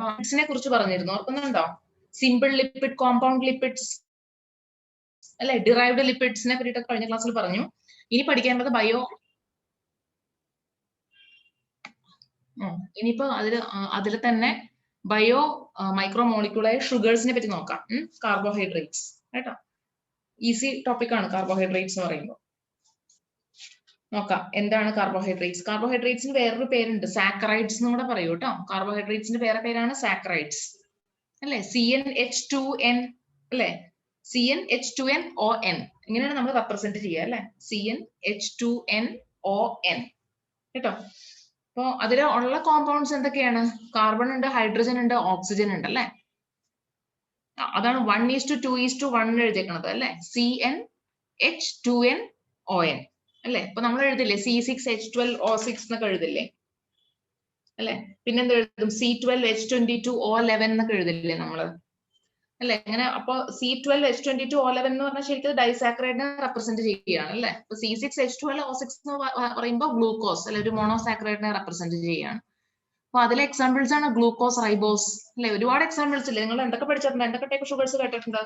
ലിപ്പിഡ്സിനെ കുറിച്ച് പറഞ്ഞിരുന്നു, ഓർക്കുന്നുണ്ടോ? സിമ്പിൾ ലിപ്പിഡ്, കോമ്പൗണ്ട് ലിപ്പിഡ്സ് അല്ലെ, ഡിറൈവ്ഡ് ലിപ്പിഡ്സിനെ പറ്റിയിട്ട് കഴിഞ്ഞ ക്ലാസ്സിൽ പറഞ്ഞു. ഇനി പഠിക്കേണ്ടത് ഇനിയിപ്പോ അതിൽ തന്നെ ബയോ മൈക്രോ മോളിക്യൂളായ ഷുഗേഴ്സിനെ പറ്റി നോക്കാം. കാർബോഹൈഡ്രേറ്റ്സ് കേട്ടോ, ഈസി ടോപ്പിക് ആണ് കാർബോഹൈഡ്രേറ്റ്സ് എന്ന് പറയുമ്പോൾ. നോക്കാം എന്താണ് കാർബോഹൈഡ്രേറ്റ്സ്. കാർബോഹൈഡ്രേറ്റ്സിന് വേറൊരു പേരുണ്ട്, സാക്കറൈഡ്സ് എന്ന് കൂടെ പറയൂ കേട്ടോ. കാർബോഹൈഡ്രേറ്റ്സിന്റെ വേറെ പേരാണ് സാക്കറൈഡ്സ് അല്ലെ. CnH2n അല്ലെ, CnH2nOn ഇങ്ങനെയാണ് നമ്മൾ റെപ്രസെന്റ് ചെയ്യുക അല്ലെ, CnH2nOn കേട്ടോ. അപ്പൊ അതിൽ ഉള്ള കോമ്പൗണ്ട്സ് എന്തൊക്കെയാണ്? കാർബൺ ഉണ്ട്, ഹൈഡ്രജൻ ഉണ്ട്, ഓക്സിജൻ ഉണ്ട് അല്ലെ. അതാണ് 1:2:1 എഴുതിയേക്കണത് അല്ലെ, CnH2nOn അല്ലെ. അപ്പൊ നമ്മൾ എഴുതില്ലേ C6H12O6 എന്നൊക്കെ എഴുതില്ലേ അല്ലെ. പിന്നെന്താ എഴുതും? C12H22O11 എന്നൊക്കെ എഴുതില്ലേ നമ്മള് അല്ലെ. അങ്ങനെ അപ്പൊ C12H22O11 എന്ന് പറഞ്ഞാൽ ശരിക്കും ഡൈസാക്കറൈഡിനെ റെപ്രസെന്റ് ചെയ്യുകയാണ് അല്ലെ. അപ്പൊ C6H12O6 എന്ന് പറയുമ്പോൾ ഗ്ലൂക്കോസ് അല്ലെ, ഒരു മോണോസാക്കറൈഡിനെ റെപ്രസെന്റ് ചെയ്യുകയാണ്. അപ്പൊ അതിലെ എക്സാമ്പിൾസ് ആണ് ഗ്ലൂക്കോസ്, റൈബോസ് അല്ലെ. ഒരുപാട് എക്സാമ്പിൾസ് ഇല്ലേ. നിങ്ങൾ എന്തൊക്കെ പഠിച്ചിട്ടുണ്ട്? എന്തൊക്കെ ടൈപ്പ് ഷുഗേഴ്സ് കേട്ടിട്ടുണ്ട്?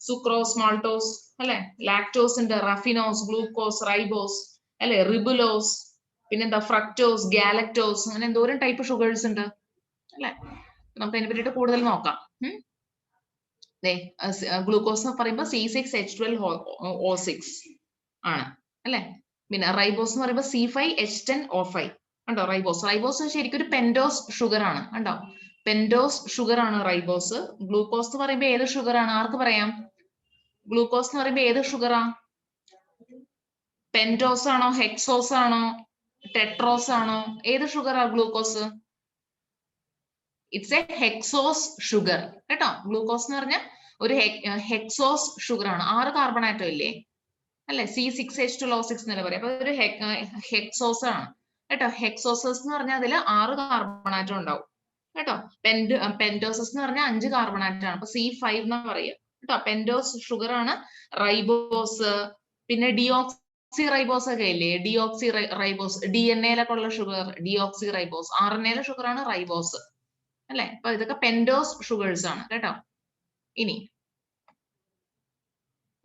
സുക്രോസ്, മാൾട്ടോസ് അല്ലെ, ലാക്ടോസ് ഉണ്ട്, റഫിനോസ്, ഗ്ലൂക്കോസ്, റൈബോസ് അല്ലെ, റിബുലോസ്, പിന്നെന്താ ഫ്രക്ടോസ്, ഗാലക്ടോസ്, അങ്ങനെ എന്തോരം ടൈപ്പ് ഷുഗേഴ്സ് ഉണ്ട് അല്ലെ. നമുക്ക് അതിനെ പറ്റിയിട്ട് കൂടുതൽ നോക്കാം. ഗ്ലൂക്കോസ് എന്ന് പറയുമ്പോൾ C6H12O6 ആണ് അല്ലെ. പിന്നെ റൈബോസ് എന്ന് പറയുമ്പോൾ C5H10O5 ഉണ്ടോ. റൈബോസ് ശരിക്കും ഒരു പെൻഡോസ് ഷുഗർ ആണ് കണ്ടോ, പെൻഡോസ് ഷുഗർ ആണ് റൈബോസ്. ഗ്ലൂക്കോസ് എന്ന് പറയുമ്പോൾ ഏത് ഷുഗർ ആണ്? ആർക്ക് പറയാം? ഗ്ലൂക്കോസ് എന്ന് പറയുമ്പോൾ ഏത് ഷുഗറാ? പെൻഡോസ് ആണോ, ഹെക്സോസ് ആണോ, ടെട്രോസ് ആണോ? ഏത് ഷുഗറാ glucose? It's a hexose sugar കേട്ടോ. ഗ്ലൂക്കോസ് എന്ന് പറഞ്ഞാൽ ഒരു ഹെക്സോസ് ഷുഗർ ആണ്. 6 കാർബൺ ആറ്റം ഇല്ലേ അല്ലെ, C6H12O6 എന്നല്ലേ പറയാം. അപ്പൊ ഒരു ഹെക്സോസ് ആണ് കേട്ടോ. ഹെക്സോസസ് എന്ന് പറഞ്ഞാൽ അതിൽ 6 കാർബൺ ആറ്റം ഉണ്ടാവും കേട്ടോ. പെൻഡോസസ് എന്ന് പറഞ്ഞാൽ 5 കാർബൺ ആറ്റം ആണ്. അപ്പൊ C5 എന്നാ പറയാ കേട്ടോ. പെൻഡോസ് ഷുഗർ ആണ് റൈബോസ്. പിന്നെ ഡിയോക്സി റൈബോസ് ഒക്കെ ഇല്ലേ, ഡിയോക്സി റൈബോസ്, DNA-ലൊക്കെ ഉള്ള ഷുഗർ ഡിയോക്സി റൈബോസ്. RNA-ലെ ഷുഗർ ആണ് റൈബോസ് അല്ലെ. അപ്പൊ ഇതൊക്കെ പെൻഡോസ് ഷുഗേഴ്സ് ആണ് കേട്ടോ. ഇനി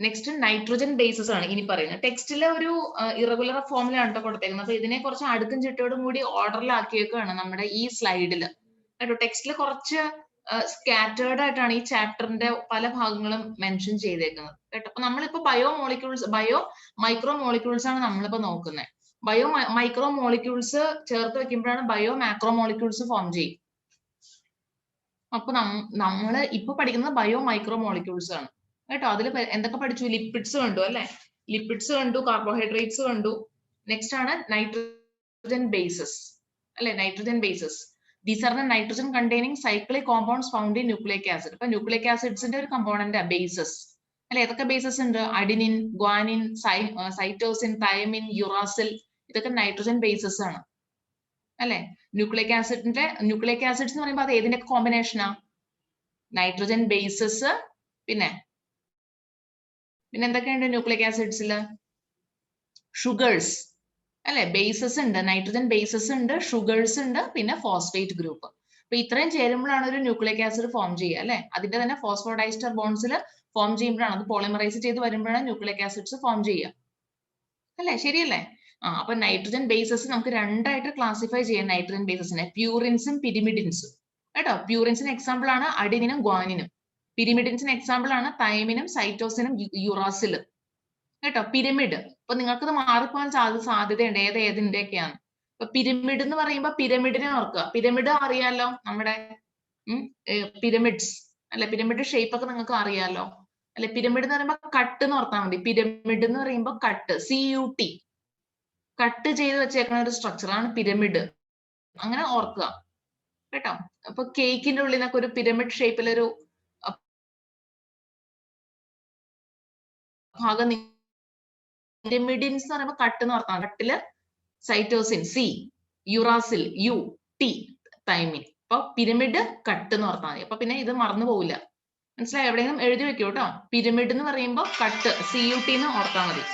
നെക്സ്റ്റ് നൈട്രോജൻ ബേസസ് ആണ് ഇനി പറയുന്നത്. ടെക്സ്റ്റിലെ ഒരു ഇറഗുലർ ഫോമിലാണ് കേട്ടോ കൊടുത്തേക്കുന്നത്. അപ്പൊ ഇതിനെ കുറച്ച് അടുക്കും ചിട്ടയോടും കൂടി ഓർഡറിലാക്കിയേക്കാണ് നമ്മുടെ ഈ സ്ലൈഡിൽ കേട്ടോ. ടെക്സ്റ്റിൽ കുറച്ച് സ്കാറ്റേർഡ് ആയിട്ടാണ് ഈ ചാപ്റ്ററിന്റെ പല ഭാഗങ്ങളും മെൻഷൻ ചെയ്തേക്കുന്നത് കേട്ടോ. അപ്പൊ നമ്മളിപ്പോ ബയോ മൈക്രോ മോളിക്യൂൾസ് ആണ് നമ്മളിപ്പോ നോക്കുന്നത്. ബയോ മൈക്രോ മോളിക്യൂൾസ് ചേർത്ത് വെക്കുമ്പോഴാണ് ബയോ മാക്രോ മോളിക്യൂൾസ് ഫോം ചെയ്യും. അപ്പൊ നമ്മള് ഇപ്പൊ പഠിക്കുന്നത് ബയോ മൈക്രോ മോളിക്യൂൾസ് ആണ് കേട്ടോ. അതിൽ എന്തൊക്കെ പഠിച്ചു? ലിപ്പിഡ്സ് കണ്ടു അല്ലെ, ലിപ്പിഡ്സ് കണ്ടു, കാർബോഹൈഡ്രേറ്റ്സ് കണ്ടു. നെക്സ്റ്റ് ആണ് നൈട്രോജൻ ബേസസ് അല്ലെ, nitrogen bases. These are the nitrogen containing cyclic compounds found in nucleic acid. ഇപ്പൊ ന്യൂക്ലിയിക് ആസിഡ്സിന്റെ ഒരു കമ്പോണന്റ് ബേസസ് അല്ലെ. ഏതൊക്കെ ബേസസ് ഉണ്ട്? Adenine, guanine, cytosine, thymine, uracil. ഇതൊക്കെ നൈട്രോജൻ ബേസസ് ആണ് അല്ലെ. ന്യൂക്ലിയിക് ആസിഡ്സ് എന്ന് പറയുമ്പോൾ അത് ഏതിന്റെ കോമ്പിനേഷനാ? Nitrogen bases. പിന്നെ എന്തൊക്കെയുണ്ട് ന്യൂക്ലിയിക് ആസിഡ്സിൽ? ഷുഗേഴ്സ് അല്ലെ. ബേസസ് ഉണ്ട്, നൈട്രോജൻ ബേസസ് ഉണ്ട്, ഷുഗേഴ്സ് ഉണ്ട്, പിന്നെ ഫോസ്ഫേറ്റ് ഗ്രൂപ്പ്. അപ്പൊ ഇത്രയും ചേരുമ്പോഴാണ് ഒരു ന്യൂക്ലിയിക് ആസിഡ് ഫോം ചെയ്യുക അല്ലെ. അതിന്റെ തന്നെ ഫോസ്ഫോഡൈസ്റ്റർ ബോൺസിൽ ഫോം ചെയ്യുമ്പോഴാണ്, അത് പോളിമറൈസ് ചെയ്ത് വരുമ്പോഴാണ് ന്യൂക്ലിയിക് ആസിഡ്സ് ഫോം ചെയ്യുക അല്ലെ. ശരിയല്ലേ? അപ്പൊ നൈട്രോജൻ ബേസസ് നമുക്ക് രണ്ടായിട്ട് ക്ലാസിഫൈ ചെയ്യാം. നൈട്രോജൻ ബേസസിനെ പ്യൂറിൻസും പിരിമിഡിൻസും കേട്ടോ. പ്യൂറിൻസിന് എക്സാമ്പിൾ ആണ് അഡിനിനും ഗ്വാനിനും. പിരിമിഡിൻസിന് എക്സാമ്പിൾ ആണ് തൈമിനും, സൈറ്റോസിനും, യുറാസിലും കേട്ടോ. പിരമിഡ് ഇപ്പൊ നിങ്ങൾക്കത് മാറിപ്പോകാൻ സാധ്യതയുണ്ട് ഏതിന്റെയൊക്കെയാണ്. ഇപ്പൊ പിരമിഡ് എന്ന് പറയുമ്പോൾ പിരമിഡിനെ ഓർക്കുക. പിരമിഡ് അറിയാലോ, നമ്മുടെ പിരമിഡ്സ് അല്ലെ. പിരമിഡ് ഷേപ്പ് ഒക്കെ നിങ്ങൾക്ക് അറിയാലോ അല്ലെ. പിരമിഡ് എന്ന് പറയുമ്പോൾ കട്ട് എന്ന് ഓർത്താൽ മതി. പിരമിഡ് എന്ന് പറയുമ്പോൾ കട്ട്, CUT, കട്ട് ചെയ്ത് വെച്ചേക്കുന്ന ഒരു സ്ട്രക്ചർ ആണ് പിരമിഡ്. അങ്ങനെ ഓർക്കുക കേട്ടോ. അപ്പൊ കേക്കിന്റെ ഉള്ളിൽ നിന്നൊക്കെ ഒരു പിരമിഡ് ഷേപ്പിലൊരു ഭാഗം, പിരമിഡിൻസ് എന്ന് പറയുമ്പോൾ കട്ട് എന്ന് ഓർത്താൽ. കട്ടില് cytosine C, uracil U, T, thymine. അപ്പൊ പിരമിഡ് കട്ട് എന്ന് ഓർത്താൽ മതി. അപ്പൊ പിന്നെ ഇത് മറന്നു പോവില്ല. മനസ്സിലായി? എവിടെയെങ്കിലും എഴുതി വെക്കൂ കേട്ടോ. പിരമിഡ് എന്ന് പറയുമ്പോൾ കട്ട്, CUT എന്ന് ഓർത്താൽ മതി.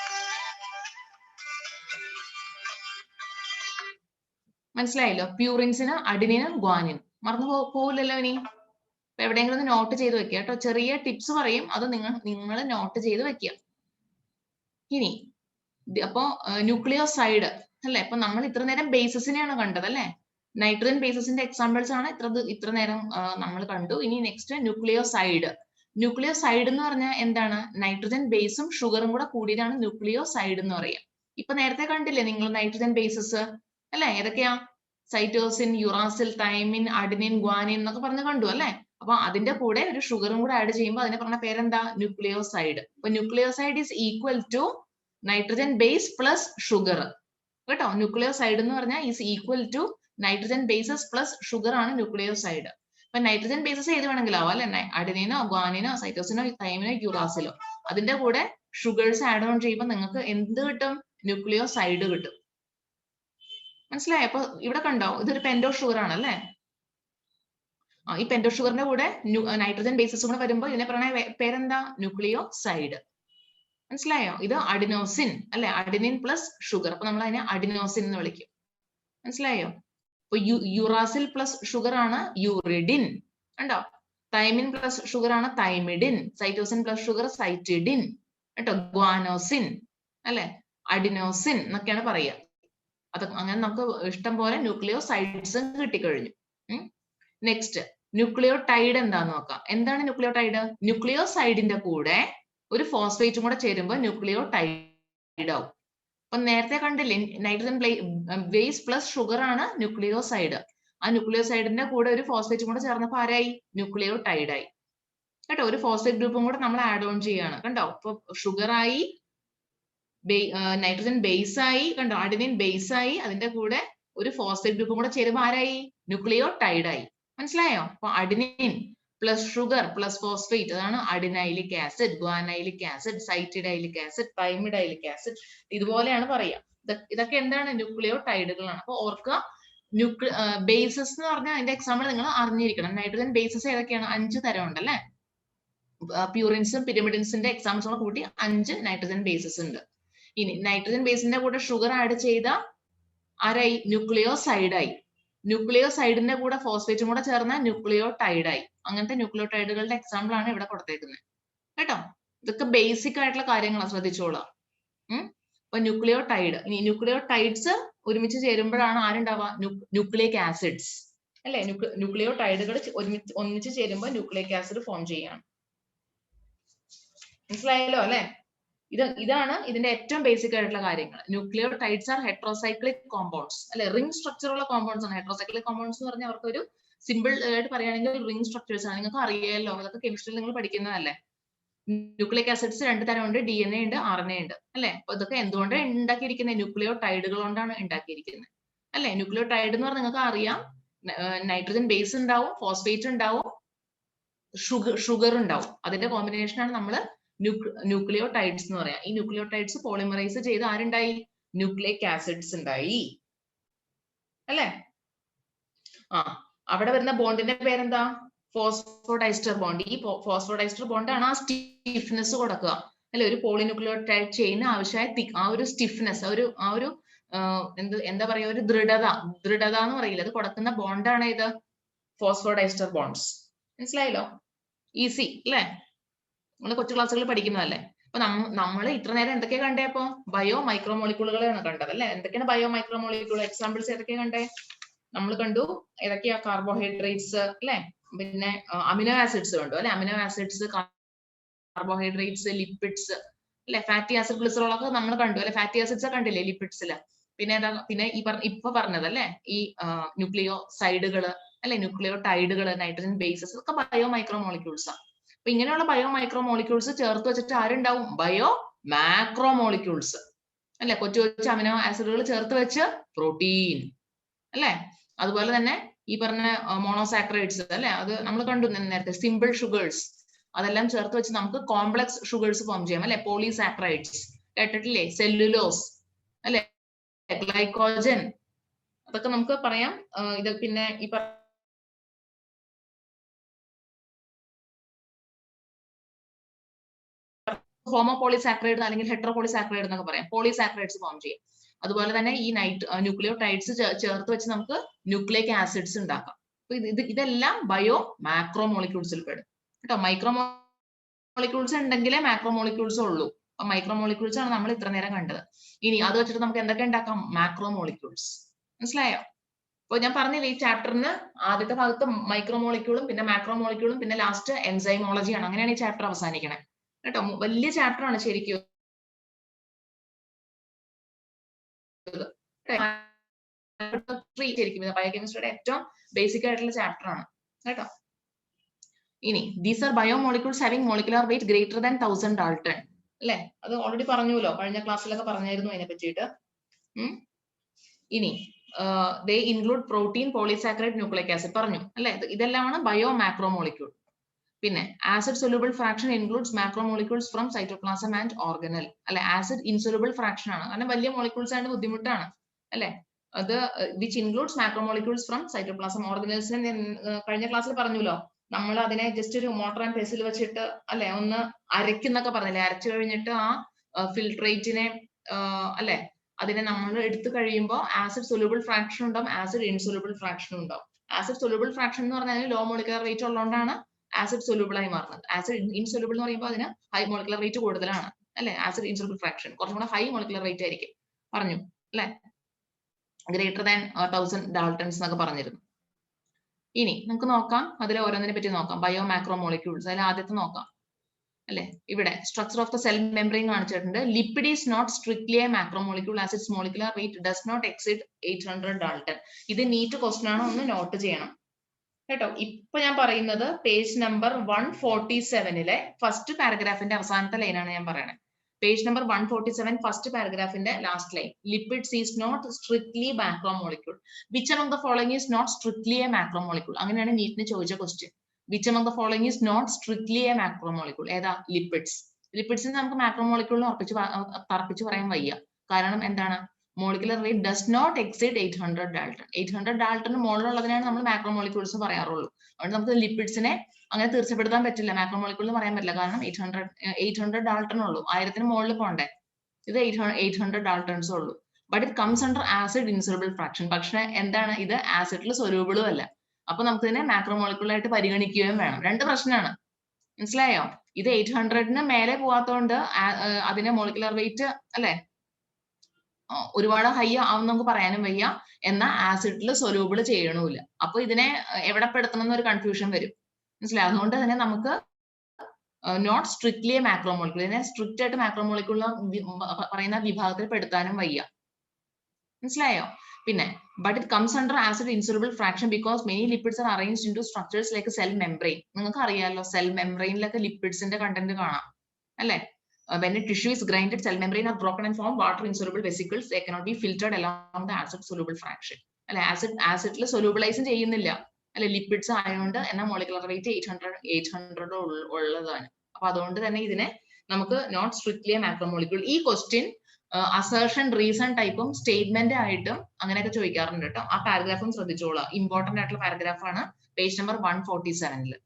മനസ്സിലായല്ലോ? പ്യൂറിൻസിന് അഡിനിനും ഗ്വാനിനും. മറന്നു പോവില്ലല്ലോ ഇനി. അപ്പൊ എവിടെയെങ്കിലും ഒന്ന് നോട്ട് ചെയ്ത് വെക്കുക കേട്ടോ. ചെറിയ ടിപ്സ് പറയും, അത് നിങ്ങൾ നോട്ട് ചെയ്ത് വെക്കുക. ഇനി അപ്പോ ന്യൂക്ലിയോസൈഡ് അല്ലെ? അപ്പൊ നമ്മൾ ഇത്ര നേരം ബേസിസിനെയാണ് കണ്ടത് അല്ലെ? നൈട്രജൻ ബേസിസിന്റെ എക്സാമ്പിൾസ് ആണ് ഇത്ര നേരം നമ്മൾ കണ്ടു. ഇനി നെക്സ്റ്റ് ന്യൂക്ലിയോസൈഡ്. ന്യൂക്ലിയോസൈഡ് എന്ന് പറഞ്ഞാൽ എന്താണ്? നൈട്രജൻ ബേസും ഷുഗറും കൂടെ കൂടിയതാണ് ന്യൂക്ലിയോസൈഡ് എന്ന് പറയുക. ഇപ്പൊ നേരത്തെ കണ്ടില്ലേ നിങ്ങൾ നൈട്രജൻ ബേസസ് അല്ലെ? ഏതൊക്കെയാ? Cytosine, uracil, thymine, adenine, guanine എന്നൊക്കെ പറഞ്ഞ് കണ്ടു അല്ലെ? അപ്പൊ അതിന്റെ കൂടെ ഒരു ഷുഗറും കൂടെ ആഡ് ചെയ്യുമ്പോൾ അതിനെ പറഞ്ഞ പേരെന്താ? ന്യൂക്ലിയോസൈഡ്. അപ്പൊ nucleoside is equal to nitrogen base plus sugar കേട്ടോ. ന്യൂക്ലിയോസൈഡ് എന്ന് പറഞ്ഞാൽ is equal to nitrogen bases plus sugar ആണ് ന്യൂക്ലിയോസൈഡ്. അപ്പൊ നൈട്രജൻ ബേസസ് ഏത് വേണമെങ്കിലും ആവാം അല്ലെ? അഡിനിനോ, ഗ്വാനിനോ, സൈറ്റോസിനോ, തൈമിനോ, യുറാസിലോ. അതിന്റെ കൂടെ ഷുഗേഴ്സ് ആഡ് ഓൺ ചെയ്യുമ്പോൾ നിങ്ങൾക്ക് എന്ത് കിട്ടും? ന്യൂക്ലിയോസൈഡ് കിട്ടും. മനസ്സിലായോ? അപ്പൊ ഇവിടെ കണ്ടോ, ഇതൊരു പെന്റോ ഷുഗർ ആണ് അല്ലെ? ഈ പെന്റോ ഷുഗറിന്റെ കൂടെ നൈട്രജൻ ബേസസ് കൂടെ വരുമ്പോൾ ഇതിനെ പറയുന്ന പേരെന്താ? ന്യൂക്ലിയോസൈഡ്. മനസ്സിലായോ? ഇത് അഡിനോസിൻ അല്ലെ? Adenine plus sugar. അപ്പൊ നമ്മൾ അതിനെ അഡിനോസിൻ എന്ന് വിളിക്കും. മനസ്സിലായോ? അപ്പൊ യുറാസിൽ പ്ലസ് ഷുഗർ ആണ് യൂറിഡിൻ. കണ്ടോ? തൈമിൻ പ്ലസ് ഷുഗർ ആണ് തൈമിഡിൻ. Cytosine plus sugar സൈറ്റിഡിൻ. കേട്ടോ? ഗ്വാനോസിൻ അല്ലെ? അഡിനോസിൻ എന്നൊക്കെയാണ് പറയുക. അത് അങ്ങനെ നമുക്ക് ഇഷ്ടം പോലെ ന്യൂക്ലിയോസൈഡ്സ് കിട്ടിക്കഴിഞ്ഞു. നെക്സ്റ്റ് ന്യൂക്ലിയോടൈഡ് എന്താന്ന് നോക്കാം. എന്താണ് ന്യൂക്ലിയോടൈഡ്? ന്യൂക്ലിയോസൈഡിന്റെ കൂടെ ഒരു ഫോസ്ഫേറ്റും കൂടെ ചേരുമ്പോൾ ന്യൂക്ലിയോടൈഡ് ആവും. അപ്പൊ നേരത്തെ കണ്ടില്ലേ, നൈട്രജൻ ബേസ് പ്ലസ് ഷുഗർ ആണ് ന്യൂക്ലിയോസൈഡ്. ആ ന്യൂക്ലിയോസൈഡിന്റെ കൂടെ ഒരു ഫോസ്ഫേറ്റും കൂടെ ചേർന്നപ്പോൾ ആരായി? ന്യൂക്ലിയോടൈഡ് ആയി. കേട്ടോ? ഒരു ഫോസ്ഫേറ്റ് ഗ്രൂപ്പും കൂടെ നമ്മൾ ആഡ് ഓൺ ചെയ്യാണ്. കണ്ടോ? അപ്പൊ ഷുഗർ ആയി, നൈട്രജൻ ബേസ് ആയി, കണ്ടോ? അഡിനിൻ ബേസ് ആയി, അതിന്റെ കൂടെ ഒരു ഫോസ്ഫേറ്റ് ഗ്രൂപ്പും കൂടെ ചേരുമ്പോൾ ആരായി? ന്യൂക്ലിയോടൈഡ് ആയി. മനസ്സിലായോ? അപ്പൊ adenine plus sugar plus phosphate, അതാണ് അഡിനൈലിക് ആസിഡ്, ഗ്വാനൈലിക് ആസിഡ്, സൈറ്റിഡൈലിക് ആസിഡ്, തൈമിഡൈലിക് ആസിഡ്. ഇതുപോലെയാണ് പറയുക. ഇതൊക്കെ എന്താണ്? ന്യൂക്ലിയോടൈഡുകളാണ്. അപ്പൊ ഓർക്കുക, ബേസസ് എന്ന് പറഞ്ഞാൽ അതിന്റെ എക്സാമ്പിൾ നിങ്ങൾ അറിഞ്ഞിരിക്കണം. നൈട്രജൻ ബേസസ് ഏതൊക്കെയാണ്? 5 തരം ഉണ്ട് അല്ലെ? പ്യൂറിൻസും പിരിമിഡിൻസിന്റെ എക്സാമ്പിൾസ് കൂട്ടി 5 നൈട്രജൻ ബേസസ് ഉണ്ട്. ഇനി നൈട്രജൻ ബേസിന്റെ കൂടെ ഷുഗർ ആഡ് ചെയ്ത ആരായി? ന്യൂക്ലിയോസൈഡായി. ന്യൂക്ലിയോസൈഡിന്റെ കൂടെ ഫോസ്ഫേറ്റും കൂടെ ചേർന്ന ന്യൂക്ലിയോടൈഡായി. അങ്ങനത്തെ ന്യൂക്ലിയോടൈഡുകളുടെ എക്സാമ്പിൾ ആണ് ഇവിടെ കൊടുത്തേക്കുന്നത് കേട്ടോ. ഇതൊക്കെ ബേസിക് ആയിട്ടുള്ള കാര്യങ്ങളാണ്, ശ്രദ്ധിച്ചോളാം. അപ്പൊ ന്യൂക്ലിയോടൈഡ്. ഇനി ന്യൂക്ലിയോടൈഡ്സ് ഒരുമിച്ച് ചേരുമ്പോഴാണ് ആരുണ്ടാവുക? ന്യൂക്ലിയിക് ആസിഡ്സ് അല്ലെ? ന്യൂക്ലിയോടൈഡുകൾ ഒന്നിച്ച് ചേരുമ്പോൾ ന്യൂക്ലിയിക് ആസിഡ് ഫോം ചെയ്യാണ്. മനസ്സിലായല്ലോ അല്ലെ? ഇതാണ് ഇതിന്റെ ഏറ്റവും ബേസിക് ആയിട്ടുള്ള കാര്യങ്ങൾ. ന്യൂക്ലിയോടൈഡ്സ് ആർ ഹെട്രോസൈക്ലിക് കോമ്പൗണ്ട്സ് അല്ലെ? റിംഗ് സ്ട്രക്ചർ ഉള്ള കോമ്പൗണ്ട്സ് ആണ്. ഹെട്രോസൈക്ലിക് കോമ്പൗണ്ട്സ് എന്ന് പറഞ്ഞാൽ അവർക്ക് ഒരു സിമ്പിൾ ആയിട്ട് പറയുകയാണെങ്കിൽ റിംഗ് സ്ട്രക്ചേഴ്സ് ആണ്. നിങ്ങൾക്ക് അറിയാമല്ലോ, അതൊക്കെ കെമിസ്ട്രിയിൽ നിങ്ങൾ പഠിക്കുന്നതല്ലേ. ന്യൂക്ലിയിക് ആസിഡ്സ് 2 തരം ഉണ്ട്, DNA ഉണ്ട്, RNA ഉണ്ട് അല്ലെ? അപ്പൊ ഇതൊക്കെ എന്തുകൊണ്ടാണ് ഉണ്ടാക്കിയിരിക്കുന്നത്? ന്യൂക്ലിയോടൈഡുകൾ കൊണ്ടാണ് ഉണ്ടാക്കിയിരിക്കുന്നത് അല്ലെ? ന്യൂക്ലിയോടൈഡ് എന്ന് പറഞ്ഞാൽ നിങ്ങൾക്ക് അറിയാം, നൈട്രജൻ ബേസ് ഉണ്ടാവും, ഫോസ്ഫേറ്റ് ഉണ്ടാവും, ഷുഗർ ഉണ്ടാവും. അതിന്റെ കോമ്പിനേഷൻ ആണ് നമ്മൾ ന്യൂക്ലിയോടൈഡ്സ് എന്ന് പറയാം. ഈ ന്യൂക്ലിയോടൈഡ്സ് പോളിമറൈസ് ചെയ്ത് ആരുണ്ടായി? ന്യൂക്ലിയിക് ആസിഡ്സ് ഉണ്ടായി അല്ലെ? അവിടെ വരുന്ന ബോണ്ടിന്റെ പേരെന്താ? Phosphodiester bond. ഈ ഫോസ്ഫോഡൈസ്റ്റർ ബോണ്ട് ആണ് ആ സ്റ്റിഫ്നെസ് കൊടുക്കുക അല്ലെ? ഒരു പോളിന്യൂക്ലിയോടൈഡ് ചെയിന് ആവശ്യമായ ആ ഒരു സ്റ്റിഫ്നെസ്, ആ ഒരു എന്താ പറയാ, ഒരു ദൃഢത എന്ന് പറയില്ല, അത് കൊടുക്കുന്ന ബോണ്ടാണ് ഇത് ഫോസ്ഫോഡൈസ്റ്റർ ബോണ്ട്സ്. മനസ്സിലായല്ലോ? ഈസി അല്ലെ? നമ്മൾ കൊച്ചു ക്ലാസ്സുകളിൽ പഠിക്കുന്നതല്ലേ. അപ്പൊ നമ്മൾ ഇത്ര നേരം എന്തൊക്കെയാ കണ്ടേ? അപ്പൊ ബയോ മൈക്രോമോളിക്യൂളുകളാണ് കണ്ടത് അല്ലെ? എന്തൊക്കെയാണ് ബയോ മൈക്രോമോളിക്യൂൾ? എക്സാമ്പിൾസ് ഏതൊക്കെയാ കണ്ടേ? നമ്മൾ കണ്ടു ഏതൊക്കെയാ? കാർബോഹൈഡ്രേറ്റ്സ് അല്ലെ? പിന്നെ അമിനോ ആസിഡ്സ് കണ്ടു അല്ലെ? അമിനോ ആസിഡ്സ്, കാർബോഹൈഡ്രേറ്റ്സ്, ലിപ്പിഡ്സ് അല്ലെ? ഫാറ്റി ആസിഡ്, ഗ്ലിസറോൾ ഒക്കെ നമ്മൾ കണ്ടു അല്ലെ? ഫാറ്റി ആസിഡ്സ് കണ്ടില്ലേ ലിപ്പിഡ്സില്? പിന്നെ ഇപ്പൊ പറഞ്ഞത് അല്ലെ? ഈ ന്യൂക്ലിയോസൈഡുകള് അല്ലെ? ന്യൂക്ലിയോടൈഡുകള്, നൈട്രജൻ ബേസസ് ഒക്കെ ബയോ മൈക്രോമോളിക്യൂൾസ് ആണ്. അപ്പൊ ഇങ്ങനെയുള്ള ബയോ മൈക്രോമോളിക്യൂൾസ് ചേർത്ത് വെച്ചിട്ട് ആരുണ്ടാവും? ബയോ മാക്രോമോളിക്യൂൾസ് അല്ലെ? കൊച്ചു കൊച്ചു അമിനോ ആസിഡുകൾ ചേർത്ത് വെച്ച് പ്രോട്ടീൻ അല്ലെ? അതുപോലെ തന്നെ ഈ പറഞ്ഞ മോണോസാക്രൈഡ്സ് അല്ലെ? അത് നമ്മൾ കണ്ടു നേരത്തെ. സിമ്പിൾ ഷുഗേഴ്സ്, അതെല്ലാം ചേർത്ത് വെച്ച് നമുക്ക് കോംപ്ലക്സ് ഷുഗേഴ്സ് ഫോം ചെയ്യാം അല്ലെ? പോളിസാക്രൈഡ്സ് കേട്ടിട്ടില്ലേ? സെല്ലുലോസ് അല്ലെ? ഗ്ലൈക്കോജൻ, അതൊക്കെ നമുക്ക് പറയാം. ഇത് പിന്നെ ഈ ഹോമോപോളിസാക്രൈഡ് അല്ലെങ്കിൽ ഹെട്രോപോളിസാക്രൈഡ് എന്നൊക്കെ പറയാം. പോളിസാക്രൈഡ്സ് ഫോം ചെയ്യും. അതുപോലെ തന്നെ ഈ ന്യൂക്ലിയോടൈഡ്സ് ചേർത്ത് വെച്ച് നമുക്ക് ന്യൂക്ലിയിക് ആസിഡ്സ് ഉണ്ടാക്കാം. അപ്പൊ ഇതെല്ലാം ബയോ മാക്രോ മോളിക്യൂൾസിൽ പെടും കേട്ടോ. മൈക്രോ മോളിക്യൂൾസ് ഉണ്ടെങ്കിലേ മാക്രോ മോളിക്യൂൾസ് ഉള്ളൂ. അപ്പൊ മൈക്രോ മോളിക്യൂൾസ് ആണ് നമ്മൾ ഇത്ര നേരം കണ്ടത്. ഇനി അത് വെച്ചിട്ട് നമുക്ക് എന്തൊക്കെ ഉണ്ടാക്കാം? Macro molecules. മനസ്സിലായോ? അപ്പൊ ഞാൻ പറഞ്ഞില്ലേ, ഈ ചാപ്റ്ററിന് ആദ്യത്തെ ഭാഗത്ത് മൈക്രോ മോളിക്യൂളും പിന്നെ മാക്രോ മോളിക്യൂളും പിന്നെ ലാസ്റ്റ് എൻസൈമോളജിയാണ്. അങ്ങനെയാണ് ഈ ചാപ്റ്റർ അവസാനിക്കണേ കേട്ടോ. വലിയ ചാപ്റ്റർ ആണ് ശരിക്കും. ശരിക്കും ബയോകെമിസ്ട്രിയുടെ ഏറ്റവും ബേസിക് ആയിട്ടുള്ള ചാപ്റ്റർ ആണ് കേട്ടോ. ഇനി these are biomolecules having molecular weight greater than 1000 Dalton അല്ലെ? അത് ഓൾറെഡി പറഞ്ഞല്ലോ, കഴിഞ്ഞ ക്ലാസ്സിലൊക്കെ പറഞ്ഞായിരുന്നു അതിനെ പറ്റിയിട്ട്. ഇനി they include protein, polysaccharide, nucleic acid പറഞ്ഞു അല്ലെ? ഇതെല്ലാമാണ് ബയോ മാക്രോ മോളിക്യൂൾ. പിന്നെ acid soluble fraction includes macro molecules from cytoplasm and organelle അല്ലെ? ആസിഡ് ഇൻസൊല്യൂബിൾ ഫ്രാക്ഷൻ ആണ്, കാരണം വലിയ മോളിക്യൂൾസ് ആയിട്ട് ബുദ്ധിമുട്ടാണ് അല്ലെ? അത് which includes macro molecules from cytoplasm ഓർഗനൽസിനെ കഴിഞ്ഞ ക്ലാസ്സിൽ പറഞ്ഞല്ലോ. നമ്മൾ അതിനെ ജസ്റ്റ് ഒരു മോട്ടർ ആൻഡ് പെസിൽ വെച്ചിട്ട് അല്ലെ ഒന്ന് അരക്കുന്നൊക്കെ പറഞ്ഞില്ലേ? അരച്ചു കഴിഞ്ഞിട്ട് ആ ഫിൽട്രേറ്റിനെ അല്ലെ അതിനെ നമ്മൾ എടുത്തു കഴിയുമ്പോൾ ആസിഡ് സൊല്യൂബിൾ ഫ്രാക്ഷൻ ഉണ്ടാവും, ആസിഡ് ഇൻസൊല്യൂബിൾ ഫ്രാക്ഷൻ ഉണ്ടാവും. ആസിഡ് സൊല്യൂബിൾ ഫ്രാക്ഷൻ എന്ന് പറഞ്ഞാൽ ലോ മോളിക്കുലർ വെയിറ്റ് ഉള്ളതുകൊണ്ടാണ് ആസിഡ് സൊല്യൂബിൾ ആയി മാറുന്നത്. ആസിഡ് ഇൻസൊല്യൂബിൾ എന്ന് പറയുമ്പോൾ അതിന് ഹൈ മോളിക്കുലർ വെയിറ്റ് കൂടുതലാണ് അല്ലെ? ആസിഡ് ഇൻസൊല്യൂബിൾ ഫ്രാക്ഷൻ കുറച്ചും കൂടെ ഹൈ മോളിക്കുലർ വെയിറ്റ് ആയിരിക്കും പറഞ്ഞു അല്ലെ? ഗ്രേറ്റർ ദാൻ 1000 ഡാൾട്ടൺസ് എന്നൊക്കെ പറഞ്ഞിരുന്നു. ഇനി നമുക്ക് നോക്കാം, അതിൽ ഓരോന്നിനെ പറ്റി നോക്കാം. ബയോ മാക്രോ മോളിക്യൂൾസ്, അതിൽ ആദ്യത്തെ നോക്കാം അല്ലെ? ഇവിടെ structure of the cell membrane കാണിച്ചിട്ടുണ്ട്. Lipid is not strictly a macro molecule as its molecular weight does not exceed 800 dalton. ഇത് നീറ്റ് ക്വസ്റ്റൻ ആണ്, ഒന്ന് നോട്ട് ചെയ്യണം കേട്ടോ. ഇപ്പൊ ഞാൻ പറയുന്നത് പേജ് നമ്പർ 147 ഫസ്റ്റ് പാരഗ്രാഫിന്റെ അവസാനത്തെ ലൈനാണ് ഞാൻ പറയണത്. പേജ് നമ്പർ 147 ഫസ്റ്റ് പാരഗ്രാഫിന്റെ last line. Lipids is not strictly macro molecule. Which among the following is not strictly a macro molecule? അങ്ങനെയാണ് നീറ്റിന് ചോദിച്ച question. Which among the following is not strictly a macro molecule? ഏതാ? Lipids. ലിപ്പിഡ്സിന് നമുക്ക് macro മോളിക്യൂളിനെ തറപ്പിച്ച് പറയാൻ വയ്യ. കാരണം എന്താണ്? Molecular weight does not exceed 800 dalton. 800 ഡാൾട്ടന് മുകളിലുള്ളതിനാണ് നമ്മൾ മാക്രോ മോളിക്യൂൾസ് പറയാറുള്ളൂ. അതുകൊണ്ട് നമുക്ക് ലിപ്പിഡ്സിനെ അങ്ങനെ തീർച്ചപ്പെടുത്താൻ പറ്റില്ല, മാക്രോ മോളിക്യൂൾ എന്ന് പറയാൻ പറ്റില്ല. കാരണം 800 ഡാൾട്ടൺ ഉള്ളൂ, 1000ന് മുകളിൽ പോണ്ടേ. ഇത് 800 ഡാൾട്ടൺസ് ഉള്ളൂ. But it comes under acid insoluble fraction. പക്ഷെ എന്താണ്? ഇത് ആസിഡിൽ സൊല്യൂബിളും അല്ല. അപ്പൊ നമുക്ക് ഇതിനെ മാക്രോ മോളിക്യൂൾ ആയിട്ട് പരിഗണിക്കുകയും വേണം. രണ്ട് പ്രശ്നമാണ്, മനസ്സിലായോ? ഇത് 800ന് മേലെ പോവാത്തോണ്ട് അതിനെ മോളിക്കുലർ വെയിറ്റ് അല്ലെ ഒരുപാട് ഹൈ ആവും നമുക്ക് പറയാനും വയ്യ, എന്നാൽ ആസിഡിൽ സൊല്യൂബിൾ ചെയ്യണമില്ല. അപ്പൊ ഇതിനെ എവിടെ പെടുത്തണം എന്നൊരു കൺഫ്യൂഷൻ വരും, മനസ്സിലായോ? അതുകൊണ്ട് തന്നെ നമുക്ക് നോട്ട് സ്ട്രിക്ട്ലി മാക്രോ മോളിക്യൂൾ, ഇതിനെ സ്ട്രിക്റ്റ് ആയിട്ട് മാക്രോ മോളിക്യൂൾ പറയുന്ന വിഭാഗത്തിൽ പെടുത്താനും വയ്യ, മനസ്സിലായോ? പിന്നെ but it comes under acid insoluble fraction because many lipids R arranged into structures like cell membrane. നിങ്ങൾക്ക് അറിയാലോ, സെൽ മെംബ്രെയിനിലൊക്കെ ലിപ്പിഡ്സിന്റെ കണ്ടന്റ് കാണാം അല്ലെ? When a tissue is grinded, cell membrane are broken and form water insoluble vesicles. They cannot be filtered along the acid soluble fraction. അല്ലെ? ആസിഡിൽ സൊല്യൂബിളൈസും ചെയ്യുന്നില്ല അല്ലെ? Lipids ആയതുകൊണ്ട് എന്നാൽ molecular weight 800 ഉള്ളതാണ്. അപ്പൊ അതുകൊണ്ട് തന്നെ ഇതിനെ നമുക്ക് നോട്ട് സ്ട്രിക്ട്ലി മാക്രോ മോളിക്യൂൾ. ഈ ക്വസ്റ്റ്യൻ അസേർഷൻ, റീസൺ ടൈപ്പും സ്റ്റേറ്റ്മെന്റ് ആയിട്ടും അങ്ങനെയൊക്കെ ചോദിക്കാറുണ്ട് കേട്ടോ. ആ പാരഗ്രാഫും ശ്രദ്ധിച്ചോളാം, ഇമ്പോർട്ടന്റ് ആയിട്ടുള്ള പാരഗ്രാഫാണ്. പേജ് നമ്പർ 147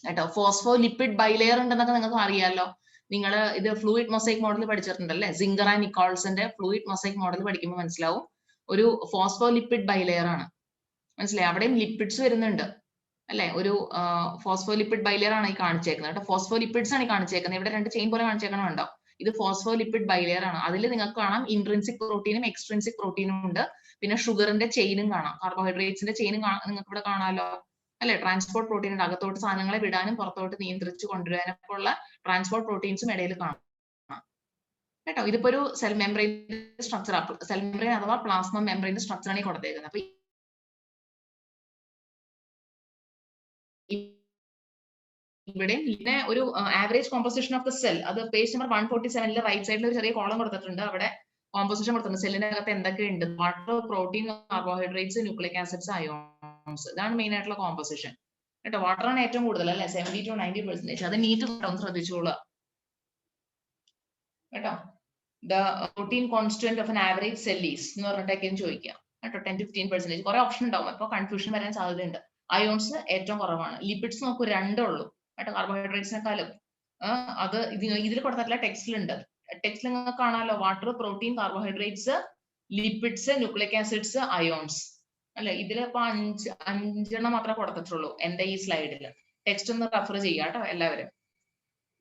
കേട്ടോ. ഫോസ്ഫോ ലിപ്പിഡ് ബൈലെയർ ഉണ്ടെന്നൊക്കെ നിങ്ങൾക്ക് അറിയാലോ. നിങ്ങൾ ഇത് ഫ്ലൂയിഡ് മൊസൈക് മോഡൽ പഠിച്ചിട്ടുണ്ടല്ലേ? സിംഗർ ആൻഡ് നിക്കോൾസന്റെ ഫ്ലൂയിഡ് മൊസൈക് മോഡൽ പഠിക്കുമ്പോൾ മനസ്സിലാവും, ഒരു ഫോസ്ഫോ ലിപ്പിഡ് ബൈലെയർ ആണ്, മനസ്സിലായി? അവിടെയും ലിപ്പിഡ്സ് വരുന്നുണ്ട് അല്ലെ? ഒരു ഫോസ്ഫോ ലിപ്പിഡ് ബൈലെയർ ആണ് ഈ കാണിച്ചേക്കുന്നത് കേട്ടോ. ഫോസ്ഫോ ലിപ്പിഡ്സ് ആണ് ഈ കാണിച്ചേക്കുന്നത്. ഇവിടെ രണ്ട് ചെയിൻ പോലെ കാണിച്ചേക്കണുണ്ടോ? ഇത് ഫോസ്ഫോ ലിപ്പിഡ് ബൈലെയർ ആണ്. അതിൽ നിങ്ങൾക്ക് കാണാം ഇൻട്രിൻസിക് പ്രോട്ടീനും എക്സ്ട്രിൻസിക് പ്രോട്ടീനും ഉണ്ട്. പിന്നെ ഷുഗറിന്റെ ചെയിനും കാണാം, കാർബോഹൈഡ്രേറ്റ്സിന്റെ ചെയിനും നിങ്ങൾക്ക് ഇവിടെ കാണാമല്ലോ അല്ലെ? ട്രാൻസ്പോർട്ട് പ്രോട്ടീൻ ഉണ്ട്, അകത്തോട്ട് സാധനങ്ങളെ വിടാനും പുറത്തോട്ട് നിയന്ത്രിച്ച് കൊണ്ടുവരാനൊക്കെ ഉള്ള ട്രാൻസ്പോർട്ട് പ്രോട്ടീൻസും ഇടയിൽ കാണാം കേട്ടോ. ഇതിപ്പോ ഒരു cell membrane structure, cell membrane അഥവാ പ്ലാസ്മ മെംബ്രെയിൻ സ്ട്രക്ചർ ആണ് ഈ കൊടുത്തേക്കുന്നത്. അപ്പൊ ഇവിടെ ഇതിനെ ഒരു average composition of the cell, അത് പേജ് നമ്പർ 147 റൈറ്റ് സൈഡിൽ ഒരു ചെറിയ കോളം കൊടുത്തിട്ടുണ്ട്. അവിടെ കോമ്പോസിഷൻ കൊടുത്തിട്ടുണ്ട്. സെല്ലിന്റെ അകത്ത് എന്തൊക്കെയുണ്ട്? Water, protein, carbohydrates, nucleic acids, ions. ഇതാണ് മെയിൻ ആയിട്ടുള്ള കോമ്പോസിഷൻ കേട്ടോ. വാട്ടർ ആണ് ഏറ്റവും കൂടുതൽ അല്ലെ? 70 to 90%. അത് നീറ്റ് ശ്രദ്ധിച്ചോളുക കേട്ടോ. The protein constant of an average cell is എന്ന് പറഞ്ഞിട്ടൊക്കെയും ചോദിക്കാം കേട്ടോ. 10 to 15%. കുറെ ഓപ്ഷൻ ഉണ്ടാവും, അപ്പൊ കൺഫ്യൂഷൻ വരാൻ സാധ്യതയുണ്ട്. അയോൺസ് ഏറ്റവും കുറവാണ്. ലിപ്പിഡ്സ് നോക്കൂ, 2 ഉള്ളൂ കേട്ടോ. കാർബോഹൈഡ്രേറ്റ്സിനെക്കാളും അത് ഇതിൽ കൊടുത്തിട്ടുള്ള ടെക്സ്റ്റിലുണ്ട് ടെക്സ്റ്റിൽ നിങ്ങൾക്ക് കാണാമല്ലോ, water, protein, carbohydrates, lipids, nucleic acids, ions അല്ലെ. ഇതിലിപ്പോ അഞ്ചെണ്ണം മാത്രമേ കൊടുത്തിട്ടുള്ളൂ എന്റെ ഈ സ്ലൈഡിൽ. ടെക്സ്റ്റ് ഒന്ന് റെഫർ ചെയ്യാം കേട്ടോ എല്ലാവരും.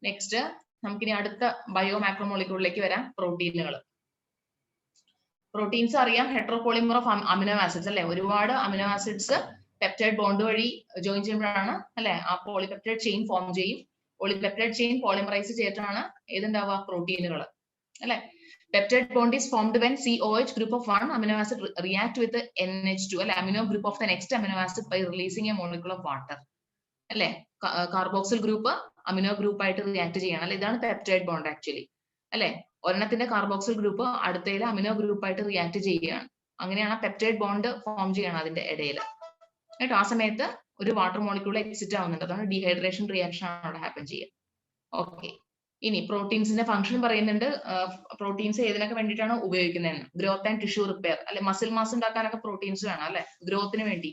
നെക്സ്റ്റ് നമുക്കിനി അടുത്ത ബയോ മാക്രോമോളിക്യൂളിലേക്ക് വരാം. പ്രോട്ടീനുകൾ. പ്രോട്ടീൻസ് അറിയാം, ഹെട്രോപോളിമർ ഓഫ് അമിനോ ആസിഡ്സ് അല്ലെ. ഒരുപാട് അമിനോ ആസിഡ്സ് പെപ്റ്റൈഡ് ബോണ്ട് വഴി ജോയിൻ ചെയ്യുമ്പോഴാണ് അല്ലെ ആ പോളിപെപ്റ്റൈഡ് ചെയിൻ ഫോം ചെയ്യും. പോളിപെപ്റ്റൈഡ് ചെയിൻ പോളിമറൈസ് ചെയ്തിട്ടാണ് ഏതുണ്ടാവുക, പ്രോട്ടീനുകൾ അല്ലെ. Peptide bond is formed when COH group of one amino acid react with the NH2 അല്ലെ, amino group of the next amino acid by releasing a molecule of water അല്ലെ. Carboxyl group amino group ആയിട്ട് react ചെയ്യണം അല്ലെ. ഇതാണ് peptide bond actually അല്ലെ. ഒരെണ്ണത്തിന്റെ carboxyl group അടുത്തതിൽ amino group ആയിട്ട് react ചെയ്യുകയാണ്. അങ്ങനെയാണ് പെപ്റ്റൈഡ് ബോണ്ട് ഫോം ചെയ്യണം അതിന്റെ ഇടയിൽ കേട്ടോ. ആ സമയത്ത് ഒരു വാട്ടർ മോളിക്യൂൾ എക്സിറ്റ് ആവുന്നുണ്ട്. അതാണ് ഡീഹൈഡ്രേഷൻ റിയാക്ഷൻ ആണ് അവിടെ ഹാപ്പൻ ചെയ്യുക. ഓക്കെ, ഇനി പ്രോട്ടീൻസിന്റെ ഫംഗ്ഷൻ പറയുന്നുണ്ട്. പ്രോട്ടീൻസ് ഏതിനൊക്കെ വേണ്ടിയിട്ടാണ് ഉപയോഗിക്കുന്നതെന്ന്. ഗ്രോത്ത് ആൻഡ് ടിഷ്യൂ റിപ്പയർ അല്ലെ. മസിൽ മാസ് ഉണ്ടാക്കാനൊക്കെ പ്രോട്ടീൻസ് വേണം അല്ലെ. ഗ്രോത്തിന് വേണ്ടി,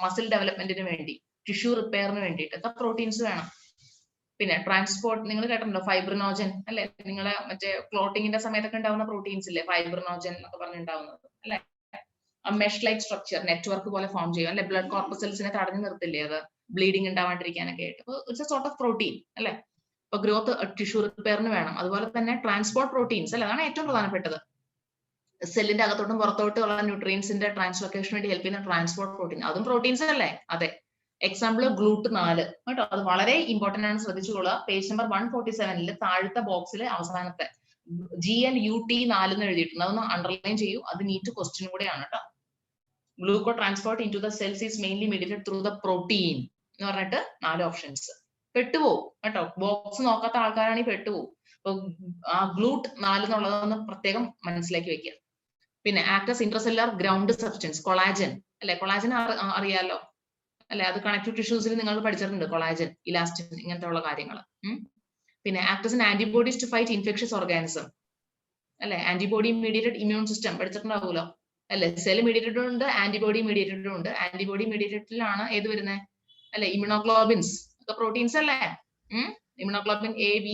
മസിൽ ഡെവലപ്മെന്റിന് വേണ്ടി, ടിഷ്യൂ റിപ്പയറിന് വേണ്ടിയിട്ടൊക്കെ പ്രോട്ടീൻസ് വേണം. പിന്നെ ട്രാൻസ്പോർട്ട് നിങ്ങൾ കേട്ടിട്ടുണ്ടോ, ഫൈബ്രിനോജൻ അല്ലെ. നിങ്ങളെ മറ്റേ ക്ലോട്ടിങ്ങിന്റെ സമയത്തൊക്കെ ഉണ്ടാവുന്ന പ്രോട്ടീൻസ് ഇല്ലേ, ഫൈബ്രിനോജൻ എന്നൊക്കെ പറഞ്ഞിട്ടുണ്ടാവുന്നത് അല്ലെ. മെഷ് ലൈക്ക് സ്ട്രക്ചർ, നെറ്റ്വർക്ക് പോലെ ഫോം ചെയ്യും അല്ലെ. ബ്ലഡ് കോർപ്പസൽസിനെ തടഞ്ഞു നിർത്തില്ലേ, അത് ബ്ലീഡിങ് ഉണ്ടാവാണ്ടിരിക്കാനൊക്കെ ആയിട്ട്. അപ്പൊ it's A sort of protein അല്ലെ. അപ്പൊ ഗ്രോത്ത് ടിഷ്യൂ റിപ്പയറിന് വേണം. അതുപോലെ തന്നെ ട്രാൻസ്പോർട്ട് പ്രോട്ടീൻസ് അല്ലെ, അതാണ് ഏറ്റവും പ്രധാനപ്പെട്ടത്. സെല്ലിന്റെ അകത്തോട്ടും പുറത്തോട്ടും ഉള്ള ന്യൂട്രിയൻസിന്റെ ട്രാൻസ്ലോക്കേഷന് വേണ്ടി ഹെൽപ്പ് ചെയ്യുന്ന ട്രാൻസ്പോർട്ട് പ്രോട്ടീൻ, അതും പ്രോട്ടീൻസ് അല്ലേ. അതെ, എക്സാമ്പിൾ ഗ്ലൂട്ട് 4 കേട്ടോ. അത് വളരെ ഇമ്പോർട്ടന്റ് ആണ്, ശ്രദ്ധിച്ചുകൊള്ളുക. പേജ് നമ്പർ 147 താഴത്തെ ബോക്സിൽ അവസാനത്തെ GLUT4 എന്ന് എഴുതിയിട്ടുണ്ട്. അതൊന്ന് അണ്ടർലൈൻ ചെയ്യൂ, അത് നീറ്റ് ക്വസ്റ്റ്യൻ കൂടെയാണ് കേട്ടോ. Gluco transport into the cells is mainly mediated through the protein എന്ന് പറഞ്ഞിട്ട് 4 ഓപ്ഷൻസ്. പെട്ടുപോകും കേട്ടോ, ബോക്സ് നോക്കാത്ത ആൾക്കാരാണെങ്കിൽ പെട്ടുപോകും. അപ്പൊ ആ ഗ്ലൂട്ട് 4 എന്നുള്ളതൊന്ന് പ്രത്യേകം മനസ്സിലാക്കി വെക്കുക. പിന്നെ ആക്ടസ് ഇൻട്രസെല്ലുലാർ ഗ്രൗണ്ട് സബ്സ്റ്റൻസ്, കൊളാജൻ അല്ലെ. കൊളാജൻ അറിയാലോ അല്ലെ, അത് കണക്റ്റീവ് ടിഷ്യൂസിൽ നിങ്ങൾ പഠിച്ചിട്ടുണ്ട്, കൊളാജൻ, ഇലാസ്റ്റിൻ, ഇങ്ങനത്തെ ഉള്ള കാര്യങ്ങൾ. പിന്നെ acts in antibodies to fight infectious organism അല്ലെ. ആന്റിബോഡി മീഡിയേറ്റഡ് ഇമ്മ്യൂൺ സിസ്റ്റം പഠിച്ചിട്ടുണ്ടാവുമല്ലോ അല്ലെ. സെൽ മീഡിയേറ്റഡും ഉണ്ട്, ആന്റിബോഡി മീഡിയേറ്റഡും ഉണ്ട്. ആന്റിബോഡി മീഡിയേറ്റഡിലാണ് ഏത് വരുന്നത് അല്ലെ, ഇമ്മ്യൂണോഗ്ലോബിൻസ് ഒക്കെ പ്രോട്ടീൻസ് അല്ലേ. ഇമ്മ്യൂണോഗ്ലോബിൻ A, B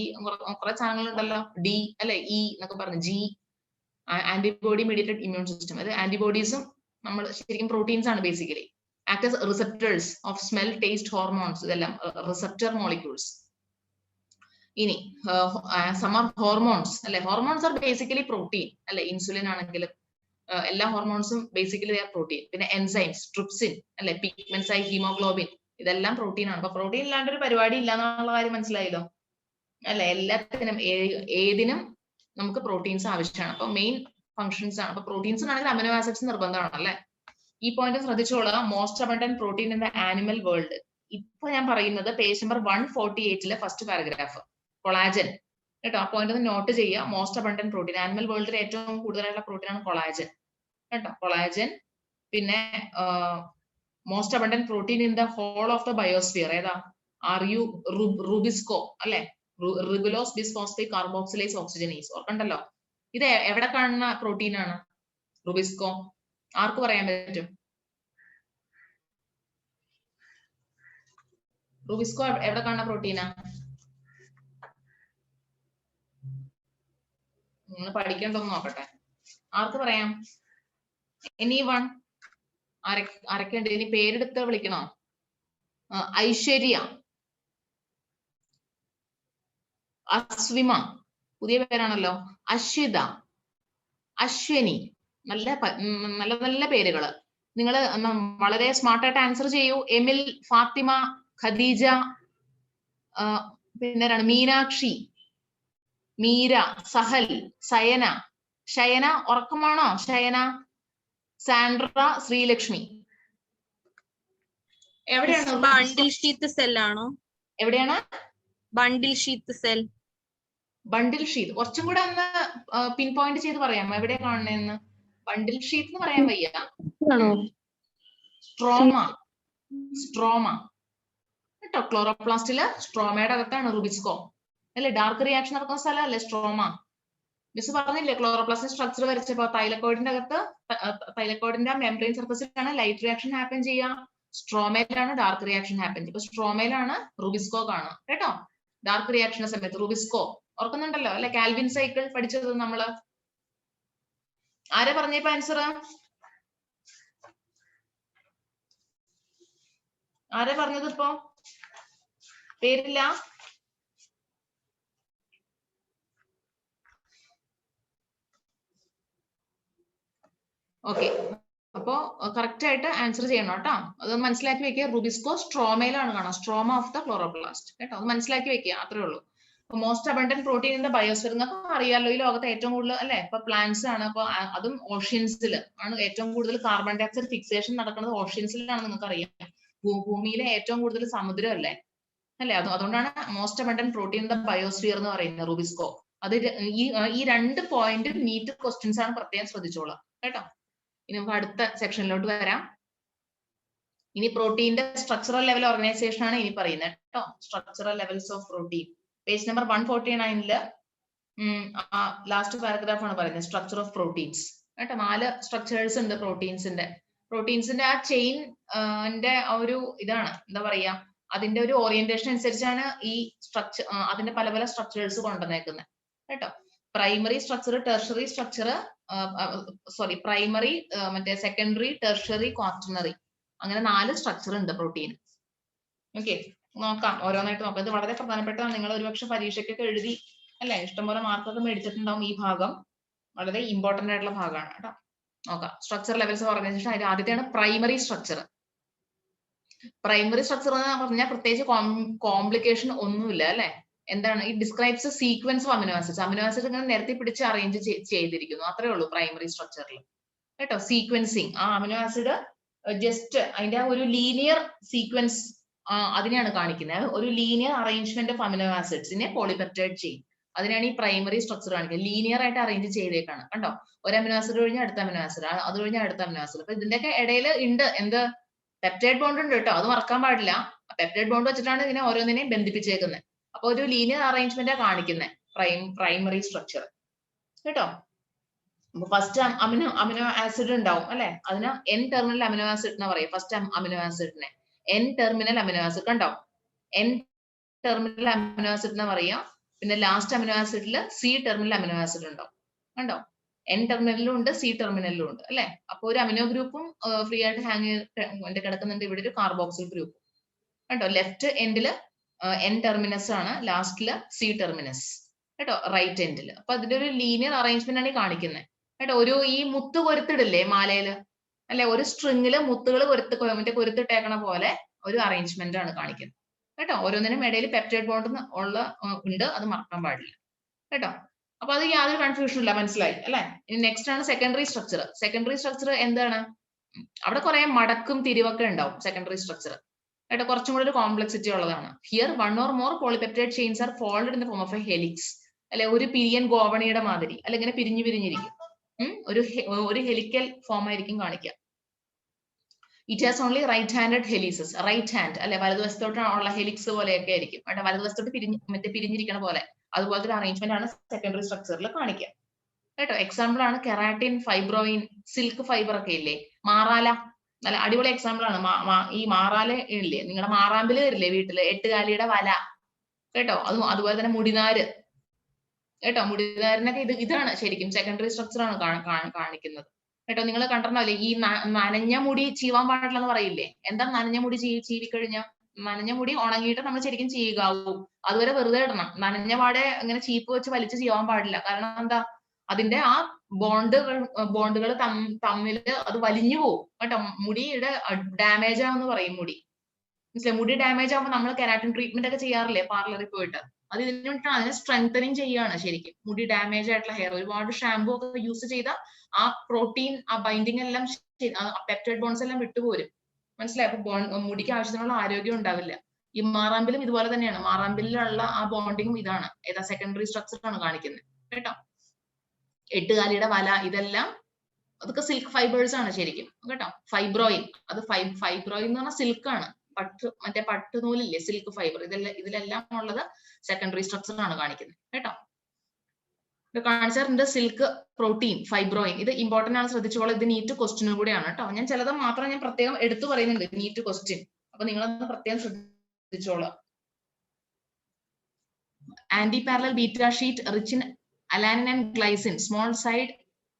കുറെ സാധനങ്ങൾ ഉണ്ടല്ലോ, D അല്ലെ, E എന്നൊക്കെ പറഞ്ഞു, G. Antibody mediated immune system, അത് ആന്റിബോഡീസും നമ്മൾ ശരിക്കും പ്രോട്ടീൻസ് ആണ് basically. Act as receptors of smell, taste, hormones, ഇതെല്ലാം റിസെപ്റ്റർ മോളിക്യൂൾസ്. ഇനി സമ്മർ ഹോർമോൺസ് അല്ലെ. ഹോർമോൺസ് ആർ ബേസിക്കലി പ്രോട്ടീൻ അല്ലെ. ഇൻസുലിൻ ആണെങ്കിലും എല്ലാ ഹോർമോൺസും ബേസിക്കലി പ്രോട്ടീൻ. പിന്നെ എൻസൈംസ്, ട്രിപ്സിൻ അല്ലെ, പിഗ്മെന്റ്സ് ആയി ഹീമോഗ്ലോബിൻ, ഇതെല്ലാം പ്രോട്ടീൻ ആണ്. അപ്പൊ പ്രോട്ടീൻ ഇല്ലാണ്ട് ഒരു പരിപാടി ഇല്ല എന്നുള്ള കാര്യം മനസ്സിലായല്ലോ അല്ലെ. എല്ലാത്തിനും ഏതിനും നമുക്ക് പ്രോട്ടീൻസ് ആവശ്യമാണ്. അപ്പൊ മെയിൻ ഫംഗ്ഷൻസ് ആണ്. അപ്പൊ പ്രോട്ടീൻസ് ആണെങ്കിൽ അമിനോ ആസിഡ്സ് നിർബന്ധമാണ് അല്ലെ. ഈ പോയിന്റ് ശ്രദ്ധിച്ചോളുക. Most abundant protein in the animal world. ഇപ്പൊ ഞാൻ പറയുന്നത് page number 148 first paragraph, collagen കേട്ടോ. ആ പോയിന്റ് ഒന്ന് നോട്ട് ചെയ്യുക. മോസ്റ്റ് അബണ്ടന്റ് പ്രോട്ടീൻ, ആനിമൽ വേൾഡിൽ ഏറ്റവും കൂടുതലായിട്ടുള്ള പ്രോട്ടീൻ ആണ് കൊളാജൻ കേട്ടോ, കൊളാജൻ. പിന്നെ most abundant protein in the whole of the biosphere ഏതാ, റുബിസ്കോ അല്ലെ. റിബുലോസ് ബിസ്ഫോസ്ഫേറ്റ് കാർബോക്സിലേസ് ഓക്സിജനേസ്, ഓർക്കണ്ടല്ലോ. ഇത് എവിടെ കാണുന്ന പ്രോട്ടീൻ ആണ് റുബിസ്കോ? ആർക്ക് പറയാൻ പറ്റും? റുബിസ്കോ എവിടെ കാണുന്ന പ്രോട്ടീനാ? നിങ്ങൾ പഠിക്കണ്ടോന്ന് നോക്കട്ടെ. ആർക്ക് പറയാം? എനിവൺ? ആരൊക്കെയുണ്ട്? ഇനി പേരെടുത്ത് വിളിക്കണോ? ഐശ്വര്യ, അസ്വിമ, പുതിയ പേരാണല്ലോ. അശ്വിത, അശ്വനി, നല്ല നല്ല നല്ല പേരുകള്. നിങ്ങൾ വളരെ സ്മാർട്ടായിട്ട് ആൻസർ ചെയ്യൂ. എമിൽ, ഫാത്തിമ, ഖദീജ, പിന്നെ മീനാക്ഷി, മീര, സഹൽ, സയന, ശയന, ഉറക്കമാണോ ശയന? സാൻഡ്ര, ശ്രീലക്ഷ്മി. എവിടെയാണ്? ബണ്ടിൽ ഷീത്ത് സെൽ ആണോ? എവിടെയാണ് ബണ്ടിൽ ഷീത്ത് സെൽ? ബണ്ടിൽ ഷീത്ത് കുറച്ചും കൂടെ ഒന്ന് പിൻ പോയിന്റ് ചെയ്ത് പറയാമോ എവിടെയാ കാണുന്നതെന്ന്? ബണ്ടിൽ ഷീത്ത് എന്ന് പറയാൻ വയ്യ. സ്ട്രോമ, സ്ട്രോമ കേട്ടോ. ക്ലോറോപ്ലാസ്റ്റില് സ്ട്രോമയുടെ അകത്താണ് റുബിസ്കോ അല്ലെ. ഡാർക്ക് റിയാക്ഷൻ നടക്കുന്ന സ്ഥലം അല്ലേ സ്ട്രോമ. മിസ് പറഞ്ഞില്ലേ ക്ലോറോപ്ലാസ്റ്റിക് സ്ട്രക്ചർ വരച്ചപ്പോ തൈലക്കോയിഡിന്റെ അകത്ത്, തൈലക്കോയിഡിന്റെ മെംബ്രെയിൻ സർഫസിലാണ് ലൈറ്റ് റിയാക്ഷൻ ഹാപ്പൻ ചെയ്യുക, സ്ട്രോമയിലാണ് ഡാർക്ക് റിയാക്ഷൻ ഹാപ്പൻ ചെയ്യുക. സ്ട്രോമയിലാണ് റുബിസ്കോ കാണുക കേട്ടോ. ഡാർക്ക് റിയാക്ഷന്റെ സമയത്ത് റുബിസ്കോ ഓർക്കുന്നുണ്ടല്ലോ അല്ലെ? കാൽവിൻ സൈക്കിൾ പഠിച്ചത് നമ്മള്. ആരാ പറഞ്ഞപ്പോ ആൻസർ? ആരാ പറഞ്ഞത് ഇപ്പോ? പേരില്ല? ഓക്കെ, അപ്പോ കറക്റ്റ് ആയിട്ട് ആൻസർ ചെയ്യണം കേട്ടോ. അത് മനസ്സിലാക്കി വെക്കുക. റുബിസ്കോ സ്ട്രോമയിലാണ് കാണാം, സ്ട്രോമ ഓഫ് ദ ക്ലോറോപ്ലാസ്റ്റ് കേട്ടോ. അത് മനസ്സിലാക്കി വെക്കുക, അത്രേ ഉള്ളൂ. Most abundant protein in the biosphere നിങ്ങൾക്ക് അറിയാലോ, ഈ ലോകത്ത് ഏറ്റവും കൂടുതൽ അല്ലെ ഇപ്പൊ പ്ലാന്റ്സ് ആണ്. അപ്പൊ അതും ഓഷ്യൻസിൽ ആണ് ഏറ്റവും കൂടുതൽ കാർബൺ ഡൈ ഓക്സൈഡ് ഫിക്സേഷൻ നടക്കുന്നത് ഓഷ്യൻസിലാണ്. നിങ്ങൾക്ക് അറിയാം, ഭൂമിയിലെ ഏറ്റവും കൂടുതൽ സമുദ്രം അല്ലേ അല്ലെ? അതുകൊണ്ടാണ് most abundant protein in the biosphere എന്ന് പറയുന്നത് റുബിസ്കോ. അത് ഈ 2 പോയിന്റ് നീറ്റ് ക്വസ്റ്റ്യൻസ് ആണ്, പ്രത്യേകം ശ്രദ്ധിച്ചോളാം കേട്ടോ. ഇനി നമുക്ക് അടുത്ത സെക്ഷനിലോട്ട് വരാം. ഇനി പ്രോട്ടീന്റെ സ്ട്രക്ചറൽ ലെവൽ ഓർഗനൈസേഷൻ ആണ് ഇനി പറയുന്നത് കേട്ടോ. Structural levels of protein, page number 149 last paragraph ആണ് പറയുന്നത് സ്ട്രക്ചർ ഓഫ് പ്രോട്ടീൻസ് കേട്ടോ. 4 സ്ട്രക്ചേഴ്സ് ഉണ്ട് പ്രോട്ടീൻസിന്റെ ആ ചെയിൻ ഒരു ഇതാണ് എന്താ പറയാ, അതിന്റെ ഒരു ഓറിയന്റേഷൻ അനുസരിച്ചാണ് ഈ സ്ട്രക്ചർ, അതിന്റെ പല പല സ്ട്രക്ചേഴ്സ് കൊണ്ടുവന്നേക്കുന്നത് കേട്ടോ. Primary structure, tertiary structure, primary, മറ്റേ സെക്കൻഡറി, ടെർഷറി, ക്വാർട്ടർണറി, അങ്ങനെ 4 സ്ട്രക്ചർ ഉണ്ട് പ്രോട്ടീൻ. ഓക്കെ, നോക്കാം, ഓരോന്നായിട്ട് നോക്കാം. ഇത് വളരെ പ്രധാനപ്പെട്ടതാണ്. നിങ്ങൾ ഒരുപക്ഷെ പരീക്ഷയ്ക്കൊക്കെ എഴുതി അല്ലെ, ഇഷ്ടംപോലെ മാർക്കൊക്കെ മേടിച്ചിട്ടുണ്ടാവും. ഈ ഭാഗം വളരെ ഇമ്പോർട്ടന്റ് ആയിട്ടുള്ള ഭാഗമാണ് കേട്ടോ. നോക്കാം, സ്ട്രക്ചർ ലെവൽസ് ഓഫ് ഓർഗനൈസേഷൻ. അതിൽ ആദ്യത്തെയാണ് പ്രൈമറി സ്ട്രക്ചർ. പ്രൈമറി സ്ട്രക്ചർ എന്ന് പറഞ്ഞാൽ പ്രത്യേകിച്ച് കോംപ്ലിക്കേഷൻ ഒന്നുമില്ല അല്ലെ. എന്താണ്? ഈ describes sequence of amino acids. Amino acid ഇങ്ങനെ നിരത്തി പിടിച്ച് അറേഞ്ച് ചെയ്തിരിക്കുന്നു, അത്രേ ഉള്ളൂ പ്രൈമറി സ്ട്രക്ചറിൽ കേട്ടോ. സീക്വൻസിങ്, ആ അമിനോ ആസിഡ് ജസ്റ്റ് അതിന്റെ ഒരു ലീനിയർ സീക്വൻസ് അതിനെയാണ് കാണിക്കുന്നത്. ഒരു ലീനിയർ അറേഞ്ച്മെന്റ് ഓഫ് അമിനോ ആസിഡ്സിനെ പോളിപെപ്റ്റൈഡ് ചെയിൻ, അതിനാണ് ഈ പ്രൈമറി സ്ട്രക്ചർ കാണിക്കുന്നത്. ലീനിയർ ആയിട്ട് അറേഞ്ച് ചെയ്തേക്കാണ് കണ്ടോ. ഒരു അമിനോ ആസിഡ് കഴിഞ്ഞാൽ അടുത്ത അമിനോ ആസിഡ്, അത് കഴിഞ്ഞാൽ അടുത്ത അമിനോ ആസിഡ്. അപ്പൊ ഇതിന്റെയൊക്കെ ഇടയിൽ ഉണ്ട് എന്ത്? പെപ്റ്റൈഡ് ബോണ്ട് ഉണ്ട് കേട്ടോ, അത് മറക്കാൻ പാടില്ല. പെപ്റ്റൈഡ് ബോണ്ട് വെച്ചിട്ടാണ് ഇതിനെ ഓരോന്നിനെയും ബന്ധിപ്പിച്ചേക്കുന്നത്. അപ്പൊ ഒരു ലീനിയർ അറേഞ്ച്മെന്റ് കാണിക്കുന്നത് പ്രൈമറി സ്ട്രക്ചർ കേട്ടോ. ഫസ്റ്റ് അമിനോ ആസിഡ് ഉണ്ടാവും അല്ലെ, അതിന് എൻ ടെർമിനൽ അമിനോ ആസിഡ് എന്ന് പറയും. ഫസ്റ്റ് അമിനോ ആസിഡിനെ എൻ ടെർമിനൽ അമിനോ ആസിഡ് കണ്ടോ, എൻ ടെർമിനൽ അമിനോ ആസിഡ് എന്ന് പറയാം. പിന്നെ ലാസ്റ്റ് അമിനോ ആസിഡിൽ സി ടെർമിനൽ അമിനോ ആസിഡ് ഉണ്ടാവും കണ്ടോ. എൻ ടെർമിനലിലും ഉണ്ട്, സി ടെർമിനലിലും ഉണ്ട് അല്ലെ. അപ്പൊ ഒരു അമിനോ ഗ്രൂപ്പും ഫ്രീ ആയിട്ട് ഹാങ് കിടക്കുന്നുണ്ട്. ഇവിടെ ഒരു കാർബോക്സിൽ ഗ്രൂപ്പ് കണ്ടോ. ലെഫ്റ്റ് എൻഡില് എൻ ടെർമിനസ് ആണ്, ലാസ്റ്റില് സി ടെർമിനസ് കേട്ടോ, റൈറ്റ് എൻഡിൽ. അപ്പൊ അതിന്റെ ഒരു ലീനിയർ അറേഞ്ച്മെന്റ് ആണ് ഈ കാണിക്കുന്നത് കേട്ടോ. ഒരു ഈ മുത്ത് കൊരുത്തിടില്ലേ മാലയില് അല്ലെ, ഒരു സ്ട്രിങ്ങില് മുത്തുകൾ കൊരുത്തിട്ടേക്കണ പോലെ ഒരു അറേഞ്ച്മെന്റ് ആണ് കാണിക്കുന്നത് കേട്ടോ. ഓരോന്നിനും ഇടയിൽ പെപ്റ്റൈഡ് ബോണ്ട് ഉണ്ട്, അത് മറക്കാൻ പാടില്ല കേട്ടോ. അപ്പൊ അത് യാതൊരു കൺഫ്യൂഷൻ ഇല്ല, മനസ്സിലായി അല്ലെ. ഇനി നെക്സ്റ്റ് ആണ് സെക്കൻഡറി സ്ട്രക്ചർ. സെക്കൻഡറി സ്ട്രക്ചർ എന്താണ്? അവിടെ കുറെ മടക്കും തിരിവൊക്കെ ഉണ്ടാവും സെക്കൻഡറി സ്ട്രക്ചർ കേട്ടോ. കുറച്ചും കൂടി ഒരു കോംപ്ലക്സിറ്റി ഉള്ളതാണ്. Here 1 or more polypeptide chains are folded in the form of a helix അല്ലെ, ഒരു പിരിയൻ ഗോവണിയുടെ മാതിരി അല്ലെ, ഇങ്ങനെ പിരിഞ്ഞിരിക്കും. ഒരു ഹെലിക്കൽ ഫോം ആയിരിക്കും കാണിക്കുക. It has only right handed helices, right hand അല്ലെ, വലതുവശത്തോട്ട് ഉള്ള ഹെലിക്സ് പോലെയൊക്കെ ആയിരിക്കും കേട്ടോ. വലതുവശത്തോട്ട് പിരിഞ്ഞിരിക്കണ പോലെ അതുപോലത്തെ ഒരു അറേഞ്ച്മെന്റ് ആണ് സെക്കൻഡറി സ്ട്രക്ചറിൽ കാണിക്കുക കേട്ടോ. എക്സാമ്പിൾ ആണ് കെറാറ്റിൻ, ഫൈബ്രോയിൻ, സിൽക്ക് ഫൈബർ ഒക്കെ ഇല്ലേ, മാറാല, നല്ല അടിപൊളി എക്സാമ്പിൾ ആണ്. ഈ മാറാല ഇല്ലേ, നിങ്ങളുടെ മാറാമ്പില് വരില്ലേ വീട്ടില്, 8 കാലിയുടെ വല കേട്ടോ. അതുപോലെ തന്നെ മുടിനാര് കേട്ടോ. മുടിനാരിനൊക്കെ ഇതാണ് ശരിക്കും സെക്കൻഡറി സ്ട്രക്ചർ ആണ് കാണിക്കുന്നത് കേട്ടോ. നിങ്ങൾ കണ്ടിട്ടുണ്ടാവില്ലേ ഈ നനഞ്ഞ മുടി ചീവാൻ പാടില്ല എന്ന് പറയില്ലേ. എന്താ നനഞ്ഞ മുടി ചീവിക്കഴിഞ്ഞാൽ? നനഞ്ഞ മുടി ഉണങ്ങിയിട്ട് നമ്മൾ ശരിക്കും ചെയ്യുകാവൂ, അതുവരെ വെറുതെ ഇടണം. നനഞ്ഞ പാടെ ഇങ്ങനെ ചീപ്പ് വെച്ച് വലിച്ച് ചീവാൻ പാടില്ല. കാരണം എന്താ, അതിന്റെ ആ ബോണ്ടുകൾ തമ്മിൽ അത് വലിഞ്ഞു പോകും കേട്ടോ. മുടിയുടെ ഡാമേജ് ആവെന്ന് പറയും. മുടി ഡാമേജ് ആവുമ്പോൾ നമ്മൾ കെരാറ്റിൻ ട്രീറ്റ്മെന്റ് ഒക്കെ ചെയ്യാറില്ലേ പാർലറിൽ പോയിട്ട്, അത് ഇതിന് വേണ്ടിയിട്ടാണ്. അതിനെ സ്ട്രെങ്തനിങ് ചെയ്യാണ് ശരിക്കും. മുടി ഡാമേജ് ആയിട്ടുള്ള ഹെയർ ഒരുപാട് ഷാമ്പു ഒക്കെ യൂസ് ചെയ്താൽ ആ പ്രോട്ടീൻ, ആ ബൈൻഡിങ് എല്ലാം, പെപ്റ്റൈഡ് ബോൺസ് എല്ലാം വിട്ടുപോരും, മനസ്സിലായി. അപ്പൊ മുടിക്ക് ആവശ്യത്തിനുള്ള ആരോഗ്യം ഉണ്ടാവില്ല. ഈ മാറാമ്പിലും ഇതുപോലെ തന്നെയാണ്. മാറാമ്പിലുള്ള ആ ബോണ്ടിങ്ങും ഇതാണ്, ഏതാ സെക്കൻഡറി സ്ട്രക്ചർ ആണ് കാണിക്കുന്നത് കേട്ടോ. 8 കാലിയുടെ വല, ഇതെല്ലാം അതൊക്കെ സിൽക്ക് ഫൈബേഴ്സ് ആണ് ശരിക്കും കേട്ടോ. ഫൈബ്രോയിൻ, അത് ഫൈബ്രോയിൻ എന്ന് പറഞ്ഞാൽ സിൽക്കാണ്. മറ്റേ പട്ടുനൂലില്ലേ, സിൽക്ക് ഫൈബർ, ഇതിലെല്ലാം ഉള്ളത് സെക്കൻഡറി സ്ട്രക്ചർ ആണ് കാണിക്കുന്നത് കേട്ടോ. ഇത് കാണിച്ചാറുണ്ട് സിൽക്ക് പ്രോട്ടീൻ, ഫൈബ്രോയിൻ. ഇത് ഇമ്പോർട്ടന്റ് ആണ്, ശ്രദ്ധിച്ചോളാം. ഇത് നീറ്റ് ക്വസ്റ്റ്യനും കൂടിയാണ് കേട്ടോ. ഞാൻ ചിലത് മാത്രം ഞാൻ പ്രത്യേകം എടുത്തു പറയുന്നുണ്ട്, നീറ്റ് ക്വസ്റ്റ്യൻ. അപ്പൊ നിങ്ങളത് പ്രത്യേകം ശ്രദ്ധിച്ചോളാം. Anti parallel beta sheet rich in alanine and glycine small side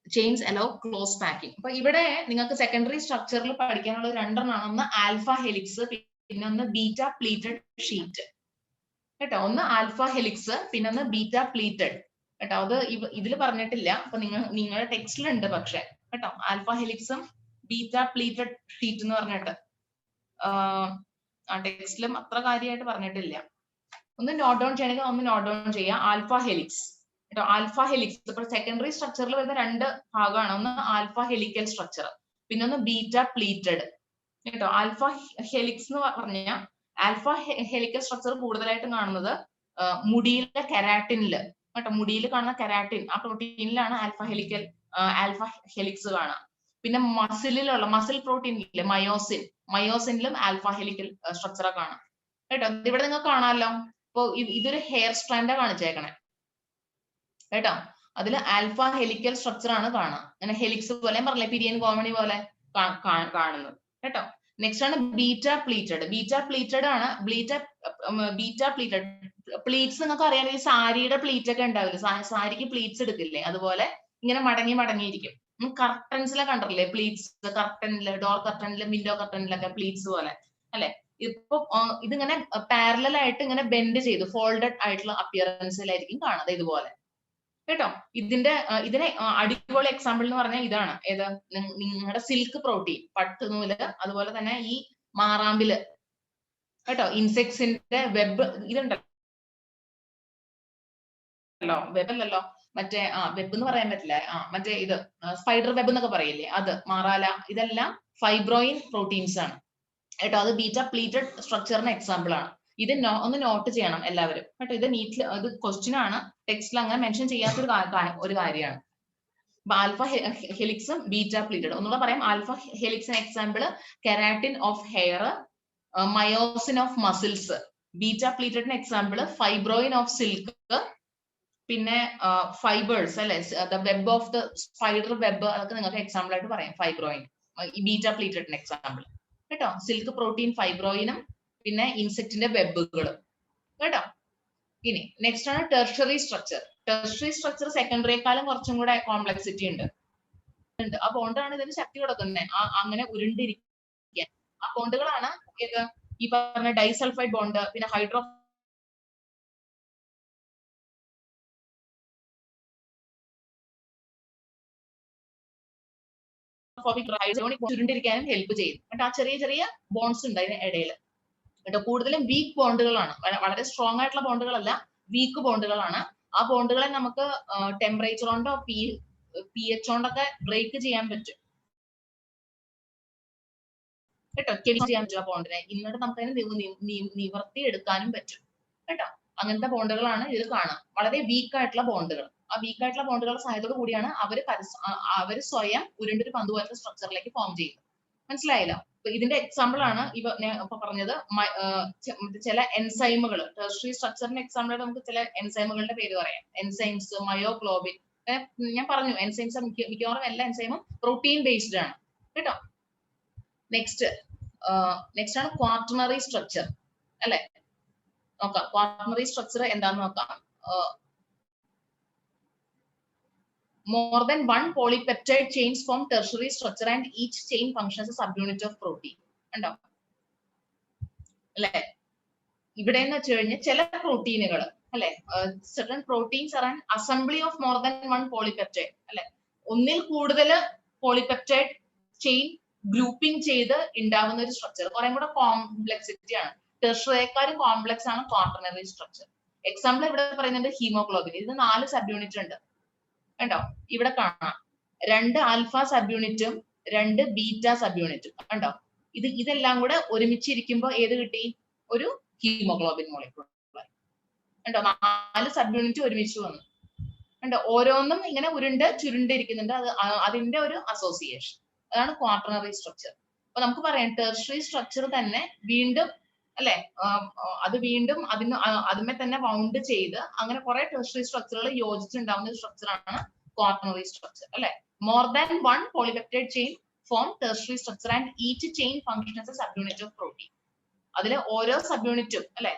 chains allow close packing. അപ്പൊ ഇവിടെ നിങ്ങൾക്ക് സെക്കൻഡറി സ്ട്രക്ചറിൽ പഠിക്കാനുള്ള രണ്ടെണ്ണമാണ്. ഒന്ന് ആൽഫ ഹെലിക്സ്, പിന്നെ ഒന്ന് ബീറ്റ പ്ലീറ്റഡ് ഷീറ്റ് കേട്ടോ. ഒന്ന് ആൽഫ ഹെലിക്സ്, പിന്നെ ഒന്ന് ബീറ്റ പ്ലീറ്റഡ് കേട്ടോ. അത് ഇതിൽ പറഞ്ഞിട്ടില്ല, അപ്പൊ നിങ്ങളുടെ ടെക്സ്റ്റിലുണ്ട് പക്ഷെ കേട്ടോ. ആൽഫ ഹെലിക്സും ബീറ്റ പ്ലീറ്റഡ് ഷീറ്റ് എന്ന് പറഞ്ഞിട്ട് ആ ടെക്സ്റ്റിലും അത്ര കാര്യമായിട്ട് പറഞ്ഞിട്ടില്ല. ഒന്ന് നോട്ട് ഡൗൺ ചെയ്യണമെങ്കിൽ ഒന്ന് നോട്ട് ഡൗൺ ചെയ്യാം. ആൽഫ ഹെലിക്സ് കേട്ടോ. ആൽഫ ഹെലിക്സ് ഇപ്പൊ സെക്കൻഡറി സ്ട്രക്ചറിൽ വരുന്ന രണ്ട് ഭാഗമാണ്. ഒന്ന് ആൽഫ ഹെലിക്കൽ സ്ട്രക്ചർ, പിന്നെ ഒന്ന് ബീറ്റ പ്ലീറ്റഡ് കേട്ടോ. ആൽഫ ഹെലിക്സ് എന്ന് പറഞ്ഞാൽ ആൽഫ ഹെലിക്കൽ സ്ട്രക്ചർ കൂടുതലായിട്ടും കാണുന്നത് മുടിയിലെ കെരാറ്റിനില് കേട്ടോ. മുടിയിൽ കാണുന്ന കെരാറ്റിൻ ആ പ്രോട്ടീനിലാണ് ആൽഫ ഹെലിക്സ് കാണാം. പിന്നെ മസിലുള്ള മസിൽ പ്രോട്ടീനിലെ മയോസിനിലും ആൽഫ ഹെലിക്കൽ സ്ട്രക്ചർ കാണാം കേട്ടോ. ഇവിടെ നിങ്ങൾക്ക് കാണാമല്ലോ. ഇപ്പൊ ഇതൊരു ഹെയർ സ്ട്രാൻഡാ കാണിച്ചേക്കണേ കേട്ടോ. അതിൽ ആൽഫ ഹെലിക്കൽ സ്ട്രക്ചർ ആണ് കാണാം. അങ്ങനെ ഹെലിക്സ് പോലെ പറഞ്ഞില്ലേ, പിരിയൻ കോമണി പോലെ കാണുന്നത് കേട്ടോ. നെക്സ്റ്റ് ആണ് ബീറ്റ പ്ലീറ്റഡ്. ബീറ്റ പ്ലീറ്റഡ് ആണ്. ബീറ്റ പ്ലീറ്റഡ് പ്ലീറ്റ്സ് നിങ്ങൾക്ക് അറിയാം, ഈ സാരിയുടെ പ്ലീറ്റ് ഒക്കെ ഉണ്ടാവില്ലേ, സാരിക്ക് പ്ലീറ്റ്സ് എടുക്കില്ലേ, അതുപോലെ ഇങ്ങനെ മടങ്ങിയിരിക്കും. കർട്ടൻസിലെ കണ്ടില്ലേ പ്ലീറ്റ്സ്, കർട്ടനില്, ഡോർ കർട്ടനില്, വിൻഡോ കർട്ടനിലൊക്കെ പ്ലീറ്റ്സ് പോലെ അല്ലെ. ഇപ്പൊ ഇതിങ്ങനെ പാരലൽ ആയിട്ട് ഇങ്ങനെ ബെൻഡ് ചെയ്ത് ഫോൾഡഡ് ആയിട്ടുള്ള അപ്പിയറൻസിലായിരിക്കും കാണുന്നത് ഇതുപോലെ കേട്ടോ. ഇതിനെ അടിപൊളി എക്സാമ്പിൾ എന്ന് പറഞ്ഞാൽ ഇതാണ്. ഏത് നിങ്ങളുടെ സിൽക്ക് പ്രോട്ടീൻ, പട്ടുനൂല്, അതുപോലെ തന്നെ ഈ മാറാമ്പില് കേട്ടോ, ഇൻസെക്ട്സിന്റെ വെബ് ഇതുണ്ടല്ലോ, വെബ് അല്ലല്ലോ മറ്റേ വെബ് എന്ന് പറയാൻ പറ്റില്ല, മറ്റേ ഇത് സ്പൈഡർ വെബ് എന്നൊക്കെ പറയില്ലേ, അത് മാറാല, ഇതെല്ലാം ഫൈബ്രോയിൻ പ്രോട്ടീൻസ് ആണ് കേട്ടോ. അത് ബീറ്റ പ്ലീറ്റഡ് സ്ട്രക്ചറിന് എക്സാമ്പിൾ ആണ്. ഇത് ഒന്ന് നോട്ട് ചെയ്യണം എല്ലാവരും കേട്ടോ. ഇത് ഇത് ക്വസ്റ്റ്യൻ ആണ്, ടെക്സ്റ്റിൽ അങ്ങനെ മെൻഷൻ ചെയ്യാത്തൊരു കാര്യമാണ്. ആൽഫ ഹെലിക്സും ബീറ്റ പ്ലീറ്റഡ് ഒന്നുകൂടെ പറയാം. ആൽഫ ഹെലിക്സിന് example keratin of hair, myosin of muscles. Beta പ്ലീറ്റഡിന് എക്സാമ്പിൾ ഫൈബ്രോയിൻ ഓഫ് സിൽക്ക്, പിന്നെ ഫൈബേഴ്സ് അല്ലെ, web of the spider web, അതൊക്കെ നിങ്ങൾക്ക് എക്സാമ്പിൾ ആയിട്ട് പറയാം. ഫൈബ്രോയിൻ ഈ ബീറ്റ പ്ലീറ്റഡിന് എക്സാമ്പിൾ കേട്ടോ. സിൽക്ക് പ്രോട്ടീൻ ഫൈബ്രോയിനും പിന്നെ ഇൻസെക്റ്റിന്റെ വെബുകളും കേട്ടോ. ഇനി നെക്സ്റ്റ് ആണ് ടെർഷറി സ്ട്രക്ചർ. ടെർഷറി സ്ട്രക്ചർ സെക്കൻഡറിയെക്കാളും കുറച്ചും കൂടെ കോംപ്ലക്സിറ്റി ഉണ്ട്. ആ ബോണ്ടാണ് ഇതിന് ശക്തി കൊടുക്കുന്നത്, അങ്ങനെ ഉരുണ്ടിരിക്കാൻ. ആ ബോണ്ടുകളാണ് ഏത് ഈ പറഞ്ഞ ഡൈസൾഫൈഡ് ബോണ്ട്, പിന്നെ ഹൈഡ്രോ ചുരുണ്ടിരിക്കാനും ഹെൽപ്പ് ചെയ്യും കേട്ടോ. ആ ചെറിയ ചെറിയ ബോൺസ് ഉണ്ട് അതിന് ഇടയിൽ കേട്ടോ. കൂടുതലും വീക്ക് ബോണ്ടുകളാണ്, വളരെ സ്ട്രോങ് ആയിട്ടുള്ള ബോണ്ടുകളല്ല, വീക്ക് ബോണ്ടുകളാണ്. ആ ബോണ്ടുകളെ നമുക്ക് ടെമ്പറേച്ചർ കൊണ്ടോ pH കൊണ്ടൊക്കെ ബ്രേക്ക് ചെയ്യാൻ പറ്റും കേട്ടോ. ചെയ്യാൻ പറ്റും ആ ബോണ്ടിനെ. എന്നിട്ട് നമുക്ക് അതിനെ നിവർത്തി എടുക്കാനും പറ്റും കേട്ടോ. അങ്ങനത്തെ ബോണ്ടുകളാണ് ഇതിൽ കാണാം, വളരെ വീക്ക് ആയിട്ടുള്ള ബോണ്ടുകൾ. ആ വീക്ക് ആയിട്ടുള്ള ബോണ്ടുകളുടെ സഹായത്തോട് കൂടിയാണ് അവര് സ്വയം ഉരുണ്ടൊരു പന്ത് പോലത്തെ സ്ട്രക്ചറിലേക്ക് ഫോം ചെയ്യുന്നത്. മനസ്സിലായല്ലോ. ഇതിന്റെ എക്സാമ്പിൾ ആണ് ഇപ്പൊ പറഞ്ഞത് ചില എൻസൈമുകൾ. ടെർഷറി സ്ട്രക്ചറിന്റെ എക്സാമ്പിൾ ആയിട്ട് നമുക്ക് ചില എൻസൈമുകളുടെ പേര് പറയാം. എൻസൈംസ്, മയോഗ്ലോബിൻ, ഞാൻ പറഞ്ഞു എൻസൈംസ് മിക്കവാറും എല്ലാ എൻസൈമും പ്രോട്ടീൻ ബേസ്ഡ് ആണ് കേട്ടോ. നെക്സ്റ്റ് ആണ് ക്വാർട്ടർണറി സ്ട്രക്ചർ അല്ലെ. നോക്കാം ക്വാർട്ടർണറി സ്ട്രക്ചർ എന്താന്ന് നോക്കാം. More than one polypeptide chains form tertiary structure and each chain functions as a subunit of protein. ഉണ്ടോ അല്ലെ. ഇവിടെ എന്ന് വെച്ച് കഴിഞ്ഞാൽ ചില പ്രോട്ടീനുകൾ അല്ലെ, certain proteins are an assembly of more than one polypeptide അല്ലെ. ഒന്നിൽ കൂടുതൽ പോളിപെപ്റ്റൈഡ് ചെയിൻ ഗ്രൂപ്പിംഗ് ചെയ്ത് ഉണ്ടാവുന്ന ഒരു സ്ട്രക്ചർ. കുറെ കൂടെ കോംപ്ലക്സിറ്റി ആണ്. ടെർഷറിയേക്കാളും കോംപ്ലക്സ് ആണ് ക്വാർട്ടർണറി സ്ട്രക്ചർ. എക്സാമ്പിൾ ഇവിടെ പറയുന്നുണ്ട് ഹീമോഗ്ലോബിൻ. ഇതിന് 4 സബ് യൂണിറ്റ് ഉണ്ട് കണ്ടോ. ഇവിടെ കാണാം 2 ആൽഫ സബ് യൂണിറ്റും 2 ബീറ്റ സബ് യൂണിറ്റും കണ്ടോ. ഇതെല്ലാം കൂടെ ഒരുമിച്ചിരിക്കുമ്പോൾ ഏത് കിട്ടി? ഒരു ഹീമോഗ്ലോബിൻ മോളിക്യൂൾ കണ്ടോ. 4 സബ് യൂണിറ്റ് ഒരുമിച്ച് വന്നു കണ്ടോ. ഓരോന്നും ഇങ്ങനെ ചുരുണ്ടിരിക്കുന്നുണ്ട്. അതിന്റെ ഒരു അസോസിയേഷൻ, അതാണ് ക്വാർട്ടർണറി സ്ട്രക്ചർ. അപ്പൊ നമുക്ക് പറയാം ടെർഷറി സ്ട്രക്ചർ തന്നെ വീണ്ടും അല്ലെ, അത് വീണ്ടും അതിന്മേ തന്നെ വൗണ്ട് ചെയ്ത് അങ്ങനെ കുറെ ടെർഷറി സ്ട്രക്ചറുകൾ യോജിച്ചുണ്ടാവുന്ന ഒരു സ്ട്രക്ചർ ആണ് ക്വാർട്ടർണറി സ്ട്രക്ചർ അല്ലെ. More than one polypeptide chain form tertiary structure and each chain function as A sub unit of protein. അതിലെ ഓരോ സബ് യൂണിറ്റും അല്ലെ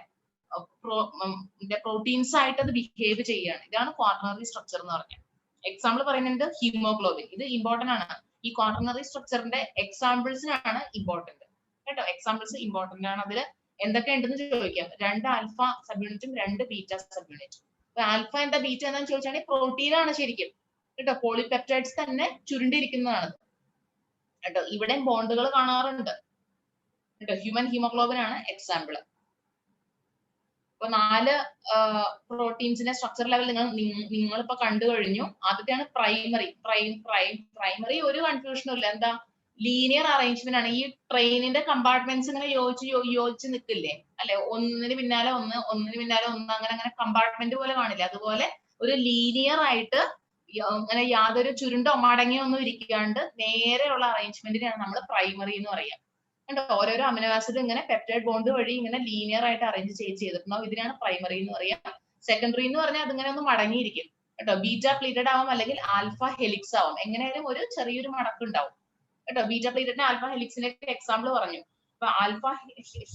പ്രോട്ടീൻസ് ആയിട്ട് അത് ബിഹേവ് ചെയ്യുകയാണ്. ഇതാണ് ക്വാട്ടർണറി സ്ട്രക്ചർ എന്ന് പറഞ്ഞാൽ. എക്സാമ്പിൾ പറയുന്നുണ്ട് ഹീമോഗ്ലോബിൻ. ഇത് ഇമ്പോർട്ടന്റ് ആണ്. ഈ ക്വാട്ടർണറി സ്ട്രക്ചറിന്റെ എക്സാമ്പിൾസിനാണ് ഇമ്പോർട്ടന്റ് കേട്ടോ. എക്സാമ്പിൾസ് ഇമ്പോർട്ടന്റ് ആണ്. അതിൽ എന്തൊക്കെ ഉണ്ടെന്ന് ചോദിക്കാം. 2 ആൽഫ സബ് യൂണിറ്റും 2 ബീറ്റ സബ് യൂണിറ്റും. അപ്പൊ ആൽഫ എന്താ ബീറ്റ എന്താന്ന് ചോദിച്ചാൽ പ്രോട്ടീൻ ആണ് ശരിക്കും കേട്ടോ. പോളിപെപ്റ്റൈഡ്സ് തന്നെ ചുരുണ്ടിരിക്കുന്നതാണ് കേട്ടോ. ഇവിടെ ബോണ്ടുകൾ കാണാറുണ്ട് കേട്ടോ. ഹ്യൂമൻ ഹീമോഗ്ലോബിൻ ആണ് എക്സാമ്പിൾ. ഇപ്പൊ 4 പ്രോട്ടീൻസിന്റെ സ്ട്രക്ചർ ലെവൽ നിങ്ങളിപ്പോ കണ്ടു കഴിഞ്ഞു. ആദ്യത്തെയാണ് പ്രൈമറി. പ്രൈമറി ഒരു കൺഫ്യൂഷനും ഇല്ല. എന്താ, ലീനിയർ അറേഞ്ച്മെന്റ് ആണ്. ഈ ട്രെയിനിന്റെ കമ്പാർട്ട്മെന്റ്സ് ഇങ്ങനെ യോജിച്ച് നിൽക്കില്ലേ അല്ലെ, ഒന്നിന് പിന്നാലെ ഒന്ന് അങ്ങനെ കമ്പാർട്ട്മെന്റ് പോലെ കാണില്ലേ, അതുപോലെ ഒരു ലീനിയർ ആയിട്ട് അങ്ങനെ യാതൊരു ചുരുണ്ടോ മടങ്ങിയോ ഒന്നും ഇരിക്കാണ്ട് നേരെയുള്ള അറേഞ്ച്മെന്റിനെയാണ് നമ്മൾ പ്രൈമറി എന്ന് പറയാം. ഓരോരോ അമിനോ ആസിഡ് ഇങ്ങനെ പെപ്റ്റൈഡ് ബോണ്ട് വഴി ഇങ്ങനെ ലീനിയർ ആയിട്ട് അറേഞ്ച് ചെയ്തിട്ടുണ്ടാവും. ഇതിനാണ് പ്രൈമറി എന്ന് പറയാം. സെക്കൻഡറി എന്ന് പറഞ്ഞാൽ അതിങ്ങനെ ഒന്ന് മടങ്ങിയിരിക്കും കേട്ടോ. ബീറ്റ പ്ലീറ്റഡ് ആവും അല്ലെങ്കിൽ ആൽഫ ഹെലിക്സ് ആവും. എങ്ങനെയായാലും ഒരു ചെറിയൊരു മടക്ക് ഉണ്ടാവും കേട്ടോ. ബീറ്റ പ്ലീറ്റഡിന് ആൽഫ ഹെലിക്സിന്റെ എക്സാമ്പിൾ പറഞ്ഞു. അപ്പൊ ആൽഫ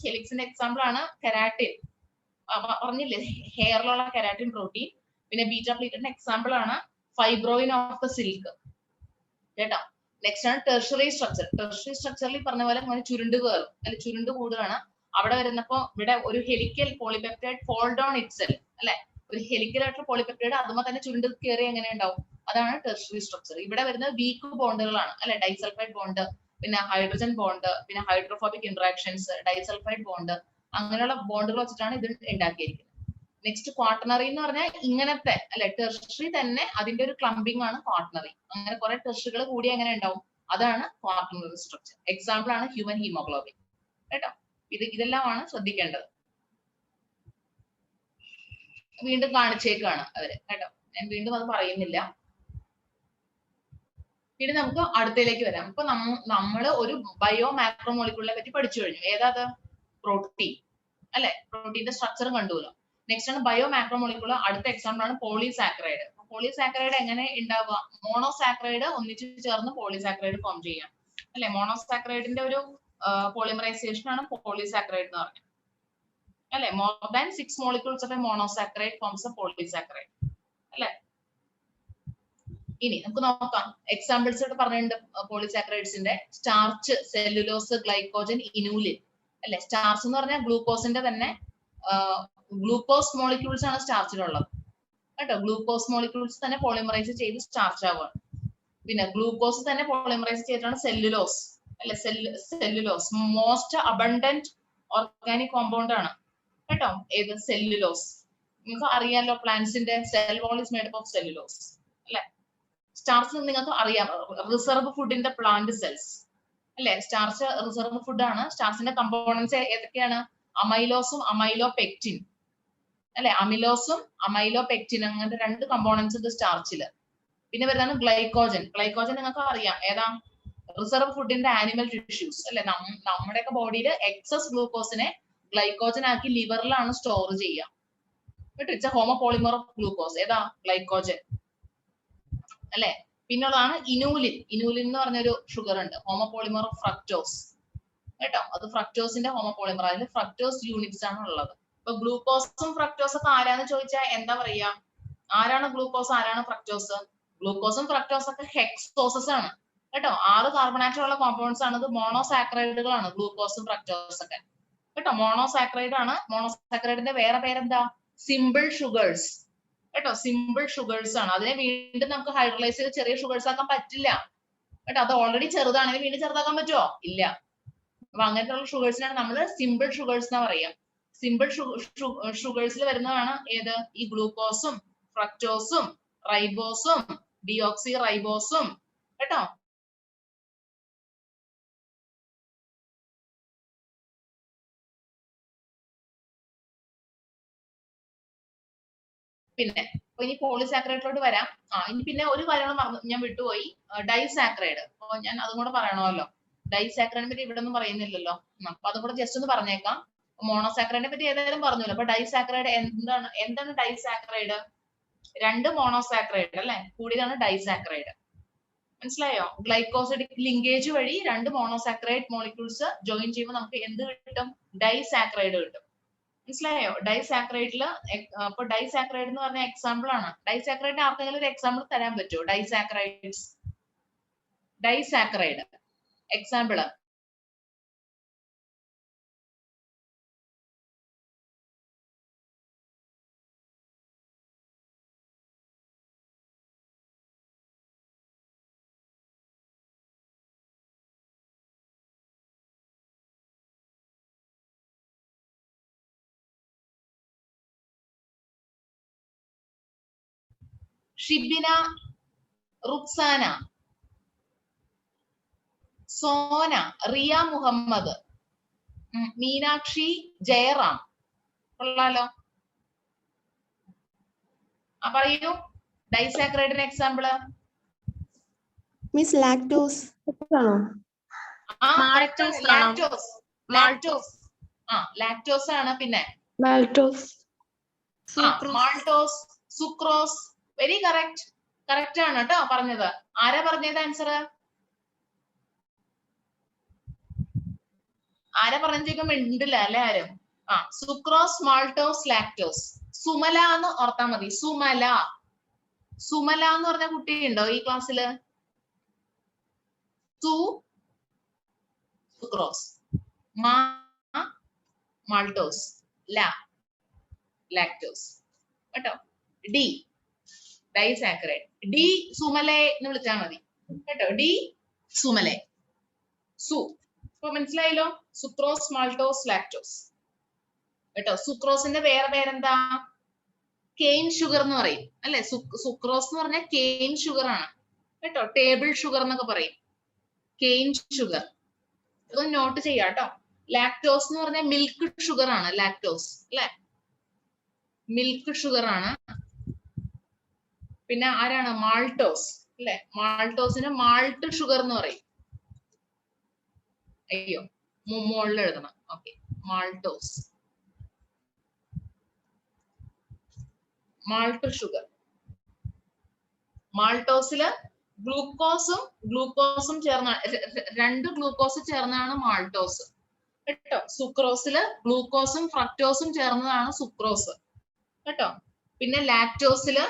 ഹെലിക്സിന്റെ എക്സാമ്പിൾ ആണ് കെരാറ്റിൻ. പറഞ്ഞില്ലേ, ഹെയറിലുള്ള കെരാറ്റിൻ പ്രോട്ടീൻ. പിന്നെ ബീറ്റ പ്ലീറ്റഡിന്റെ എക്സാമ്പിൾ ആണ് ഫൈബ്രോയിൻ ഓഫ് ദ സിൽക്ക് കേട്ടോ. നെക്സ്റ്റ് ആണ് ടെർഷറി സ്ട്രക്ചർ. ടെർഷറി സ്ട്രക്ചറിൽ പറഞ്ഞ പോലെ അങ്ങനെ ചുരുണ്ട് കയറും അല്ലെ, ചുരുണ്ട് കൂടുകയാണ്. അവിടെ വരുന്നപ്പോ ഇവിടെ ഒരു helical polypeptide fold on itself അല്ലെ, ഒരു ഹെലിക്കൽ ആയിട്ടുള്ള പോളിപെപ്റ്റൈഡ് അതുമ്പോ തന്നെ ചുരുണ്ട് കയറി എങ്ങനെ ഉണ്ടാവും, അതാണ് ടെർഷറി സ്ട്രക്ചർ. ഇവിടെ വരുന്നത് വീക്ക് ബോണ്ടുകളാണ് അല്ലെ, ഡൈസൾഫൈഡ് ബോണ്ട്, പിന്നെ ഹൈഡ്രജൻ ബോണ്ട്, പിന്നെ ഹൈഡ്രോഫോബിക് ഇന്ററാക്ഷൻസ്, ഡൈസൾഫൈഡ് ബോണ്ട്, അങ്ങനെയുള്ള ബോണ്ടുകൾ വെച്ചിട്ടാണ് ഇത് ഉണ്ടാക്കിയിരിക്കുന്നത്. നെക്സ്റ്റ് ക്വാട്ടർണറി എന്ന് പറഞ്ഞാൽ ഇങ്ങനത്തെ അല്ലെ, ടെർഷറി തന്നെ അതിന്റെ ഒരു ക്ലംബിംഗ് ആണ് ക്വാട്ടർണറി. അങ്ങനെ കുറെ ടെർഷറികൾ കൂടി എങ്ങനെ ഉണ്ടാവും, അതാണ് ക്വാട്ടർണറി സ്ട്രക്ചർ. എക്സാമ്പിൾ ആണ് ഹ്യൂമൻ ഹീമോഗ്ലോബിൻ കേട്ടോ. ഇതെല്ലാമാണ് ശ്രദ്ധിക്കേണ്ടത്. വീണ്ടും കാണിച്ചേക്കാണ് അവര് കേട്ടോ, ഞാൻ വീണ്ടും അത് പറയുന്നില്ല. പിന്നെ നമുക്ക് അടുത്തയിലേക്ക് വരാം. ഇപ്പൊ നമ്മള് ഒരു ബയോ മാക്രോമോളിക്യൂളിനെ പറ്റി പഠിച്ചു കഴിഞ്ഞു. ഏതാ, പ്രോട്ടീൻ അല്ലെ, പ്രോട്ടീന്റെ സ്ട്രക്ചർ കണ്ടുല്ലോ. നെക്സ്റ്റ് ആണ് ബയോ മാക്രോമോളിക്യൂൾ. അടുത്ത എക്സാമ്പിൾ ആണ് പോളിസാക്കറൈഡ്. പോളിസാക്കറൈഡ് എങ്ങനെ ഉണ്ടാവുക, മോണോസാക്കറൈഡ് ഒന്നിച്ച് ചേർന്ന് പോളിസാക്കറൈഡ് ഫോം ചെയ്യാം അല്ലെ. മോണോസാക്കറൈഡിന്റെ ഒരു പോളിമറൈസേഷൻ ആണ് പോളിസാക്കറൈഡ് എന്ന് പറഞ്ഞത് അല്ലെ. More than 6 molecules of A monosaccharide forms A polysaccharide അല്ലെ. ഇനി നമുക്ക് നോക്കാം എക്സാമ്പിൾസ് ഇവിടെ പറഞ്ഞിട്ടുണ്ട് പോളിസാക്കറൈഡ്സിന്റെ. സ്റ്റാർച്ച്, സെല്ലുലോസ്, ഗ്ലൈക്കോജൻ, ഇനൂലിൻ അല്ലെ. സ്റ്റാർച്ച് എന്ന് പറഞ്ഞാൽ ഗ്ലൂക്കോസിന്റെ തന്നെ ഗ്ലൂക്കോസ് മോളിക്യൂൾസ് ആണ് സ്റ്റാർച്ചിലുള്ളത് കേട്ടോ. ഗ്ലൂക്കോസ് മോളിക്യൂൾസ് തന്നെ പോളിമറൈസ് ചെയ്ത് സ്റ്റാർച്ച് ആവുകയാണ്. പിന്നെ ഗ്ലൂക്കോസ് തന്നെ പോളിമറൈസ് ചെയ്തിട്ടാണ് സെല്ലുലോസ് അല്ലെ. Cellulose most abundant organic compound ആണ് കേട്ടോ. ഏത്, സെല്ലുലോസ്. നിങ്ങൾക്ക് അറിയാലോ, പ്ലാന്റ്സിന്റെ cell wall is made of cellulose അല്ലെ. സ്റ്റാർച്ച് നിങ്ങൾക്ക് അറിയാം, reserve food in the plant cells അല്ലെ. സ്റ്റാർച്ച് റിസർവ് ഫുഡ് ആണ്. സ്റ്റാർച്ചിന്റെ കമ്പോണൻസ് ഏതൊക്കെയാണ്, അമൈലോസും അമൈലോപെക്റ്റിൻ അല്ലെ. അമിലോസും അമൈലോപെക്റ്റിൻ അങ്ങനത്തെ 2 കമ്പോണൻസ് ഉണ്ട് സ്റ്റാർച്ചില്. പിന്നെ വരുന്നതാണ് ഗ്ലൈക്കോജൻ. ഗ്ലൈക്കോജൻ നിങ്ങൾക്ക് അറിയാം, ഏതാ, റിസർവ് ഫുഡിന്റെ ആനിമൽ ടിഷ്യൂസ് അല്ലെ. നമ്മുടെയൊക്കെ ബോഡിയിൽ എക്സസ് ഗ്ലൂക്കോസിനെ ഗ്ലൈക്കോജൻ ആക്കി ലിവറിലാണ് സ്റ്റോർ ചെയ്യുക കേട്ടോ. It's A homopolymer of glucose. ഏതാ, ഗ്ലൈക്കോജൻ അല്ലെ. പിന്നുള്ളതാണ് ഇനൂലിൻ. ഇനൂലിൻ എന്ന് പറഞ്ഞൊരു ഷുഗർ ഉണ്ട്, ഹോമോപോളിമർ ഓഫ് ഫ്രക്ടോസ് കേട്ടോ. അത് ഫ്രക്ടോസിന്റെ ഹോമോപോളിമർ. അതിൽ ഫ്രക്ടോസ് യൂണിറ്റ്സ് ആണ് ഉള്ളത്. ഇപ്പൊ ഗ്ലൂക്കോസും ഫ്രക്ടോസും ഒക്കെ ആരാന്ന് ചോദിച്ചാൽ എന്താ പറയാ, ആരാണ് ഗ്ലൂക്കോസ്, ആരാണ് ഫ്രക്ടോസ്? ഗ്ലൂക്കോസും ഫ്രക്ടോസും ഒക്കെ ഹെക്സോസസ് ആണ് കേട്ടോ. 6 കാർബണാറ്റം ഉള്ള കോമ്പൗണ്ട്സ് ആണ്. ഇത് മോണോസാക്കറൈഡുകളാണ് ഗ്ലൂക്കോസും ഫ്രക്ടോസും ഒക്കെ കേട്ടോ. മോണോസാക്കറൈഡ് ആണ്. മോണോസാക്കറൈഡിന്റെ വേറെ പേരെന്താ, സിമ്പിൾ ഷുഗേഴ്സ് കേട്ടോ. സിമ്പിൾ ഷുഗേഴ്സ് ആണ്. അതിനെ വീണ്ടും നമുക്ക് ഹൈഡ്രലൈസ് ചെയ്ത് ചെറിയ ഷുഗേഴ്സ് ആക്കാൻ പറ്റില്ല കേട്ടോ. അത് ഓൾറെഡി ചെറുതാണെങ്കിൽ വീണ്ടും ചെറുതാക്കാൻ പറ്റുമോ, ഇല്ല. അപ്പൊ അങ്ങനത്തെ ഷുഗേഴ്സിനാണ് നമ്മൾ സിമ്പിൾ ഷുഗേഴ്സ് എന്ന് പറയാം. സിമ്പിൾ ഷുഗേഴ്സിൽ വരുന്നതാണ് ഏത്, ഈ ഗ്ലൂക്കോസും ഫ്രക്ടോസും റൈബോസും ഡിയോക്സി റൈബോസും കേട്ടോ. പിന്നെ ഇനി പോളിസാക്കറൈഡിലോട്ട് വരാം. ഇനി പിന്നെ ഒരു കാര്യം ഞാൻ വിട്ടുപോയി, ഡൈസാക്കറൈഡ്. അപ്പൊ ഞാൻ അതും കൂടെ പറയണമല്ലോ. ഡൈസാക്കറൈഡിനെ പറ്റി ഇവിടെ ഒന്നും പറയുന്നില്ലല്ലോ, അപ്പൊ അതും കൂടെ ജസ്റ്റ് ഒന്ന് പറഞ്ഞേക്കാം. മോണോസാക്കറൈഡിനെ പറ്റി ഏതായാലും പറഞ്ഞല്ലോ. അപ്പൊ ഡൈസാക്കറൈഡ് എന്താണ് ഡൈസാക്കറൈഡ്? 2 മോണോസാക്കറൈഡ് അല്ലെ കൂടിയതാണ് ഡൈസാക്കറൈഡ്. മനസ്സിലായോ? ഗ്ലൈക്കോസിഡിക് ലിങ്കേജ് വഴി 2 മോണോസാക്കറൈഡ് മോളിക്യൂൾസ് ജോയിൻ ചെയ്യുമ്പോൾ നമുക്ക് എന്ത് കിട്ടും, ഡൈസാക്കറൈഡ് കിട്ടും മനസ്സിലായോ? ഡൈസാക്രൈഡില് അപ്പൊ ഡൈസാക്രൈഡ് എന്ന് പറഞ്ഞ എക്സാമ്പിൾ ആണ്. ഡൈസാക്രൈഡിന് ആർക്കെങ്കിലും ഒരു എക്സാമ്പിൾ തരാൻ പറ്റുമോ? Disaccharide example. ഷിബിന, റുക്സാന, സോന, റിയ മുഹമ്മദ്, മീനാക്ഷി, ജയറാം. കൊള്ളാലോ. പറയൂ ഡൈസാക്രൈഡിന് എക്സാമ്പിള്. മിസ് ലാക്ടോസ് ആണോ? ലാക്ടോസ് ആണ്. പിന്നെ maltose, maltose, sucrose. Very correct ആണ് കേട്ടോ പറഞ്ഞത്. ആരാ പറഞ്ഞത് ആൻസർ? ആരാ പറഞ്ഞേക്കും മിണ്ടില്ല അല്ലെ ആരും? Sucrose, maltose, lactose. സുമല എന്ന് ഓർത്താ മതി. സുമല എന്ന് പറഞ്ഞ കുട്ടി ഉണ്ടോ ഈ ക്ലാസ്സില്? സുക്രോസ്, മാൾട്ടോസ്, ലാക്ടോസ് കേട്ടോ. D disaccharide. ഡി സുമലെ എന്ന് വിളിച്ചാൽ മതി കേട്ടോ. ഡി സുമലെ. ഇപ്പൊ മനസ്സിലായല്ലോ? സുക്രോസ്, മാൾട്ടോസ്, ലാക്ടോസ് കേട്ടോ. സുക്രോസിന്റെ വേറെ പേരെന്താ? കെയിൻ ഷുഗർ എന്ന് പറയും അല്ലെ? സുക്രോസ് എന്ന് പറഞ്ഞാൽ കെയിൻ ഷുഗർ ആണ് കേട്ടോ. ടേബിൾ ഷുഗർ എന്നൊക്കെ പറയും. കെയിൻ ഷുഗർ ഇതൊന്ന് നോട്ട് ചെയ്യാം കേട്ടോ. ലാക്ടോസ് എന്ന് പറഞ്ഞാൽ മിൽക്ക് ഷുഗർ ആണ്. ലാക്ടോസ് അല്ലെ? മിൽക്ക് ഷുഗർ ആണ്. പിന്നെ ആരാണ്? മാൾട്ടോസ് അല്ലെ? മാൾട്ടോസിന് മാൾട്ട് ഷുഗർ എന്ന് പറയും. അയ്യോ മുകളിൽ എഴുതണം. Okay, maltose, malt sugar. മാൾട്ടോസില് ഗ്ലൂക്കോസും ചേർന്ന 2 ഗ്ലൂക്കോസ് ചേർന്നതാണ് മാൾട്ടോസ് കേട്ടോ. സുക്രോസില് ഗ്ലൂക്കോസും ഫ്രക്ടോസും ചേർന്നതാണ് സുക്രോസ് കേട്ടോ. പിന്നെ ലാക്ടോസില്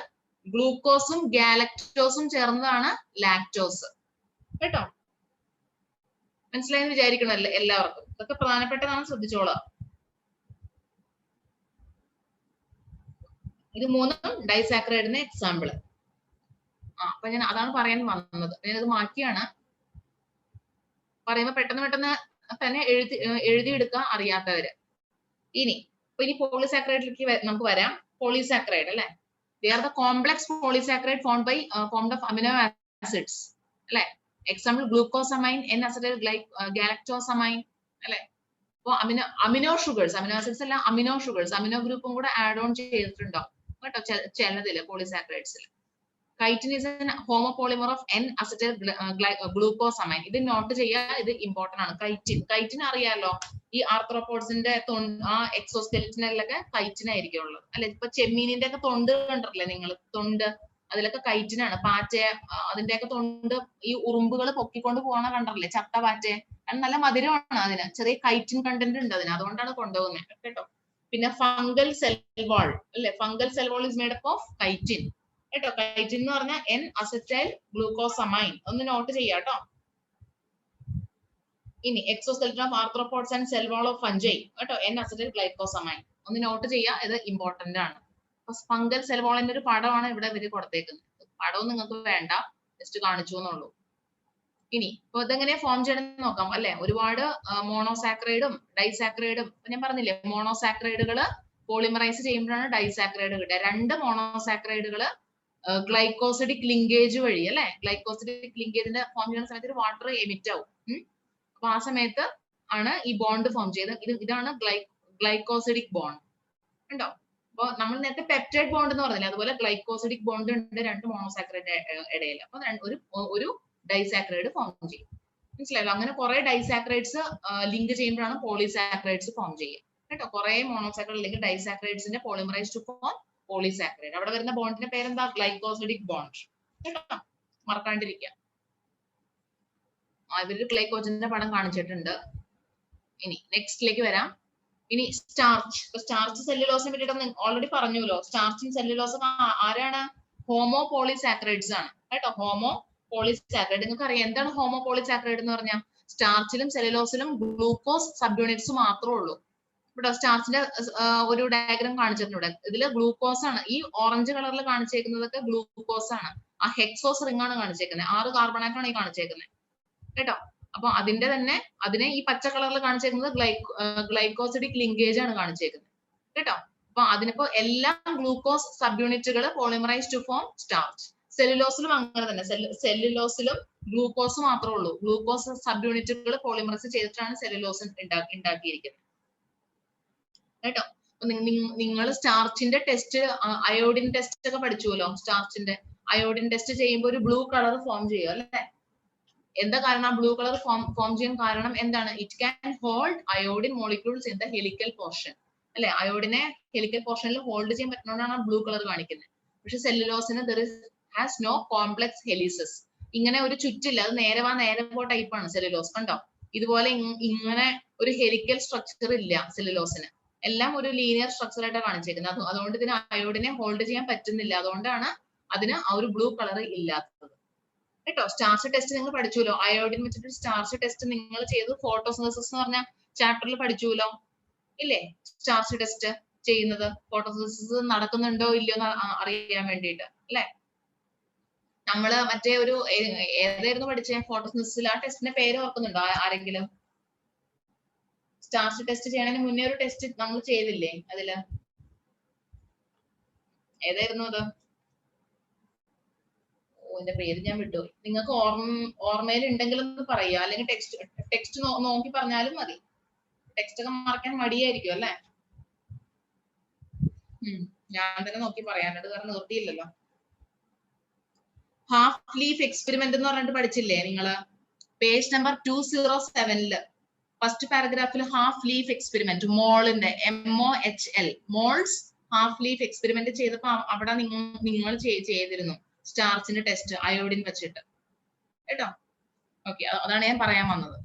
ഗ്ലൂക്കോസും ഗാലക്ടോസും ചേർന്നതാണ് ലാക്ടോസ് കേട്ടോ. മനസ്സിലായെന്ന് വിചാരിക്കണല്ലേ എല്ലാവർക്കും? ഇതൊക്കെ പ്രധാനപ്പെട്ടതാണ്, ശ്രദ്ധിച്ചോളാം. ഇത് 3 ഡൈസാക്രൈഡിന് എക്സാമ്പിൾ. അപ്പൊ ഞാൻ അതാണ് പറയാൻ വന്നത്. ഞാനത് മാറ്റിയാണ് പറയുമ്പോ പെട്ടെന്ന് തന്നെ എഴുതിയെടുക്കുക അറിയാത്തവര്. ഇനി പോളിസാക്രൈഡിലേക്ക് നമുക്ക് വരാം. പോളിസാക്രൈഡ് അല്ലെ? They are the complex polysaccharide formed of amino acids അല്ലെ? എക്സാമ്പിൾ ഗ്ലൂക്കോസമൈൻ, N-acetyl galactosamine അല്ലെ? അപ്പൊ അമിനോ ആസിഡ്സ് അല്ല, അമിനോ ഗ്രൂപ്പും കൂടെ ആഡ് ഓൺ ചെയ്തിട്ടുണ്ടോ കേട്ടോ ചിലതില് പോളിസാക്രൈഡ്സിൽ. Chitin is a homopolymer of N-acetyl glucosamine. ഇത് നോട്ട് ചെയ്യുക, ഇത് ഇമ്പോർട്ടന്റ് ആണ്. കൈറ്റിൻ അറിയാലോ, ഈ ആർത്രോപോഡ്സിന്റെ എക്സോസ്കെലിറ്റനിലൊക്കെ കൈറ്റിൻ ആയിരിക്കും ഉള്ളത് അല്ലെ? ഇപ്പൊ ചെമ്മീനിന്റെ ഒക്കെ തൊണ്ട് കണ്ടിട്ടില്ലേ നിങ്ങൾ? തൊണ്ട് അതിലൊക്കെ കൈറ്റിനാണ്. പാറ്റയെ അതിന്റെയൊക്കെ തൊണ്ട് ഈ ഉറുമ്പുകൾ പൊക്കിക്കൊണ്ട് പോകണ കണ്ടറില്ലേ? ചത്ത പാറ്റയെ. അത് നല്ല മധുരമാണ്, അതിന് ചെറിയ കൈറ്റിൻ കണ്ടന്റ് ഉണ്ട് അതിന്, അതുകൊണ്ടാണ് കൊണ്ടുപോകുന്നത് കേട്ടോ. പിന്നെ ഫംഗൽ സെൽ വാൾ അല്ലെ? Fungal cell wall is made up of chitin കേട്ടോ. കൈറ്റിൻ എന്ന് പറഞ്ഞാൽ N-acetyl glucosamine. ഒന്ന് നോട്ട് ചെയ്യാട്ടോ. ഇനി exoskeleton of arthropods and cell wall of fungi കേട്ടോ. N-acetyl glycosamine. ഒന്ന് നോട്ട് ചെയ്യുക, ഇത് ഇമ്പോർട്ടന്റ് ആണ്. ഫംഗൽ സെൽ വാളിന്റെ ഒരു പടമാണ് ഇവിടെ ഇവര് കൊടുത്തേക്കുന്നത്. പടവും നിങ്ങൾക്ക് വേണ്ട, ജസ്റ്റ് കാണിച്ചു എന്നുള്ളൂ. ഇനി ഇപ്പൊ ഇതെങ്ങനെ ഫോം ചെയ്യണമെന്ന് നോക്കാം അല്ലെ? ഒരുപാട് മോണോസാക്രൈഡും ഡൈസാക്രൈഡും ഞാൻ പറഞ്ഞില്ലേ, മോണോസാക്രൈഡുകള് പോളിമറൈസ് ചെയ്യുമ്പോഴാണ് ഡൈസാക്രൈഡ് കിട്ടുക. 2 മോണോസാക്രൈഡുകള് ഗ്ലൈക്കോസിഡിക് ലിങ്കേജ് വഴി അല്ലെ? ഗ്ലൈക്കോസിഡിക് ലിങ്കേജിന്റെ ഫോം ചെയ്യുന്ന സമയത്ത് വാട്ടർ എമിറ്റ് ആവും. അപ്പൊ ആ സമയത്ത് ആണ് ഈ ബോണ്ട് ഫോം ചെയ്തത്. ഇതാണ് ഗ്ലൈക്കോസിഡിക് ബോണ്ട് ഉണ്ടോ? അപ്പൊ നമ്മൾ നേരത്തെ പെപ്റ്റൈഡ് ബോണ്ട് എന്ന് പറഞ്ഞില്ലേ, അതുപോലെ ഗ്ലൈക്കോസിഡിക് ബോണ്ട് ഉണ്ട് 2 മോണോസാക്രൈഡ് ഇടയിൽ. അപ്പൊ ഒരു ഡൈസാക്രൈഡ് ഫോം ചെയ്യും. മനസ്സിലായല്ലോ? അങ്ങനെ കുറെ ഡൈസാക്രൈഡ്സ് ലിങ്ക് ചെയ്യുമ്പോഴാണ് പോളിസാക്രൈഡ്സ് ഫോം ചെയ്യുക കേട്ടോ. കുറെ മോണോസാക്രൈഡ് അല്ലെങ്കിൽ ഡൈസാക്രൈഡ്സിന്റെ പോളിമറൈസ് ടു ഫോം പോളിസാക്രൈഡ്. അവിടെ വരുന്ന ബോണ്ടിന്റെ പേരെന്താ? ഗ്ലൈക്കോസിഡിക് ബോണ്ട് കേട്ടോ, മറക്കാണ്ടിരിക്കുക. ഇവര് ഗ്ലൈക്കോജന്റെ പടം കാണിച്ചിട്ടുണ്ട്. ഇനി നെക്സ്റ്റിലേക്ക് വരാം. ഇനി സ്റ്റാർച്ച് സെല്ലുലോസിനെ പറ്റിയിട്ട് ഓൾറെഡി പറഞ്ഞല്ലോ. സ്റ്റാർച്ചും സെല്ലുലോസും ആരാണ്? ഹോമോ പോളിസാക്കറൈഡ്സ് ആണ് കേട്ടോ. Homo polysaccharide. നിങ്ങൾക്ക് അറിയാം എന്താണ് ഹോമോ പോളിസാക്കറൈഡ് എന്ന് പറഞ്ഞാൽ? സ്റ്റാർച്ചിലും സെല്ലുലോസിലും ഗ്ലൂക്കോസ് സബ് യൂണിറ്റ്സ് മാത്രമേ ഉള്ളൂ. ഇവിടെ സ്റ്റാർച്ചിന്റെ ഒരു ഡയഗ്രാം കാണിച്ചിട്ടുണ്ട്. ഇതില് ഗ്ലൂക്കോസ് ആണ്. ഈ ഓറഞ്ച് കളറിൽ കാണിച്ചേക്കുന്നതൊക്കെ ഗ്ലൂക്കോസ് ആണ്. ആ ഹെക്സോസ് റിംഗ് ആണ് കാണിച്ചേക്കുന്നത്. 6 കാർബണാറ്റാണ് ഈ കാണിച്ചേക്കുന്നത് കേട്ടോ. അപ്പൊ അതിനെ ഈ പച്ച കളറിൽ കാണിച്ചേക്കുന്നത് ഗ്ലൈക്കോസിഡിക് ലിങ്കേജ് ആണ് കാണിച്ചേക്കുന്നത് കേട്ടോ. അപ്പൊ അതിനിപ്പോ എല്ലാം ഗ്ലൂക്കോസ് സബ് യൂണിറ്റുകൾ പോളിമറൈസ് ടു ഫോം സ്റ്റാർച്ച്. സെല്ലുലോസിലും അങ്ങനെ തന്നെ. സെല്ലുലോസിലും ഗ്ലൂക്കോസ് മാത്രമേ ഉള്ളൂ. ഗ്ലൂക്കോസ് സബ് യൂണിറ്റുകൾ പോളിമറൈസ് ചെയ്തിട്ടാണ് സെല്ലുലോസ് ഉണ്ടാക്കിയിരിക്കുന്നത് കേട്ടോ. നിങ്ങൾ സ്റ്റാർച്ചിന്റെ ടെസ്റ്റ്, അയോഡിൻ ടെസ്റ്റ് ഒക്കെ പഠിച്ചുവല്ലോ. സ്റ്റാർച്ചിന്റെ അയോഡിൻ ടെസ്റ്റ് ചെയ്യുമ്പോൾ ഒരു ബ്ലൂ കളർ ഫോം ചെയ്യും അല്ലെ? എന്താ കാരണം ബ്ലൂ കളർ ഫോം ചെയ്യാൻ കാരണം എന്താണ്? It can hold iodine molecules in the helical portion അല്ലെ? അയോഡിനെ ഹെലിക്കൽ പോർഷനിൽ ഹോൾഡ് ചെയ്യാൻ പറ്റുന്നതുകൊണ്ടാണ് ബ്ലൂ കളർ കാണിക്കുന്നത്. പക്ഷെ സെല്ലുലോസിന് ഹാസ് നോ കോംപ്ലക്സ് ഹെലിസസ്. ഇങ്ങനെ ഒരു ചുറ്റില്ല. അത് നേരെ പോ ടൈപ്പാണ് സെല്ലുലോസ്. കണ്ടോ? ഇതുപോലെ ഇങ്ങനെ ഒരു ഹെലിക്കൽ സ്ട്രക്ചർ ഇല്ല സെല്ലുലോസിന്. എല്ലാം ഒരു ലീനിയർ സ്ട്രക്ചർ ആയിട്ടാണ് കാണിച്ചേക്കുന്നത്. അതുകൊണ്ട് ഇതിന് അയോഡിനെ ഹോൾഡ് ചെയ്യാൻ പറ്റുന്നില്ല. അതുകൊണ്ടാണ് അതിന് ആ ഒരു ബ്ലൂ കളർ ഇല്ലാത്തത് കേട്ടോ. സ്റ്റാർച്ച് ടെസ്റ്റ് നിങ്ങൾ പഠിച്ചുല്ലോ. അയോഡിൻ വെച്ചിട്ട് സ്റ്റാർച്ച് ടെസ്റ്റ് നിങ്ങൾ ചെയ്ത് ഫോട്ടോസിന്തസിസ് എന്ന് പറഞ്ഞ ചാപ്റ്ററിൽ പഠിച്ചുല്ലോ ഇല്ലേ? സ്റ്റാർച്ച് ടെസ്റ്റ് ചെയ്യുന്നത്, ഫോട്ടോസിന്തസിസ് നടക്കുന്നുണ്ടോ ഇല്ലയോ എന്ന് അറിയാൻ വേണ്ടിയിട്ട് അല്ലെ? നമ്മള് മറ്റേ ഒരു ഏതായിരുന്നു പഠിച്ചേ ഫോട്ടോസിന്തസിസിൽ? ആ ടെസ്റ്റിന്റെ പേര് ഓർക്കുന്നുണ്ടോ ആരെങ്കിലും? സ്റ്റാർച്ച് ടെസ്റ്റ് ചെയ്യണതിന് മുന്നേ ഒരു ടെസ്റ്റ് നമ്മൾ ചെയ്തില്ലേ? അതില് ഏതായിരുന്നു അത്? എന്റെ പേര് ഞാൻ വിട്ടു. നിങ്ങൾക്ക് ഓർമ്മയിൽ ഉണ്ടെങ്കിൽ ഒന്ന് പറയുക. അല്ലെങ്കിൽ ടെക്സ്റ്റ് നോക്കി പറഞ്ഞാലും മതി. ടെക്സ്റ്റ് ഒക്കെ മറക്കാൻ മടിയായിരിക്കും അല്ലെ? ഞാൻ തന്നെ നോക്കി പറയാനായിട്ട് കാരണം നിർത്തിയില്ലല്ലോ. ഹാഫ് ലീഫ് എക്സ്പെരിമെന്റ് എന്ന് പറഞ്ഞിട്ട് പഠിച്ചില്ലേ നിങ്ങള്? പേജ് നമ്പർ 207 ഫസ്റ്റ് പാരഗ്രാഫിൽ ഹാഫ് ലീഫ് എക്സ്പെരിമെന്റ് മോളിന്റെ MOHL Mohl's half leaf experiment ചെയ്തപ്പോ അവിടെ നിങ്ങൾ ചെയ്തിരുന്നു സ്റ്റാർച്ചിന്റെ ടെസ്റ്റ് അയോഡിൻ വെച്ചിട്ട് കേട്ടോ. ഓക്കെ, അതാണ് ഞാൻ പറയാൻ വന്നത്.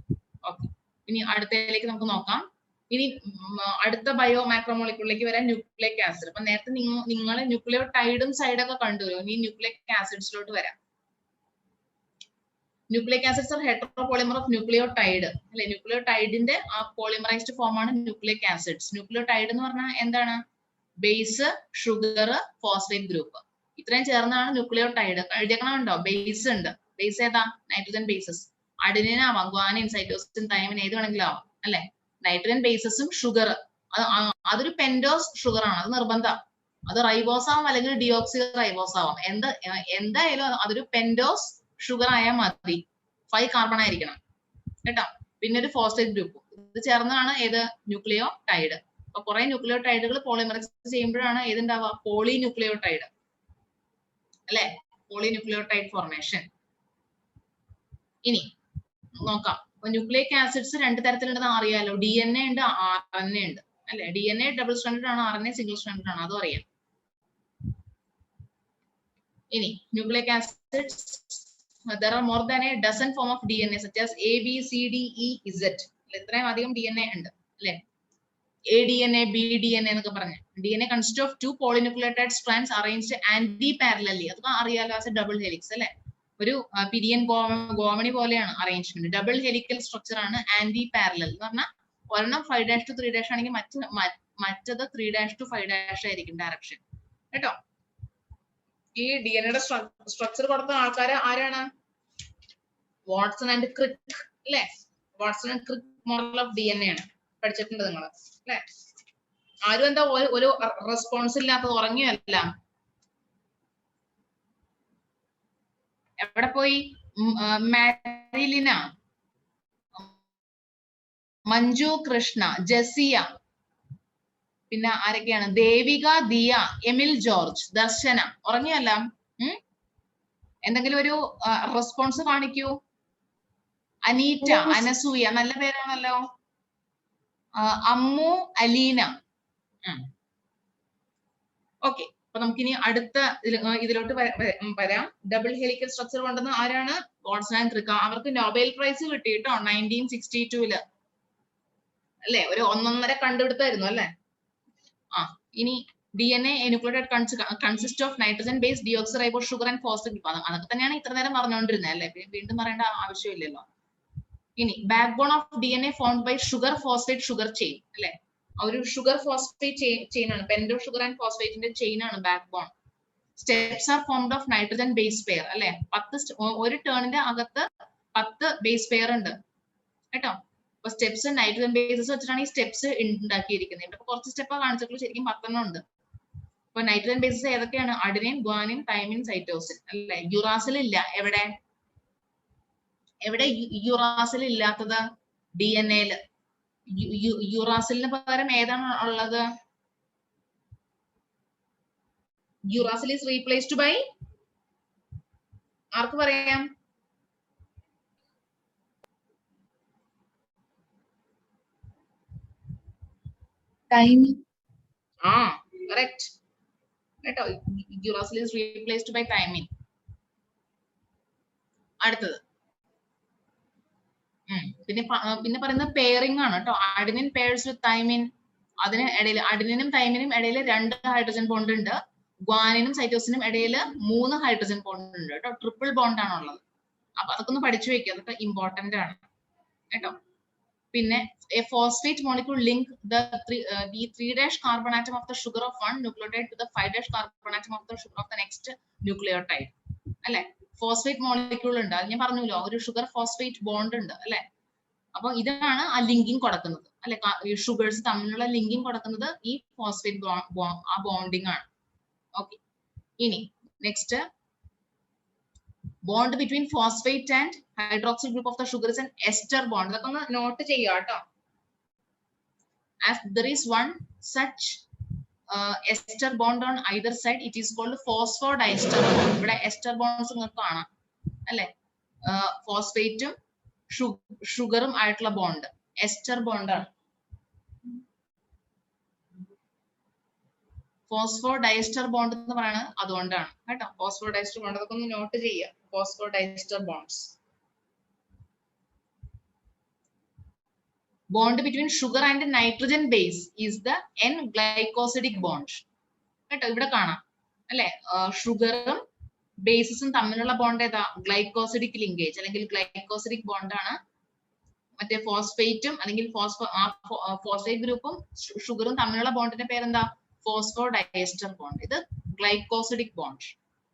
ഓക്കെ, ഇനി അടുത്തതിലേക്ക് നമുക്ക് നോക്കാം. ഇനി അടുത്ത ബയോ മാക്രോമോളിക്യൂളിലേക്ക് വരാൻ ന്യൂക്ലിയിക് ആസിഡ്. അപ്പൊ നേരത്തെ നിങ്ങൾ ന്യൂക്ലിയോടൈഡും സൈഡൊക്കെ കണ്ടുവരും. ഇനി ന്യൂക്ലിയിക് ആസിഡ്സിലോട്ട് വരാം. Nucleic acids are heteropolymer of nucleotide അല്ലെ? ന്യൂക്ലിയോടൈഡിന്റെ ആ പോളിമറൈസ്ഡ് ഫോം ആണ് ന്യൂക്ലിയിക് ആസിഡ്സ്. ന്യൂക്ലിയോടൈഡ് എന്ന് പറഞ്ഞാൽ എന്താണ്? ബേസ്, ഷുഗർ, ഫോസ്ഫേറ്റ് ഗ്രൂപ്പ് ഇത്രയും ചേർന്നാണ് ന്യൂക്ലിയോടൈഡ്. എഴുതിയേക്കണുണ്ടോ? ബേസ് ഉണ്ട്. ബേസ് ഏതാ? Nitrogen bases. അഡിനിൻ ആവാം, ഗ്വാനിൻ, സൈറ്റോസിൻ, തൈമിൻ, ഏത് വേണമെങ്കിലും ആവാം അല്ലെ? നൈട്രജൻ ബേസസും ഷുഗർ അതൊരു പെൻഡോസ് ഷുഗർ ആണ്. അത് നിർബന്ധം. അത് റൈബോസ് ആവാം അല്ലെങ്കിൽ ഡിയോക്സി റൈബോസ് ആവാം. എന്തായാലും അതൊരു പെൻഡോസ് ഷുഗർ ആയാൽ മതി. 5 കാർബൺ ആയിരിക്കണം കേട്ടോ. പിന്നെ ഒരു ഫോസ്ഫേറ്റ് ഗ്രൂപ്പ്. ഇത് ചേർന്നാണ് ഏത്? ന്യൂക്ലിയോടൈഡ്. അപ്പൊ കുറെ ന്യൂക്ലിയോടൈഡുകൾ പോളിമറൈസ് ചെയ്യുമ്പോഴാണ് ഏതുണ്ടാവുക? പോളിന്യൂക്ലിയോടൈഡ് അല്ലെ? Polynucleotide formation. ഇനി നോക്കാം. ന്യൂക്ലിയിക് ആസിഡ്സ് 2 തരത്തിലുണ്ടെന്ന് അറിയാലോ. DNA ഉണ്ട്, RNA ഉണ്ട് അല്ലെ? DNA ഡബിൾ സ്റ്റാൻഡേർഡ് ആണ്, RNA സിംഗിൾ സ്റ്റാൻഡേർഡ് ആണ്, അതും അറിയാം. ഇനി nucleic acids there are more than a dozen form of DNA such as A, B, C, D, E, Z. ഇത്രയും അധികം DNA ഉണ്ട് അല്ലെ? ADNA, BDNA എന്നൊക്കെ പറഞ്ഞ DNA consists of 2 polynucleotide strands arranged anti-parallelly. അതൊക്കെ അറിയാലോ, ആസ് എ ഡബിൾ ഹെലിക്സ് അല്ലെ? ഒരു പിരിയൻ ഗോമണി പോലെയാണ് അറേഞ്ച്മെന്റ്. ഡബിൾ ഹെലിക്കൽ സ്ട്രക്ചർ ആണ്. ആന്റി പാരലൽ എന്ന് പറഞ്ഞാൽ ഒരെണ്ണം 5' to 3' ആണെങ്കിൽ മറ്റത് 3' to 5' ആയിരിക്കും ഡയറക്ഷൻ കേട്ടോ. ഈ DNA സ്ട്രക്ചർ കൊടുത്ത ആൾക്കാർ ആരാണ്? വാട്സൺ ആൻഡ് ക്രിക്ക് അല്ലെ? Watson and Crick model of DNA ആണ്. പഠിച്ചിട്ടുണ്ട് നിങ്ങൾ അല്ലെ? ആരും എന്താ ഒരു റെസ്പോൺസ് ഇല്ലാത്തത്? ഉറങ്ങിയല്ല. എവിടെ പോയി? മാരിലിന, മഞ്ജു കൃഷ്ണ, ജസിയ, പിന്നെ ആരൊക്കെയാണ്? ദേവിക, ദിയ, എമിൽ ജോർജ്, ദർശന. ഉറങ്ങിയല്ല? എന്തെങ്കിലും ഒരു റെസ്പോൺസ് കാണിക്കൂ. അനീറ്റ, അനസൂയ, നല്ല പേരാണല്ലോ. അമ്മു, അലീന. ഓക്കെ, അപ്പൊ നമുക്കിനി അടുത്ത ഇതിലോട്ട് വരാം. ഡബിൾ ഹെലിക്കൽ സ്ട്രക്ചർ കൊണ്ടുവന്ന ആരാണ്? Watson and Crick. അവർക്ക് നൊബേൽ പ്രൈസ് കിട്ടി കേട്ടോ 1962. അല്ലെ? ഒരു ഒന്നൊന്നര കണ്ടുപിടുത്തായിരുന്നു അല്ലെ? ആ ഇനി DNA enucleated consist of nitrogen based deoxyribose sugar and phosphate. അതൊക്കെ തന്നെയാണ് ഇത്ര നേരം പറഞ്ഞുകൊണ്ടിരുന്നത് അല്ലെ? വീണ്ടും പറയേണ്ട ആവശ്യമില്ലല്ലോ. ഇനി backbone of DNA formed by sugar phosphate sugar chain അല്ലെ? ഒരു ഷുഗർ ഫോസ്ഫേറ്റ് ചെയിൻ ആണ്, പെന്റോ ഷുഗർ ആൻഡ് ഫോസ്ഫേറ്റിന്റെ ചെയിൻ ആണ് backbone. Steps are formed of nitrogen base pair അല്ലെ? ഒരു ടേണിന്റെ അകത്ത് 10 ബേസ് പെയർ ഉണ്ട് കേട്ടോ. അപ്പൊ സ്റ്റെപ്സ് നൈട്രജൻ ബേസസ് വെച്ചിട്ടാണ് ഈ സ്റ്റെപ്സ് ഉണ്ടാക്കിയിരിക്കുന്നത്. ഇവിടെ കുറച്ച് സ്റ്റെപ്പ് കാണിച്ചിട്ടുള്ളൂ, ശരിക്കും 10 ഉണ്ട്. അപ്പൊ നൈട്രജൻ ബേസസ് ഏതൊക്കെയാണ്? അഡിനിൻ, ഗ്വാനിൻ, തൈമിൻ, സൈറ്റോസിൻ അല്ലെ? യുറാസിൽ ഇല്ല. എവിടെ യുറാസിൽ ഇല്ലാത്തത്? DNA-ല്. യുറാസിലിന് പകരം ഏതാണ് ഉള്ളത്? യുറാസിൽ ഈസ് റീപ്ലേസ്ഡ് ബൈ ആർക്ക് പറയാം? Thymine. ആ കറക്റ്റ് കേട്ടോ. Uracil is replaced by thymine. അടുത്തത് പിന്നെ പറയുന്നത് പെയറിംഗ് ആണ് കേട്ടോ. Adenine pairs with thymine. അതിന് ഇടയിൽ അഡിനിനും തൈമിനും ഇടയിൽ 2 ഹൈഡ്രജൻ ബോണ്ട് ഉണ്ട്. ഗ്വാനിനും സൈറ്റോസിനും ഇടയിൽ 3 ഹൈഡ്രജൻ ബോണ്ട് ഉണ്ട് കേട്ടോ. ട്രിപ്പിൾ ബോണ്ട് ആണുള്ളത്. അപ്പൊ അതൊക്കെ ഒന്ന് പഠിച്ചു വെക്കുക, അതൊക്കെ ഇമ്പോർട്ടന്റ് ആണ് കേട്ടോ. പിന്നെ a phosphate molecule link the 3' carbon atom of the sugar of one nucleotide to the 5' carbon atom of the sugar of the next nucleotide അല്ലെ? ഫോസ്ഫേറ്റ് മോളിക്യൂൾ ഉണ്ട്, അത് ഞാൻ പറഞ്ഞല്ലോ, ഒരു ഷുഗർ ഫോസ്ഫേറ്റ് ബോണ്ട് ഉണ്ട് അല്ലെ? അപ്പൊ ഇതാണ് ആ ലിങ്കിങ് കൊടുക്കുന്നത് അല്ലെ? ഷുഗേഴ്സ് തമ്മിലുള്ള ലിങ്കിങ് കൊടുക്കുന്നത് ഈ ഫോസ്ഫേറ്റ് ആ ബോണ്ടിങ് ആണ്. ഓക്കെ, ഇനി next bond between phosphate and hydroxyl group of the sugar is an ester bond. ഇതൊക്കെ ഒന്ന് നോട്ട് ചെയ്യുക കേട്ടോ. As there is one such ester bond on either side, it is called phosphodiester bond. ഇവിടെ ester bonds നിങ്ങൾക്ക് കാണാം അല്ലെ? ഫോസ്ഫേറ്റും ഷുഗറും ആയിട്ടുള്ള ബോണ്ട് എസ്റ്റർ ബോണ്ട് ആണ്. ഫോസ്ഫോഡൈസ്റ്റർ ബോണ്ട് എന്ന് പറയുന്നത് അതുകൊണ്ടാണ് കേട്ടോ. ഫോസ്ഫോഡൈസ്റ്റർ ബോണ്ട് അതൊക്കെ ഒന്ന് നോട്ട് ചെയ്യുക. Phosphodiester bonds. Bond between sugar and nitrogen base is the N-glycosidic bond. കേട്ടോ, ഇവിടെ കാണാം അല്ലെ? ഷുഗറും ബേസസും തമ്മിലുള്ള ബോണ്ട് ഏതാ? ഗ്ലൈക്കോസിഡിക് ലിങ്കേജ് അല്ലെങ്കിൽ ഗ്ലൈക്കോസിഡിക് ബോണ്ട് ആണ്. മറ്റേ ഫോസ്ഫേറ്റും അല്ലെങ്കിൽ ഫോസ്ഫേറ്റ് ഗ്രൂപ്പും ഷുഗറും തമ്മിലുള്ള ബോണ്ടിന്റെ പേരെന്താ? Phosphodiester bond. ഇത് ഗ്ലൈക്കോസിഡിക് ബോണ്ട്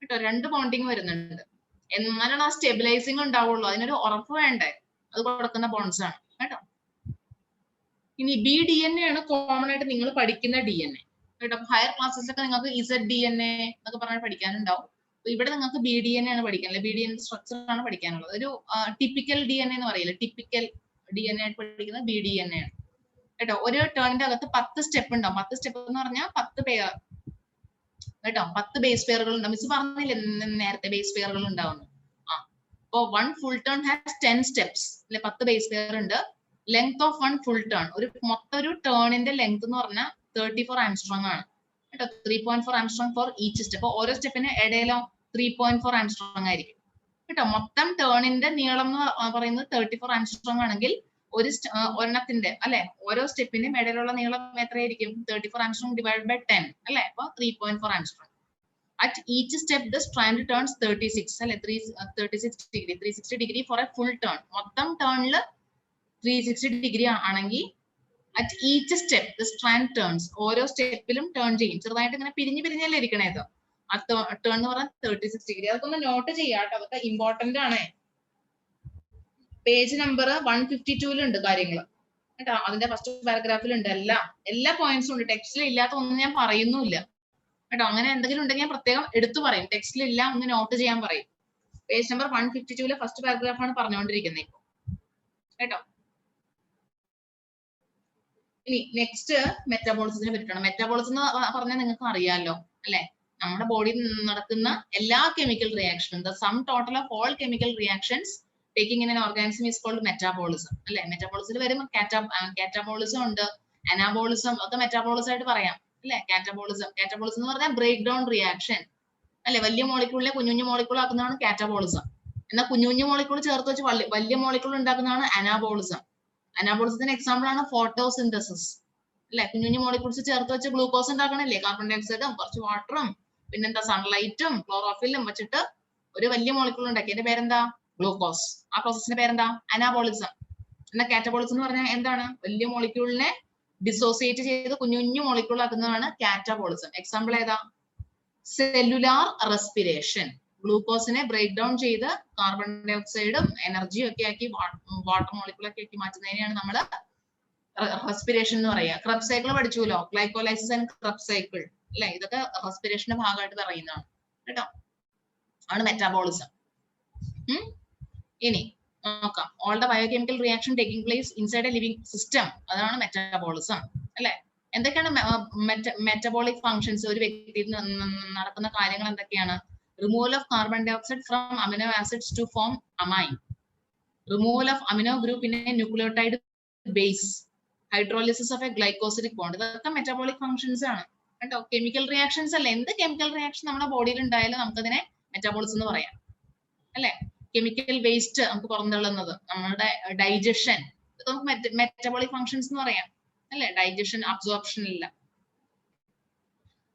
കേട്ടോ. 2 ബോണ്ടിങ് വരുന്നുണ്ട്. എന്നാലാണ് ആ സ്റ്റെബിലൈസിങ് ഉണ്ടാവുള്ളൂ. അതിനൊരു ഉറപ്പ് വേണ്ടേ? അത് കൊടുക്കുന്ന ബോണ്ട്സ് ആണ് കേട്ടോ. ഇനി BDNA ആണ് കോമൺ ആയിട്ട് നിങ്ങൾ പഠിക്കുന്ന DNA കേട്ടോ. ഹയർ ക്ലാസ്സസിലൊക്കെ നിങ്ങൾക്ക് ZDNA എന്നൊക്കെ പറഞ്ഞാൽ പഠിക്കാനുണ്ടാവും. ഇവിടെ നിങ്ങൾക്ക് BDNA ആണ് പഠിക്കാനുള്ളത്. BDNA സ്ട്രക്ചർ ആണ് പഠിക്കാനുള്ളത്. ഒരു ടിപ്പിക്കൽ DNA എന്ന് പറയില്ല, ടിപ്പിക്കൽ DNA ആയിട്ട് പഠിക്കുന്നത് BDNA ആണ് കേട്ടോ. ഒരു ടേണിന്റെ അകത്ത് 10 സ്റ്റെപ്പ് ഉണ്ടാവും. 10 സ്റ്റെപ്പ് എന്ന് പറഞ്ഞാൽ 10 പെയർ കേട്ടോ. 10 ബേസ് പെയറുകൾ ഉണ്ടാവും. മിസ് പറഞ്ഞില്ലേ നേരത്തെ ബേസ് പെയറുകൾ ഉണ്ടാവുന്നു. അപ്പൊ 1 full turn has 10 steps അല്ലെ? 10 ബേസ് പെയർ ഉണ്ട്. ലെങ്ത് ഓഫ് 1 full turn, മൊത്തം ഒരു ടേണിന്റെ ലെങ്ത് എന്ന് പറഞ്ഞാൽ 34 ആംസ്ട്രോങ് ആണ് കേട്ടോ. 3.4 ആംസ്ട്രോങ് ഫോർ ഈച്ച് സ്റ്റെപ്പ്. ഓരോ സ്റ്റെപ്പിന് ഇടയിലോ 3.4 ആംസ്ട്രോങ് ആയിരിക്കും കേട്ടോ. മൊത്തം ടേണിന്റെ നീളം എന്ന് പറയുന്നത് 34 ആംസ്ട്രോങ് ആണെങ്കിൽ ഒരെണ്ണത്തിന്റെ അല്ലെ ഓരോ സ്റ്റെപ്പിന്റെയും ഇടയിലുള്ള നീളം എത്രയായിരിക്കും? 34 ആംസ്ട്രോങ് ഡിവൈഡ് ബൈ 10 അല്ലെ? അപ്പൊ 3.4 angstrom. At each step the strand turns 36 അല്ലെ? 360 degree for a full turn. മൊത്തം ടേണില് 360 ഡിഗ്രി ആണെങ്കിൽ at each step the strand turns, ഓരോ സ്റ്റെപ്പിലും ടേൺ ചെയ്യും. ചെറുതായിട്ട് ഇങ്ങനെ പിരിഞ്ഞല്ലേ ഇരിക്കണേത്. ആ ടേൺ എന്ന് പറഞ്ഞാൽ 36 ഡിഗ്രി. അതൊക്കെ ഒന്ന് നോട്ട് ചെയ്യാം കേട്ടോ. അതൊക്കെ ഇമ്പോർട്ടന്റ് ആണ്. പേജ് നമ്പർ 152-ലുണ്ട് കാര്യങ്ങൾ കേട്ടോ. അതിന്റെ ഫസ്റ്റ് പാരഗ്രാഫിലുണ്ട് എല്ലാ പോയിന്റ്സും ഉണ്ട്. ടെക്സ്റ്റിൽ ഇല്ലാത്ത ഒന്നും ഞാൻ പറയുന്നുമില്ല കേട്ടോ. അങ്ങനെ എന്തെങ്കിലും ഉണ്ടെങ്കിൽ ഞാൻ പ്രത്യേകം എടുത്തു പറയും. ടെക്സ്റ്റിൽ ഇല്ല, ഒന്ന് നോട്ട് ചെയ്യാൻ പറയും. പേജ് നമ്പർ 152-ലെ ഫസ്റ്റ് പാരഗ്രാഫ് ആണ് പറഞ്ഞുകൊണ്ടിരിക്കുന്നത് ഇപ്പൊ കേട്ടോ. ഇനി നെക്സ്റ്റ് മെറ്റാബോളിസത്തിനെ പറ്റിയിട്ടാണ്. മെറ്റാബോളിസം എന്ന് പറഞ്ഞാൽ നിങ്ങൾക്ക് അറിയാലോ അല്ലെ? നമ്മുടെ ബോഡിയിൽ നടക്കുന്ന എല്ലാ കെമിക്കൽ റിയാക്ഷനും, the sum total of all chemical reactions taking in an organism is called metabolism അല്ലെ? മെറ്റാബോളിസത്തിൽ വരും കാറ്റബോളിസം ഉണ്ട്, അനാബോളിസം ഒക്കെ മെറ്റാബോളിസം ആയിട്ട് പറയാം അല്ലെ? കാറ്റബോളിസം എന്ന് പറഞ്ഞാൽ ബ്രേക്ക് ഡൗൺ റിയാക്ഷൻ അല്ലെ? വലിയ മോളിക്യൂളിനെ കുഞ്ഞു മോളിക്യൂൾ ആക്കുന്നതാണ് കാറ്റബോളിസം. എന്നാൽ കുഞ്ഞു മോളിക്യൂൾ ചേർത്ത് വെച്ച് വലിയ മോളിക്യൂൾ ഉണ്ടാക്കുന്നതാണ് അനാബോളിസം അനാബോളിസത്തിന് എക്സാമ്പിൾ ആണ് ഫോട്ടോസിന്തസിസ് അല്ലെ. കുഞ്ഞു മോളിക്യൂൾസ് ചേർത്ത് വെച്ച് ഗ്ലൂക്കോസ് ഉണ്ടാക്കണല്ലേ, കാർബൺ ഡൈ ഓക്സൈഡും കുറച്ച് വാട്ടറും പിന്നെന്താ സൺലൈറ്റും ക്ലോറോഫിലും വെച്ചിട്ട് ഒരു വലിയ മോളിക്യൂൾ ഉണ്ടാക്കി. അതിന്റെ പേരെന്താ? ഗ്ലൂക്കോസ്. ആ പ്രോസസ്സിന്റെ പേരെന്താ? അനാബോളിസം. എന്നാൽ കാറ്റബോളിസം എന്ന് പറഞ്ഞാൽ എന്താണ്? വലിയ മോളിക്യൂളിനെ ഡിസോസിയേറ്റ് ചെയ്ത് കുഞ്ഞു കുഞ്ഞു മോളിക്യൂൾ ആക്കുന്നതാണ് കാറ്റബോളിസം. എക്സാമ്പിൾ ഏതാ? Cellular respiration. ഗ്ലൂക്കോസിനെ ബ്രേക്ക് ഡൗൺ ചെയ്ത് കാർബൺ ഡൈ ഓക്സൈഡും എനർജിയും ഒക്കെ ആക്കി വാട്ടർ മോളിക്യൂളൊക്കെ ആക്കി മാറ്റുന്നതിനെയാണ് നമ്മൾ റെസ്പിറേഷൻ എന്ന് പറയുക. ക്രബ് സൈക്കിൾ പഠിച്ചുല്ലോ, ഗ്ലൈക്കോലൈസിസ് ആൻഡ് ക്രബ് സൈക്കിൾ അല്ലെ. ഇതൊക്കെ റെസ്പിറേഷന്റെ ഭാഗമായിട്ട് പറയുന്നതാണ് കേട്ടോ. ആണ് മെറ്റാബോളിസം. ഇനി നോക്കാം, all the biochemical reaction taking place inside a living system, അതാണ് മെറ്റാബോളിസം അല്ലെ. എന്തൊക്കെയാണ് മെറ്റബോളിക് ഫങ്ഷൻസ്? ഒരു വ്യക്തിയിൽ നടക്കുന്ന കാര്യങ്ങൾ എന്തൊക്കെയാണ്? Removal of carbon dioxide from amino acids to form amine, removal of amino group in a nucleotide base, hydrolysis of a glycosidic bond. ഇതൊക്കെ metabolic functions ആണ് കേട്ടോ. കെമിക്കൽ റിയാക്ഷൻസ് അല്ല. എന്ത് കെമിക്കൽ റിയാക്ഷൻ നമ്മുടെ ബോഡിയിൽ ഉണ്ടായാലും നമുക്കതിനെ മെറ്റബോളിസം എന്ന് പറയാം അല്ലെ. കെമിക്കൽ വേസ്റ്റ് നമുക്ക് പുറന്തള്ളുന്നത്, നമ്മുടെ ഡൈജഷൻ, ഇത് നമുക്ക് മെറ്റബോളിക് ഫങ്ഷൻസ് എന്ന് പറയാം അല്ലെ. ഡൈജഷൻ, അബ്സോർപ്ഷൻ ഇല്ല.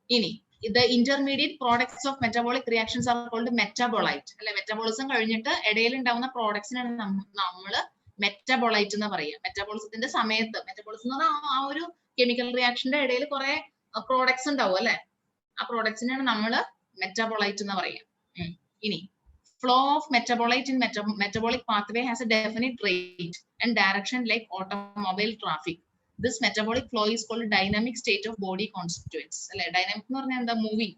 ഇനി the intermediate products of metabolic reactions are called metabolite അല്ലെ. മെറ്റബോളിസം കഴിഞ്ഞിട്ട് ഇടയിൽ ഉണ്ടാവുന്ന പ്രോഡക്ട്സിനാണ് നമ്മൾ മെറ്റബോളൈറ്റ് എന്ന് പറയുക. മെറ്റബോളിസത്തിന്റെ സമയത്ത്, മെറ്റബോളിസം എന്ന് പറഞ്ഞാൽ ആ ഒരു കെമിക്കൽ റിയാക്ഷന്റെ ഇടയിൽ കുറെ പ്രോഡക്ട്സ് ഉണ്ടാവും അല്ലെ. ആ പ്രോഡക്ട്സിനാണ് നമ്മൾ മെറ്റബോളൈറ്റ് എന്ന് പറയുക. ഇനി flow of metabolite in metabolic pathway has a definite rate and direction like automobile traffic. This metabolic flow is called dynamic state of body constituents അല്ലെ. ഡൈനാമിക് എന്ന് പറഞ്ഞാൽ എന്താ? മൂവിങ്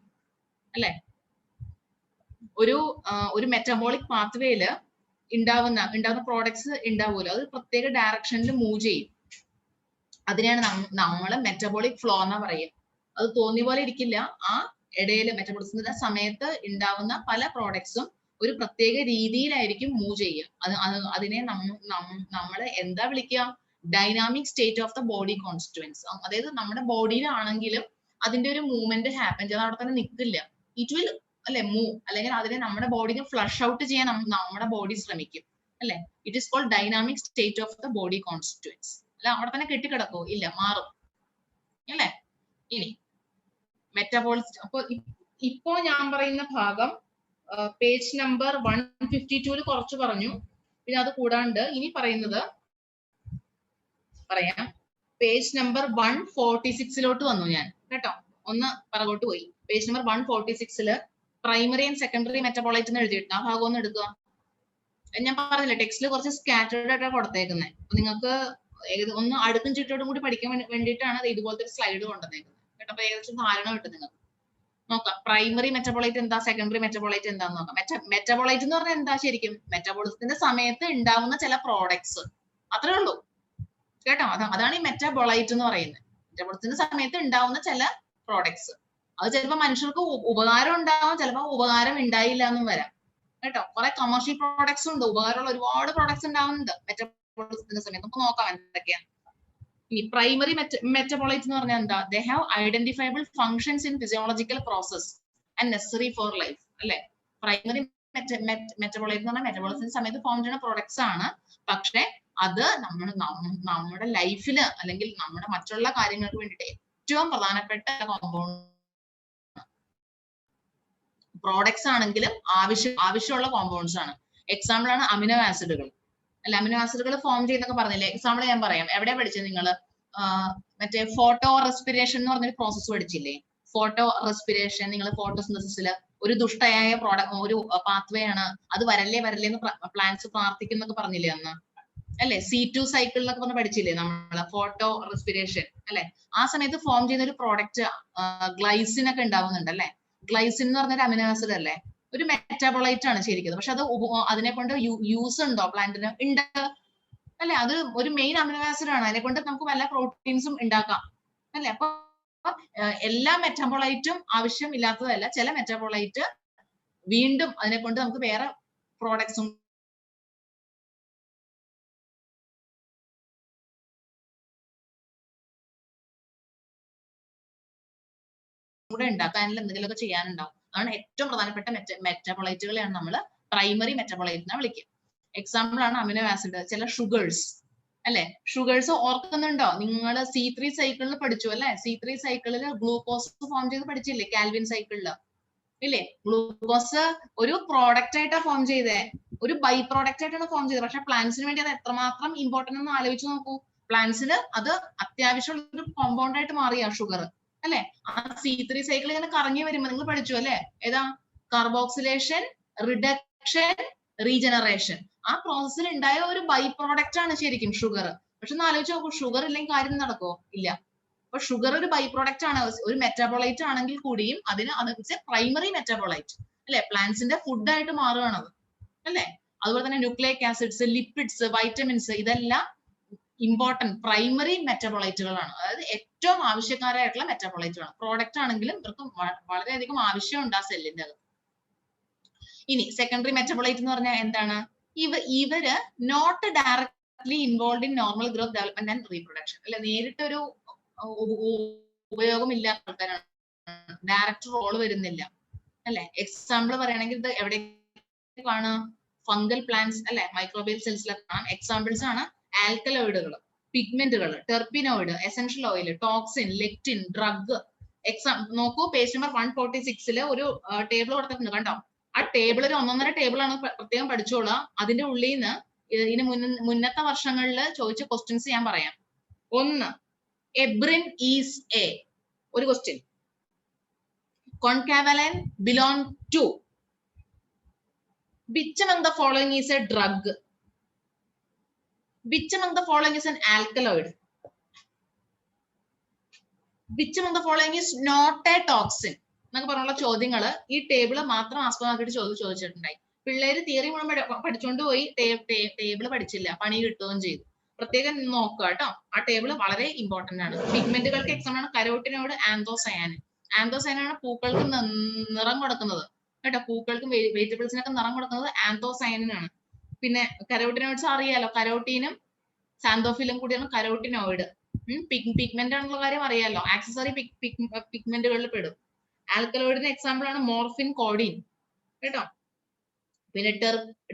അല്ലെ. ഒരു മെറ്റബോളിക് പാത്വേയില് ഉണ്ടാവുന്ന പ്രോഡക്ട്സ് ഉണ്ടാവുമല്ലോ, അത് പ്രത്യേക ഡയറക്ഷനിൽ മൂവ് ചെയ്യും. അതിനെയാണ് നമ്മള് മെറ്റബോളിക് ഫ്ലോ എന്ന് പറയുക. അത് തോന്നിയ പോലെ ഇരിക്കില്ല. ആ ഇടയിൽ മെറ്റബോളിസത്തിന്റെ സമയത്ത് ഉണ്ടാവുന്ന പല പ്രോഡക്ട്സും ഒരു പ്രത്യേക രീതിയിലായിരിക്കും മൂവ് ചെയ്യുക. അതിനെ നമ്മൾ എന്താ വിളിക്കുക? Dynamic state of the body constituents. അതായത് നമ്മുടെ ബോഡിയിലാണെങ്കിലും അതിന്റെ ഒരു മൂവ്മെന്റ് ഹാപ്പൻ ചെയ്ത് അവിടെ തന്നെ നിൽക്കില്ല. ഇറ്റ് വിൽ അല്ലെ മൂവ്, അല്ലെങ്കിൽ അതിനെ നമ്മുടെ ബോഡിനെ ഫ്ലഷ് ഔട്ട് ചെയ്യാൻ നമ്മുടെ ബോഡി ശ്രമിക്കും അല്ലെ. It is called dynamic state of the body constituents. അല്ല അവിടെ തന്നെ കെട്ടിക്കിടക്കോ? ഇല്ല, മാറും അല്ലെ. ഇനി മെറ്റബോളിസം. അപ്പൊ ഇപ്പോ ഞാൻ പറയുന്ന ഭാഗം പേജ് നമ്പർ 152 കുറച്ച് പറഞ്ഞു. പിന്നെ അത് കൂടാണ്ട് ഇനി പറയുന്നത് പറയാം. പേജ് നമ്പർ 146 വന്നു ഞാൻ കേട്ടോ. ഒന്ന് പറകോട്ട് പോയി. Page number 146 primary and secondary metabolite എന്ന് എഴുതിയിട്ടുണ്ട്. ആ ഭാഗം ഒന്ന് എടുക്കുക. ഞാൻ പറഞ്ഞില്ല, ടെക്സ്റ്റിൽ കുറച്ച് സ്കാറ്റേർഡ് ആയിട്ടാണ് കൊടുത്തേക്കുന്നത്. അപ്പൊ നിങ്ങൾക്ക് ഒന്ന് അടുക്കും ചുറ്റോടും കൂടി പഠിക്കാൻ വേണ്ടിയിട്ടാണ് ഇതുപോലത്തെ ഒരു സ്ലൈഡ് കൊണ്ടുവന്നേക്കുന്നത് കേട്ടോ. അപ്പൊ ഏകദേശം ധാരണ കിട്ടും നിങ്ങൾക്ക്. നോക്കാം, പ്രൈമറി മെറ്റബോളൈറ്റ് എന്താ, സെക്കൻഡറി മെറ്റബോളൈറ്റ് എന്താന്ന് നോക്കാം. മെറ്റബോളൈറ്റ് എന്ന് പറഞ്ഞാൽ എന്താ? ശരിക്കും മെറ്റബോളിസത്തിന്റെ സമയത്ത് ഉണ്ടാവുന്ന ചില പ്രോഡക്ട്സ്, അത്രേ ഉള്ളൂ കേട്ടോ. അതാണ് ഈ മെറ്റബോളൈറ്റ് എന്ന് പറയുന്നത്. മെറ്റബോളിസത്തിന്റെ സമയത്ത് ഉണ്ടാവുന്ന ചില പ്രോഡക്ട്സ്. അത് ചിലപ്പോൾ മനുഷ്യർക്ക് ഉപകാരം ഉണ്ടാവും, ചിലപ്പോൾ ഉപകാരം ഉണ്ടായില്ല എന്നും വരാം കേട്ടോ. കുറെ കമേഴ്ഷ്യൽ പ്രോഡക്ട്സ് ഉണ്ട്, ഉപകാരമുള്ള ഒരുപാട് പ്രോഡക്ട്സ് ഉണ്ടാവുന്നുണ്ട് മെറ്റബോളിസത്തിന്റെ സമയത്ത്. നമുക്ക് നോക്കാം എന്തൊക്കെയാണ്. ഈ പ്രൈമറി മെറ്റബോളൈറ്റ് എന്ന് പറഞ്ഞാൽ എന്താ? They have identifiable functions in physiological process and necessary four life അല്ലെ. പ്രൈമറി മെറ്റബോളൈറ്റ് എന്ന് പറഞ്ഞാൽ മെറ്റബോളിസത്തിന്റെ സമയത്ത് ഫോം ചെയ്യുന്ന പ്രോഡക്ട്സ് ആണ്. പക്ഷെ അത് നമ്മുടെ ലൈഫില് അല്ലെങ്കിൽ നമ്മുടെ മറ്റുള്ള കാര്യങ്ങൾക്ക് വേണ്ടിയിട്ട് ഏറ്റവും പ്രധാനപ്പെട്ട കോമ്പൗണ്ട് പ്രോഡക്ട്സ് ആണെങ്കിലും ആവശ്യമുള്ള കോമ്പൗണ്ട്സ് ആണ്. എക്സാമ്പിൾ ആണ് അമിനോ ആസിഡുകൾ അല്ല. അമിനോ ആസിഡുകൾ ഫോം ചെയ്യുന്നൊക്കെ പറഞ്ഞില്ലേ. എക്സാമ്പിൾ ഞാൻ പറയാം. എവിടെ പഠിച്ചത് നിങ്ങൾ? മറ്റേ ഫോട്ടോ റെസ്പിറേഷൻ എന്ന് പറഞ്ഞൊരു പ്രോസസ്സ് പഠിച്ചില്ലേ? Photo respiration. നിങ്ങൾ ഫോട്ടോസിന്തസിസിൽ ഒരു ദുഷ്ടയായ ഒരു പാത്വേ ആണ്. അത് വരല്ലേ എന്ന് പ്ലാന്റ്സ് പ്രാർത്ഥിക്കുന്നൊക്കെ പറഞ്ഞില്ലേ അന്ന് അല്ലെ. C2 സൈക്കിൾ എന്നൊക്കെ പറഞ്ഞ് പഠിച്ചില്ലേ നമ്മള്? ഫോട്ടോ റെസ്പിറേഷൻ അല്ലെ. ആ സമയത്ത് ഫോം ചെയ്യുന്ന ഒരു പ്രോഡക്റ്റ് ഗ്ലൈസിൻ ഒക്കെ ഉണ്ടാവുന്നുണ്ട് അല്ലെ. ഗ്ലൈസിൻ എന്ന് പറഞ്ഞൊരു അമിനോ ആസിഡ് അല്ലേ, ഒരു മെറ്റാബോളൈറ്റ് ആണ് ശരിക്കും. പക്ഷെ അത് അതിനെ കൊണ്ട് യൂസ് ഉണ്ടോ പ്ലാന്റിന്? ഉണ്ട് അല്ലെ. അത് ഒരു മെയിൻ അമിനോ ആസിഡ് ആണ്. അതിനെ കൊണ്ട് നമുക്ക് പല പ്രോട്ടീൻസും ഉണ്ടാക്കാം അല്ലെ. അപ്പൊ എല്ലാ മെറ്റാബോളൈറ്റും ആവശ്യം ഇല്ലാത്തതല്ല. ചില മെറ്റാബോളൈറ്റ് വീണ്ടും അതിനെ കൊണ്ട് നമുക്ക് വേറെ പ്രോഡക്ട്സും കൂടെ ഉണ്ടാക്കാൻ എന്തെങ്കിലുമൊക്കെ ചെയ്യാനുണ്ടാവും. അതാണ് ഏറ്റവും പ്രധാനപ്പെട്ട മെറ്റാബോളൈറ്റുകളെയാണ് നമ്മൾ പ്രൈമറി മെറ്റാബോളൈറ്റ് എന്ന് വിളിക്കുക. എക്സാമ്പിൾ ആണ് അമിനോ ആസിഡ്, ചില ഷുഗേഴ്സ് അല്ലെ? ഷുഗേഴ്സ് ഓർക്കുന്നുണ്ടോ? നിങ്ങൾ C3 സൈക്കിളിൽ പഠിച്ചു അല്ലെ? C3 സൈക്കിളിൽ ഗ്ലൂക്കോസ് ഫോം ചെയ്ത് പഠിച്ചില്ലേ? കാൽവിൻ സൈക്കിളില് ഇല്ലേ? ഗ്ലൂക്കോസ് ഒരു പ്രോഡക്റ്റ് ആയിട്ടാണ് ഫോം ചെയ്തേ, ഒരു ബൈ പ്രോഡക്റ്റ് ആയിട്ടാണ് ഫോം ചെയ്തത്. പക്ഷെ പ്ലാന്റ്സിന് വേണ്ടി അത് എത്രമാത്രം ഇമ്പോർട്ടന്റ് എന്ന് ആലോചിച്ച് നോക്കൂ. പ്ലാന്റ്സിന് അത് അത്യാവശ്യമുള്ള ഒരു കോമ്പൗണ്ട് ആയിട്ട് മാറിയ ഷുഗർ അല്ലെ? ആ C3 സൈക്കിൾ ഇങ്ങനെ കറങ്ങി വരുമ്പോ നിങ്ങൾ പഠിച്ചു അല്ലെ? ഏതാ? Carboxylation, reduction, regeneration. ആ പ്രോസസ്സിൽ ഉണ്ടായ ഒരു ബൈ പ്രോഡക്റ്റ് ആണ് ശരിക്കും ഷുഗർ. പക്ഷെ ഒന്ന് ആലോചിച്ച് നോക്കൂ, ഷുഗർ ഇല്ലെങ്കിൽ കാര്യം നടക്കോ? ഇല്ല. അപ്പൊ ഷുഗർ ഒരു ബൈ പ്രോഡക്റ്റ് ആണ്, ഒരു മെറ്റാബോളൈറ്റ് ആണെങ്കിൽ കൂടിയും അതിന് പ്രൈമറി മെറ്റാബോളൈറ്റ് അല്ലെ? പ്ലാന്റ്സിന്റെ ഫുഡ് ആയിട്ട് മാറുകയാണ് അത് അല്ലെ? അതുപോലെ തന്നെ ന്യൂക്ലിയിക് ആസിഡ്സ്, ലിപ്പിഡ്സ്, വൈറ്റമിൻസ് ഇതെല്ലാം ഇമ്പോർട്ടന്റ് പ്രൈമറി മെറ്റാബോളൈറ്റുകളാണ്. അതായത് ഏറ്റവും ആവശ്യക്കാരായിട്ടുള്ള മെറ്റാബോളൈറ്റുകളാണ്. പ്രോഡക്റ്റ് ആണെങ്കിലും ഇവർക്ക് വളരെയധികം ആവശ്യമുണ്ട് ആ സെല്ലിന്റെ അത്. ഇനി സെക്കൻഡറി മെറ്റാബോളൈറ്റ് എന്ന് പറഞ്ഞാൽ എന്താണ്? ഇവര് not directly involve in normal growth, development and reproduction അല്ലെ? നേരിട്ടൊരു ഉപയോഗമില്ലാത്ത ആൾക്കാരാണ്, ഡയറക്റ്റ് റോള് വരുന്നില്ല അല്ലെ? എക്സാമ്പിൾ പറയുകയാണെങ്കിൽ ഇത് എവിടെ കാണാം? ഫംഗൽ പ്ലാന്റ്സ് അല്ലെ? മൈക്രോബിയൽ സെൽസിലൊക്കെ കാണാം. എക്സാമ്പിൾസ് ആണ് ആൽക്കലോയിഡുകൾ, പിഗ്മെന്റുകൾ, terpenoid, essential oil, toxin, lectin, drug. നോക്കൂ, പേജ് നമ്പർ 146 ഒരു ടേബിൾ കൊടുത്തിട്ടുണ്ട് കണ്ടോ? ആ ടേബിൾ ഒരു 1.5 ടേബിൾ ആണ്, പ്രത്യേകം പഠിച്ചോളുക. അതിന്റെ ഉള്ളിൽ നിന്ന് ഇതിന് മുന്നത്തെ വർഷങ്ങളിൽ ചോദിച്ച ക്വസ്റ്റ്യൻസ് ഞാൻ പറയാം. ഒന്ന്, എബ്രിൻ ഈസ് എ, ഒരു question. Concavalin belong to which among the following is a drug? Which among the following is an alkaloid? Which among the following is not a toxin? എന്നൊക്കെ പറഞ്ഞുള്ള ചോദ്യങ്ങൾ ഈ ടേബിള് മാത്രം ആസ്പദമാക്കിയിട്ട് ചോദിച്ചിട്ടുണ്ടായി. പിള്ളേര് തിയറി മുഴുവൻ പഠിച്ചുകൊണ്ട് പോയി ടേബിള് പഠിച്ചില്ല, പണി കിട്ടുകയും ചെയ്തു. പ്രത്യേകം നോക്കുക കേട്ടോ, ആ ടേബിള് വളരെ ഇമ്പോർട്ടന്റ് ആണ്. പിഗ്മെന്റുകൾക്ക് എക്സാമ്പിൾ ആണ് കരോട്ടിനോയിഡ്, ആന്തോസയാനിൻ. ആന്തോസയാൻ ആണ് പൂക്കൾക്ക് നിറം കൊടുക്കുന്നത് കേട്ടോ. പൂക്കൾക്കും വെജിറ്റബിൾസിനൊക്കെ നിറം കൊടുക്കുന്നത് ആന്തോസയാനിനാണ്. പിന്നെ കരോട്ടിനോയിഡ്സ് അറിയാലോ, കരോട്ടീനും സാന്തോഫിലും കൂടിയാണ് കരോട്ടിനോയിഡ്. പിഗ്മെന്റ് ആണെന്നുള്ള കാര്യം അറിയാലോ, ആക്സസറി പിഗ്മെന്റുകളിൽ പെടും. ആൽക്കലോയിഡിന് എക്സാമ്പിൾ ആണ് മോർഫിൻ, കോഡീൻ കേട്ടോ. പിന്നെ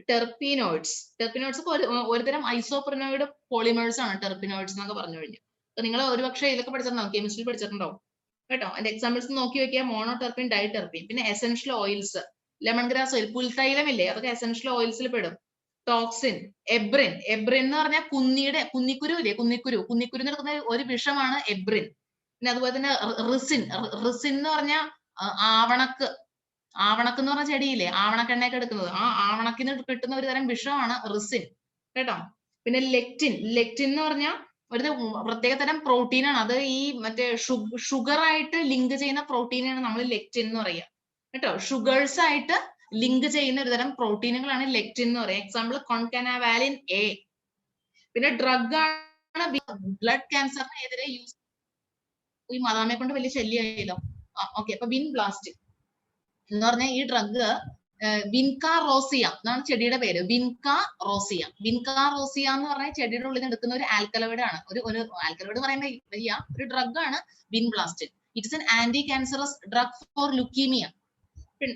ടെർപ്പിനോയിഡ്സ് ഒക്കെ ഒരുതരം ഐസോപ്രിനോയിഡ് പോളിമേഴ്സ് ആണ് ടെർപ്പിനോയിഡ്സ് എന്നൊക്കെ പറഞ്ഞു കഴിഞ്ഞു. അപ്പൊ നിങ്ങൾ ഒരുപക്ഷെ ഇതിലൊക്കെ പഠിച്ചിട്ടുണ്ടാവും, കെമിസ്ട്രി പഠിച്ചിട്ടുണ്ടാവും കേട്ടോ. അതിന്റെ എക്സാമ്പിൾസ് നോക്കി വെക്കുക. Monoterpene, diterpene. പിന്നെ essential oils, lemon grass oil, പുൽത്തൈലം ഇല്ലേ, അതൊക്കെ എസെൻഷ്യൽ ഓയിൽസിൽ പെടും. ടോക്സിൻ, എബ്രിൻ എന്ന് പറഞ്ഞാൽ കുന്നിക്കുരു ഇല്ലേ, കുന്നിക്കുരു നടക്കുന്ന ഒരു വിഷമാണ് എബ്രിൻ. പിന്നെ അതുപോലെ തന്നെ റിസിൻ എന്ന് പറഞ്ഞാൽ ആവണക്ക് എന്ന് പറഞ്ഞ ചെടിയില്ലേ, ആവണക്കെണ്ണയൊക്കെ എടുക്കുന്നത്, ആ ആവണക്കിന്ന് കിട്ടുന്ന ഒരു തരം വിഷമാണ് റിസിൻ കേട്ടോ. പിന്നെ ലെക്റ്റിൻ എന്ന് പറഞ്ഞാൽ ഒരു പ്രത്യേക തരം പ്രോട്ടീൻ ആണ്. അത് ഈ മറ്റേ ഷുഗർ ആയിട്ട് ലിങ്ക് ചെയ്യുന്ന പ്രോട്ടീനാണ് നമ്മൾ ലെക്റ്റിൻ എന്ന് പറയുക കേട്ടോ. ഷുഗേഴ്സ് ആയിട്ട് ലിങ്ക് ചെയ്യുന്ന ഒരു തരം പ്രോട്ടീനുകളാണ് ലെക്റ്റിൻ എന്ന് പറയുക. Example concanavalin A. പിന്നെ ഡ്രഗ് ആണ് ബ്ലഡ് ക്യാൻസറിന് എതിരെ യൂസ്. ഈ മദാമയെ കൊണ്ട് വലിയ ശല്യമായല്ലോ. ഓക്കെ, അപ്പൊ വിൻ ബ്ലാസ്റ്റ് എന്ന് പറഞ്ഞാൽ ഈ ഡ്രഗ് വിൻകാറോസിയ എന്നാണ് ചെടിയുടെ പേര്. വിൻകാറോസിയ എന്ന് പറഞ്ഞാൽ ചെടിയുടെ ഉള്ളിൽ നിന്ന് എടുക്കുന്ന ഒരു ആൽക്കലോയിഡ് ആണ്. ഒരു ആൽക്കലോയിഡ് പറയുമ്പോൾ വയ്യ, ഒരു ഡ്രഗ് ആണ് vinblastine. It's an anti cancerous drug for leukemia.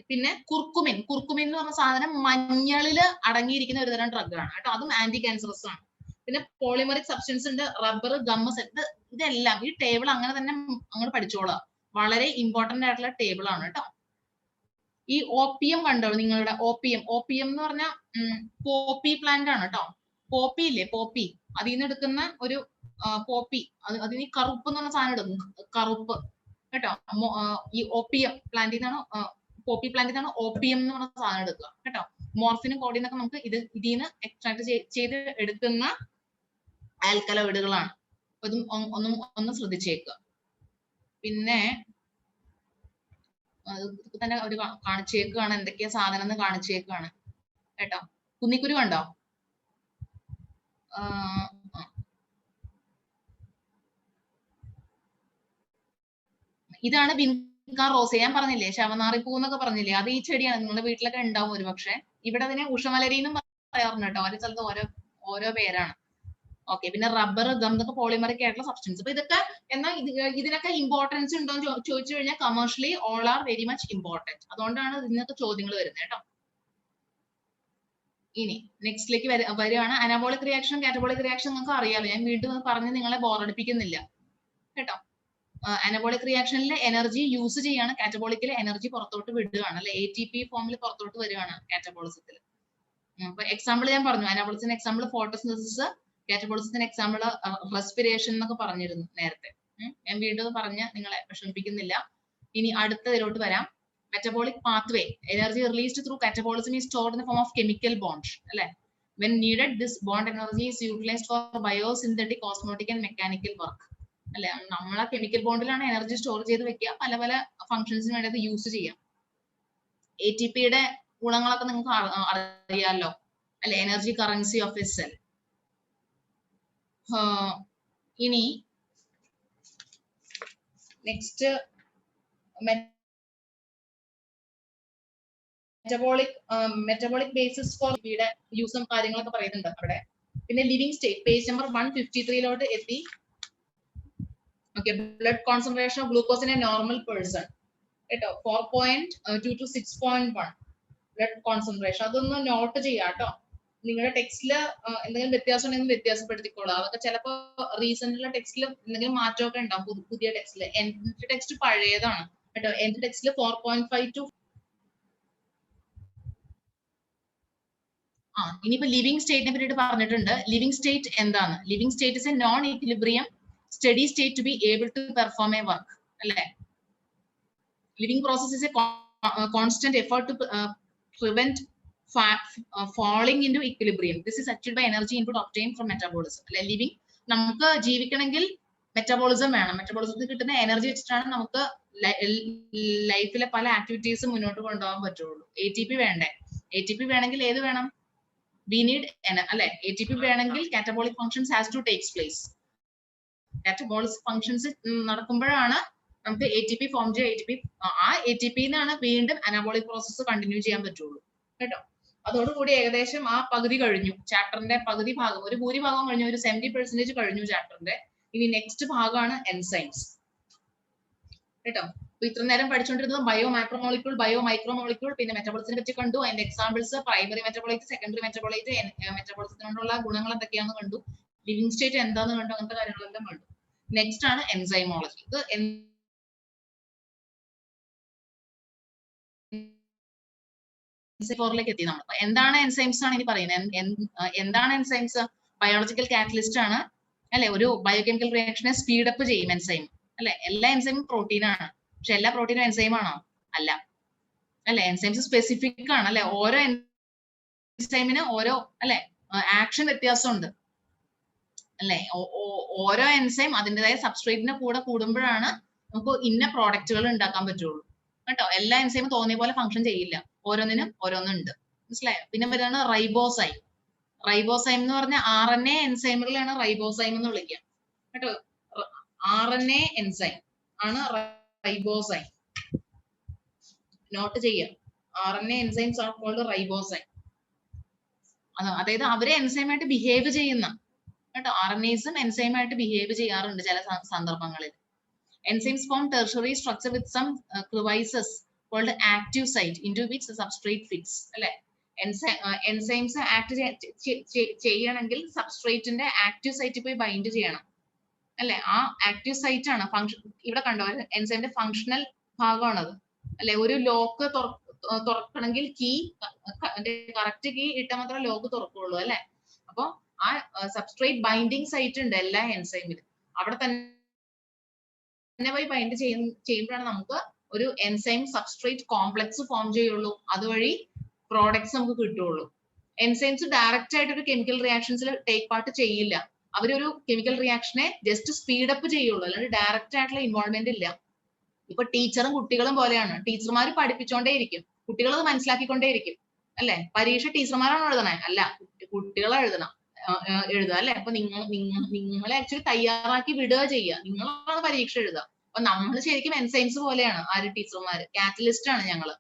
പിന്നെ കുർക്കുമിൻ എന്ന് പറഞ്ഞ സാധനം മഞ്ഞളില് അടങ്ങിയിരിക്കുന്ന ഒരു തരം ഡ്രഗ് ആണ് കേട്ടോ, അതും ആന്റി ക്യാൻസറസ് ആണ്. പിന്നെ പോളിമറിക് സബ്സ്റ്റൻസ് ഉണ്ട്, റബ്ബർ, ഗമ്മ, സെറ്റ്, ഇതെല്ലാം ഈ ടേബിൾ അങ്ങനെ തന്നെ അങ്ങോട്ട് പഠിച്ചോളാം. വളരെ ഇമ്പോർട്ടന്റ് ആയിട്ടുള്ള ടേബിൾ ആണ് കേട്ടോ. ഈ ഓപ്പിയം കണ്ടോ നിങ്ങളുടെ? ഓപ്പിയം എന്ന് പറഞ്ഞാൽ പോപ്പി പ്ലാന്റ് ആണ് കേട്ടോ. പോപ്പി ഇല്ലേ, പോപ്പി, അതിൽ നിന്ന് എടുക്കുന്ന ഒരു പോപ്പി, അതിന് കറുപ്പ് എന്ന് പറഞ്ഞ സാധനം എടുക്കും, കറുപ്പ് കേട്ടോ. ഈ ഓപ്പിയം പ്ലാന്റിൽ നിന്നാണ്, പോപ്പി പ്ലാന്റിൽ നിന്നാണ് ഓപ്പിയം എന്ന് പറഞ്ഞ സാധനം എടുക്കുക കേട്ടോ. മോർഫിനും കോഡിനൊക്കെ നമുക്ക് ഇതിൽ നിന്ന് എക്സ്ട്രാക്ട് ചെയ്ത് എടുക്കുന്ന ആൽക്കലോയിഡുകളാണ്. അതും ഒന്ന് ശ്രദ്ധിച്ചേക്കുക. പിന്നെ തന്നെ ഒരു കാണിച്ചേക്കാണ് എന്തൊക്കെയാ സാധനം എന്ന് കാണിച്ചേക്കാണ് കേട്ടോ. കുന്നിക്കുരു കണ്ടോ? ഇതാണ് വിൻകാറോസിയ. ഞാൻ പറഞ്ഞില്ലേ ശവനാറിപ്പൂ എന്നൊക്കെ പറഞ്ഞില്ലേ, അത് ഈ ചെടിയാണ്. നിങ്ങളുടെ വീട്ടിലൊക്കെ ഉണ്ടാവും ഒരു പക്ഷെ. ഇവിടെ അതിനെ ഉഷമലരി എന്നും പറയാറുണ്ട് കേട്ടോ. ഓരോ സ്ഥലത്ത് ഓരോ പേരാണ്. ഓക്കെ, പിന്നെ റബ്ബർ, ഗം, ഇതൊക്കെ പോളിമറിക് ആയിട്ടുള്ള സബ്സ്റ്റൻസ്. അപ്പൊ ഇതൊക്കെ എന്നാൽ ഇതിനൊക്കെ ഇമ്പോർട്ടൻസ് ഉണ്ടോ എന്ന് ചോദിച്ചു കഴിഞ്ഞാൽ commercially all are very much important. അതുകൊണ്ടാണ് ഇതിനൊക്കെ ചോദ്യങ്ങൾ വരുന്നത് കേട്ടോ. ഇനി നെക്സ്റ്റിലേക്ക് വരികയാണ്. അനാബോളിക് റിയാക്ഷൻ കാറ്റബോളിക് റിയാക്ഷൻ നിങ്ങൾക്ക് അറിയാലോ, ഞാൻ വീണ്ടും അത് പറഞ്ഞ് നിങ്ങളെ ബോറടിപ്പിക്കുന്നില്ല കേട്ടോ. അനബോളിക് റിയാക്ഷനിൽ എനർജി യൂസ് ചെയ്യാണ്, കാറ്റബോളിക്കിൽ എനർജി പുറത്തോട്ട് വിടുകയാണ് അല്ലെ, ATP ഫോമിൽ പുറത്തോട്ട് വരികയാണ് കാറ്റബോളിസത്തിൽ. അപ്പൊ എക്സാമ്പിൾ ഞാൻ പറഞ്ഞു, അനാബോളിസിന്റെ എക്സാമ്പിൾ ഫോട്ടോസിന്തസിസ്, കാറ്റബോളിസത്തിന്റെ എക്സാമ്പിൾ റെസ്പിറേഷൻ എന്നൊക്കെ പറഞ്ഞിരുന്നു നേരത്തെ. ഞാൻ വീണ്ടും പറഞ്ഞ് നിങ്ങളെ വിഷമിപ്പിക്കുന്നില്ല. ഇനി അടുത്തതിലോട്ട് വരാം. Metabolic pathway, energy released through catabolism is stored in the form of chemical bond അല്ലെ. When needed, this bond energy is utilized for biosynthetic, osmotic and mechanical work അല്ലെ. നമ്മളെ കെമിക്കൽ ബോണ്ടിലാണ് എനർജി സ്റ്റോർ ചെയ്ത് വെക്കുക, പല പല ഫംഗ്ഷൻസിന് വേണ്ടി അത് യൂസ് ചെയ്യാം. ATPയുടെ ഗുണങ്ങളൊക്കെ നിങ്ങൾക്ക് അറിയാലോ അല്ലെ, energy currency of A cell. ഇനി നെക്സ്റ്റ് മെറ്റബോളിക് ബേസിസ് ഫോർ യുടെ യൂസും കാര്യങ്ങളൊക്കെ പറയുന്നുണ്ട് അവിടെ. പിന്നെ ലിവിങ് സ്റ്റേറ്റ്, പേജ് നമ്പർ 153 എത്തി. Okay, blood concentration of glucose in A normal person കേട്ടോ, 4.2 to 6.1 ബ്ലഡ് കോൺസെൻട്രേഷൻ. അതൊന്ന് നോട്ട് ചെയ്യാം കേട്ടോ. നിങ്ങളുടെ ടെക്സ്റ്റിൽ എന്തെങ്കിലും വ്യത്യാസം ഉണ്ടെങ്കിൽ വ്യത്യാസപ്പെടുത്തിക്കോളാം. അതൊക്കെ ചിലപ്പോൾ റീസെന്റുള്ള ടെക്സ്റ്റിൽ എന്തെങ്കിലും മാറ്റമൊക്കെ ഉണ്ടാവും. പുതിയ ടെക്സ്റ്റിൽ, എന്റെ ടെക്സ്റ്റ് പഴയതാണ് കേട്ടോ. എന്റെ ടെക്സ്റ്റിൽ 4.5 to ഇനിയിപ്പോ ലിവിങ് സ്റ്റേറ്റിനെ പറ്റിയിട്ട് പറഞ്ഞിട്ടുണ്ട്. ലിവിങ് സ്റ്റേറ്റ് എന്താണ്? Living state is a non equilibrium steady state to be able to perform a work അല്ലെ. Living process is a constant effort to prevent falling into equilibrium. This is achieved by energy input obtained from metabolism. അല്ലെ, living, നമുക്ക് ജീവിക്കണമെങ്കിൽ metabolism വേണം. മെറ്റബോളിസത്തിൽ കിട്ടുന്ന energy വെച്ചിട്ടാണ് നമുക്ക് ലൈഫിലെ പല ആക്ടിവിറ്റീസും മുന്നോട്ട് കൊണ്ടുപോകാൻ പറ്റുള്ളൂ. ATP വേണ്ടേ? ATP വേണമെങ്കിൽ ഏത് വേണം? We need അല്ലെ. ATP വേണമെങ്കിൽ catabolic functions has to takes place. Catabolic functions നടക്കുമ്പോഴാണ് നമുക്ക് ATP ഫോം ചെയ്യുക. ആ ATP ന്നാണ് വീണ്ടും അനാബോളിക് പ്രോസസ്സ് കണ്ടിന്യൂ ചെയ്യാൻ പറ്റുള്ളൂ കേട്ടോ. അതോടുകൂടി ഏകദേശം ആ പകുതി കഴിഞ്ഞു, ചാപ്റ്ററിന്റെ പകുതി ഭാഗം, ഒരു ഭൂരിഭാഗം കഴിഞ്ഞു, ഒരു 70% കഴിഞ്ഞു ചാപ്റ്ററിന്റെ. ഇനി നെക്സ്റ്റ് ഭാഗമാണ് എൻസൈംസ് കേട്ടോ. അപ്പൊ ഇത്ര നേരം പഠിച്ചുകൊണ്ടിരുന്നത് ബയോ മാക്രോമോളിക്യൂൾ, ബയോ മൈക്രോമോളിക്യൂൾ, പിന്നെ മെറ്റബോളിസത്തിനെ പറ്റി കണ്ടു. അതിന്റെ examples primary metabolite, secondary metabolite, മെറ്റബോളിസത്തിനോടുള്ള ഗുണങ്ങൾ എന്തൊക്കെയാണെന്ന് കണ്ടു, ലിവിങ് സ്റ്റേറ്റ് എന്താന്ന് കണ്ടു, അങ്ങനത്തെ കാര്യങ്ങളെല്ലാം കണ്ടു. നെക്സ്റ്റ് ആണ് എൻസൈമോളജി. ഇത് ലേക്ക് എത്തി നമ്മൾ. എന്താണ് എൻസൈംസ് ആണ് ഇനി പറയുന്നത്. എന്താണ് എൻസൈംസ്? ബയോളജിക്കൽ കാറ്റലിസ്റ്റ് ആണ് അല്ലെ. ഒരു ബയോകെമിക്കൽ റിയാക്ഷനെ സ്പീഡപ്പ് ചെയ്യും എൻസൈം അല്ലെ. എല്ലാ എൻസൈമും പ്രോട്ടീൻ ആണ്, പക്ഷെ എല്ലാ പ്രോട്ടീനും എൻസൈം ആണോ? അല്ല അല്ലെ. എൻസൈംസ് സ്പെസിഫിക് ആണ് അല്ലെ. ഓരോ എൻസൈമിന് ഓരോ അല്ലെ ആക്ഷൻ വ്യത്യാസമുണ്ട് അല്ലെ. ഓരോ എൻസൈം അതിൻ്റെതായ സബ്സ്ട്രേറ്റിന്റെ കൂടെ കൂടുമ്പോഴാണ് നമുക്ക് ഇന്ന പ്രോഡക്റ്റുകൾ ഉണ്ടാക്കാൻ പറ്റുള്ളൂ കേട്ടോ. എല്ലാ എൻസൈമും തോന്നിയ പോലെ ഫംഗ്ഷൻ ചെയ്യില്ല, ഓരോന്നിനും ഓരോന്നുണ്ട്. മനസ്സിലായോ? പിന്നെ വരുന്ന റൈബോസൈം. റൈബോസൈം എന്ന് പറഞ്ഞ RNA എൻസൈമുകളാണ് റൈബോസൈം എന്ന് വിളിക്കുക കേട്ടോ. RNA എൻസൈം ആണ് റൈബോസൈം. നോട്ട് ചെയ്യുക, RNA enzymes are called ribozyme. അതായത് അവരെ എൻസൈമായിട്ട് ബിഹേവ് ചെയ്യുന്ന കേട്ടോ. RNAസും എൻസൈമായിട്ട് ബിഹേവ് ചെയ്യാറുണ്ട് ചില സന്ദർഭങ്ങളിൽ. Enzymes form tertiary structure with some crevices called active site into which the substrate fits. അല്ലെ, enzymes ആക്ട് ചെയ്യണമെങ്കിൽ സബ്സ്ട്രേറ്റിന്റെ ആക്റ്റീവ് സൈറ്റിൽ പോയി ബൈൻഡ് ചെയ്യണം അല്ലെ. ആ ആക്റ്റീവ് സൈറ്റ് ആണ് ഫംഗ്ഷൻ. ഇവിടെ കണ്ടോ, എൻസൈമിന്റെ ഫങ്ഷണൽ ഭാഗമാണത് അല്ലെ. ഒരു ലോക്ക് തുറക്കണമെങ്കിൽ കറക്റ്റ് കീ ഇട്ടാൽ മാത്രമേ ലോക്ക് തുറക്കുള്ളൂ അല്ലെ. അപ്പൊ ആ സബ്സ്ട്രേറ്റ് ബൈൻഡിങ് സൈറ്റ് ഉണ്ട് എല്ലാ എൻസൈമിലും. അവിടെ തന്നെ പോയി ബൈൻഡ് ചെയ്യുമ്പോഴാണ് നമുക്ക് ഒരു എൻസൈം സബ്സ്ട്രേറ്റ് കോംപ്ലക്സ് ഫോം ചെയ്യുള്ളൂ. അതുവഴി പ്രോഡക്ട്സ് നമുക്ക് കിട്ടുള്ളൂ. എൻസൈംസ് ഡയറക്റ്റ് ആയിട്ട് ഒരു കെമിക്കൽ റിയാക്ഷൻസിൽ ടേക്ക് പാർട്ട് ചെയ്യില്ല. അവരൊരു കെമിക്കൽ റിയാക്ഷനെ ജസ്റ്റ് സ്പീഡപ്പ് ചെയ്യുള്ളൂ, അല്ലാണ്ട് ഡയറക്റ്റ് ആയിട്ടുള്ള ഇൻവോൾവ്മെന്റ് ഇല്ല. ഇപ്പൊ ടീച്ചറും കുട്ടികളും പോലെയാണ്. ടീച്ചർമാർ പഠിപ്പിച്ചോണ്ടേയിരിക്കും, കുട്ടികൾ അത് മനസ്സിലാക്കിക്കൊണ്ടേയിരിക്കും അല്ലെ. പരീക്ഷ ടീച്ചർമാരാണ് എഴുതണേ? അല്ല, കുട്ടികളെ എഴുതുക അല്ലെ. അപ്പൊ നിങ്ങളെ ആക്ച്വലി തയ്യാറാക്കി വിടുക ചെയ്യുക, നിങ്ങളാണ് പരീക്ഷ എഴുതുക. അപ്പൊ നമ്മൾ ശരിക്കും എൻസൈംസ് പോലെയാണ്. ആര്? ടീച്ചർമാര്. കാറ്റലിസ്റ്റ് ആണ് ഞങ്ങള്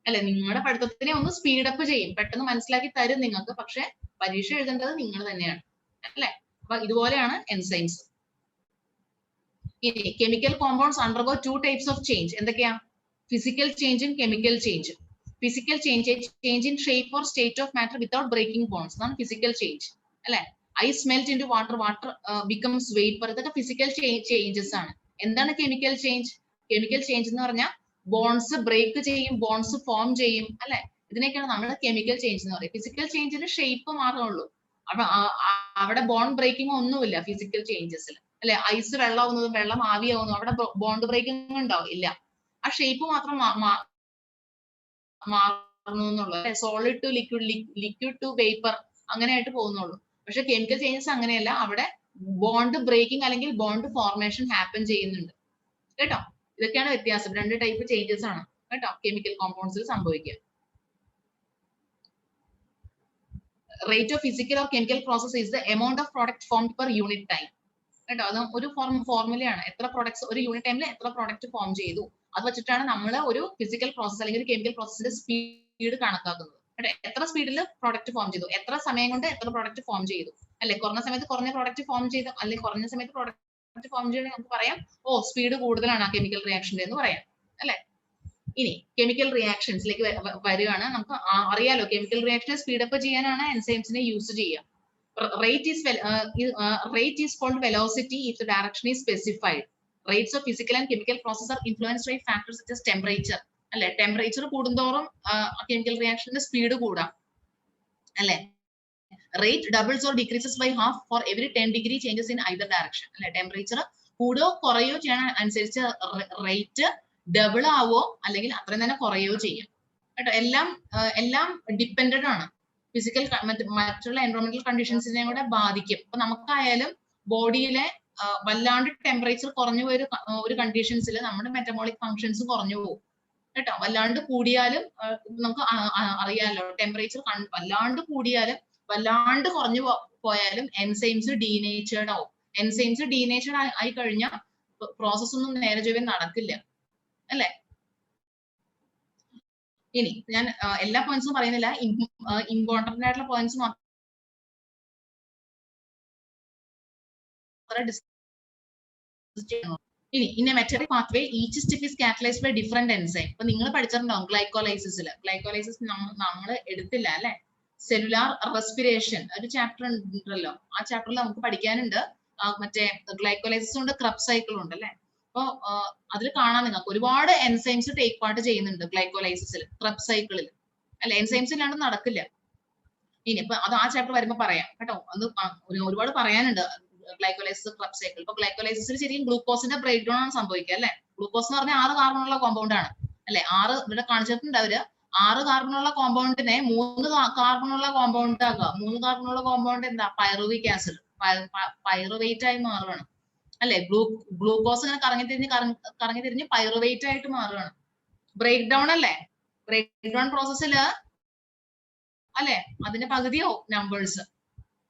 അല്ലെ. നിങ്ങളുടെ പഠിത്തത്തിനെ ഒന്ന് സ്പീഡപ്പ് ചെയ്യും, പെട്ടെന്ന് മനസ്സിലാക്കി തരും നിങ്ങൾക്ക്. പക്ഷെ പരീക്ഷ എഴുതേണ്ടത് നിങ്ങൾ തന്നെയാണ് അല്ലെ. അപ്പൊ ഇതുപോലെയാണ് എൻസൈംസ്. ഇനി chemical compounds undergo 2 types of change. എന്തൊക്കെയാ? ഫിസിക്കൽ ചേഞ്ചും കെമിക്കൽ ചേഞ്ചും. Physical change in shape or state of matter without breaking bonds, അതാണ് ഫിസിക്കൽ ചേഞ്ച് അല്ലെ. Ice melt into water, water becomes vapour, ഇതൊക്കെ ഫിസിക്കൽ ചേഞ്ചസ് ആണ്. എന്താണ് chemical change? Chemical change എന്ന് പറഞ്ഞാൽ ബോൺസ് ബ്രേക്ക് ചെയ്യും, ബോൺസ് ഫോം ചെയ്യും അല്ലെ. ഇതിനൊക്കെയാണ് നമ്മൾ കെമിക്കൽ ചേഞ്ച് എന്ന് പറയുന്നത്. ഫിസിക്കൽ ചേഞ്ചിന് ഷേപ്പ് മാറുള്ളൂ, അവിടെ ബോണ്ട് ബ്രേക്കിംഗ് ഒന്നുമില്ല ഫിസിക്കൽ ചേഞ്ചസിൽ അല്ലെ. ഐസ് വെള്ളമാവുന്നതും വെള്ളം ആവിയാവുന്നതും അവിടെ ബോണ്ട് ബ്രേക്കിംഗ് ഉണ്ടാവും ഇല്ല, ആ ഷേപ്പ് മാത്രം മാറുന്നു എന്നുള്ളത്. Solid to liquid, liquid to vapour അങ്ങനെയായിട്ട് പോകുന്നുള്ളൂ. പക്ഷെ കെമിക്കൽ ചേഞ്ചസ് അങ്ങനെയല്ല, അവിടെ ബോണ്ട് ബ്രേക്കിംഗ് അല്ലെങ്കിൽ ബോണ്ട് ഫോർമേഷൻ ഹാപ്പൻ ചെയ്യുന്നുണ്ട് കേട്ടോ. ഇതൊക്കെയാണ് വ്യത്യാസം. രണ്ട് ടൈപ്പ് ചേഞ്ചസ് ആണ് കേട്ടോ കെമിക്കൽ കോമ്പൗണ്ട്സിൽ സംഭവിക്കുക. Rate of physical or chemical process is the amount of product formed per unit time കേട്ടോ. അത് ഒരു ഫോർമുലയാണ്. എത്ര പ്രോഡക്ട്സ് ഒരു യൂണിറ്റ് ടൈമിൽ എത്ര പ്രോഡക്റ്റ് ഫോം ചെയ്തു, അത് വെച്ചിട്ടാണ് നമ്മൾ ഒരു ഫിസിക്കൽ പ്രോസസ് അല്ലെങ്കിൽ ഒരു കെമിക്കൽ പ്രോസസ്സിന്റെ സ്പീഡ് കണക്കാക്കുന്നത്. എത്ര സ്പീഡിൽ പ്രോഡക്റ്റ് ഫോം ചെയ്തു, എത്ര സമയം കൊണ്ട് എത്ര പ്രോഡക്റ്റ് ഫോം ചെയ്തു അല്ലെ. കുറഞ്ഞ സമയത്ത് കുറഞ്ഞ പ്രോഡക്റ്റ് ഫോം ചെയ്തു, അല്ലെങ്കിൽ കുറഞ്ഞ സമയത്ത് പ്രോഡക്റ്റ് ഫോം ചെയ്യണമെങ്കിൽ നമുക്ക് പറയാം ഓ സ്പീഡ് കൂടുതലാണ് ആ കെമിക്കൽ റിയാക്ഷന്റെ എന്ന് പറയാം അല്ലെ. ഇനി കെമിക്കൽ റിയാക്ഷൻസിലേക്ക് വരികയാണ്. നമുക്ക് അറിയാലോ കെമിക്കൽ റിയാക്ഷൻ സ്പീഡപ്പ് ചെയ്യാനാണ് എൻസൈംസിനെ യൂസ് ചെയ്യുക. rate is called velocity if the direction is specified. Rates of physical and chemical processes are influenced by factors such as temperature അല്ലെ. ടെമ്പറേച്ചർ കൂടുന്തോറും കെമിക്കൽ റിയാക്ഷന്റെ സ്പീഡ് കൂടാം അല്ലെ. rate doubles or decreases by half for every 10 degree changes in either direction അല്ലെ. Temperature കൂടുകയോ കുറയോ ചെയ്യണ അനുസരിച്ച് rate double ആവോ അല്ലെങ്കിൽ അത്രയും തന്നെ കുറയോ ചെയ്യാം കേട്ടോ. എല്ലാം ഡിപ്പെൻഡന്റ് ആണ്. ഫിസിക്കൽ മറ്റുള്ള എൻവയോൺമെന്റൽ കണ്ടീഷൻസിനെ കൂടെ ബാധിക്കും. അപ്പൊ നമുക്കായാലും ബോഡിയിലെ വല്ലാണ്ട് ടെമ്പറേച്ചർ കുറഞ്ഞു പോയ ഒരു കണ്ടീഷൻസിൽ നമ്മുടെ മെറ്റബോളിക് ഫങ്ഷൻസ് കുറഞ്ഞു പോകും കേട്ടോ. വല്ലാണ്ട് കൂടിയാലും നമുക്ക് അറിയാലോ ടെമ്പറേച്ചർ വല്ലാണ്ട് കൂടിയാലും വല്ലാണ്ട് കുറഞ്ഞു പോയാലും എൻസൈംസ് ഡീനേച്ചേർഡ് ആവും. എൻസൈംസ് ഡീനേച്ചേർഡ് ആയി കഴിഞ്ഞാൽ പ്രോസസ് ഒന്നും നേരെ ചൊവ്വേ നടക്കില്ല അല്ലെ. ഇനി ഞാൻ എല്ലാ പോയിന്റ്സും പറയുന്നില്ല, ഇമ്പോർട്ടന്റ് ആയിട്ടുള്ള പോയിന്റ്സ് മാത്രം ഇനി in a metabolic pathway each step is catalysed by different enzyme. ഇപ്പൊ നിങ്ങൾ പഠിച്ചിട്ടുണ്ടാവും ഗ്ലൈക്കോലൈസിസ് നമ്മൾ എടുത്തില്ല അല്ലെ. സെല്ലുലാർ റെസ്പിറേഷൻ ഒരു ചാപ്റ്റർ ഉണ്ടല്ലോ, ആ ചാപ്റ്ററിൽ നമുക്ക് പഠിക്കാനുണ്ട്. മറ്റേ ഗ്ലൈക്കോലൈസിസ് ഉണ്ട്, ക്രബ് സൈക്കിൾ ഉണ്ട് അല്ലെ. അപ്പൊ അതിൽ കാണാൻ നിങ്ങൾക്ക് ഒരുപാട് എൻസൈംസ് ടേക്ക് പാർട്ട് ചെയ്യുന്നുണ്ട് ഗ്ലൈക്കോലൈസിസിൽ, ക്രബ് സൈക്കിളിൽ അല്ലെ. എൻസൈംസ് ഇല്ലാണ്ട് നടക്കില്ല. ഇനി ഇപ്പൊ അത് ആ ചാപ്റ്റർ വരുമ്പോ പറയാം കേട്ടോ. അത് ഒരുപാട് പറയാനുണ്ട് ഗ്ലൈക്കോലൈസിസ്, ക്രബ് സൈക്കിൾ. ഇപ്പൊ ഗ്ലൈക്കോലൈസിസിൽ ശരിക്കും ഗ്ലൂക്കോസിന്റെ ബ്രേക്ക് ഡൗൺ ആണ് സംഭവിക്കുക അല്ലെ. ഗ്ലൂക്കോസ് എന്ന് പറഞ്ഞാൽ 6 കാർബണുള്ള കോമ്പൗണ്ട് ആണ് അല്ലെ. 6 ഇവിടെ കാണിച്ചിട്ടുണ്ട് അവര്. 6 കാർബണുള്ള കോമ്പൗണ്ടിനെ 3 കാർബണുള്ള കോമ്പൗണ്ട് ആക്കുക. 3 കാർബണുള്ള കോമ്പൗണ്ട് എന്താ? പൈറുവിക് ആസിഡ്, പൈറുവേറ്റ് ആയി മാറുകയാണ് അല്ലെ. ഗ്ലൂക്കോസ് ഇങ്ങനെ കറങ്ങി തിരിഞ്ഞ് പൈറുവേറ്റ് ആയിട്ട് മാറുകയാണ്. ബ്രേക്ക് ഡൗൺ അല്ലേ. ബ്രേക്ക് ഡൗൺ പ്രോസസ്സില് അല്ലെ അതിന്റെ പകുതിയോ നമ്പേഴ്സ്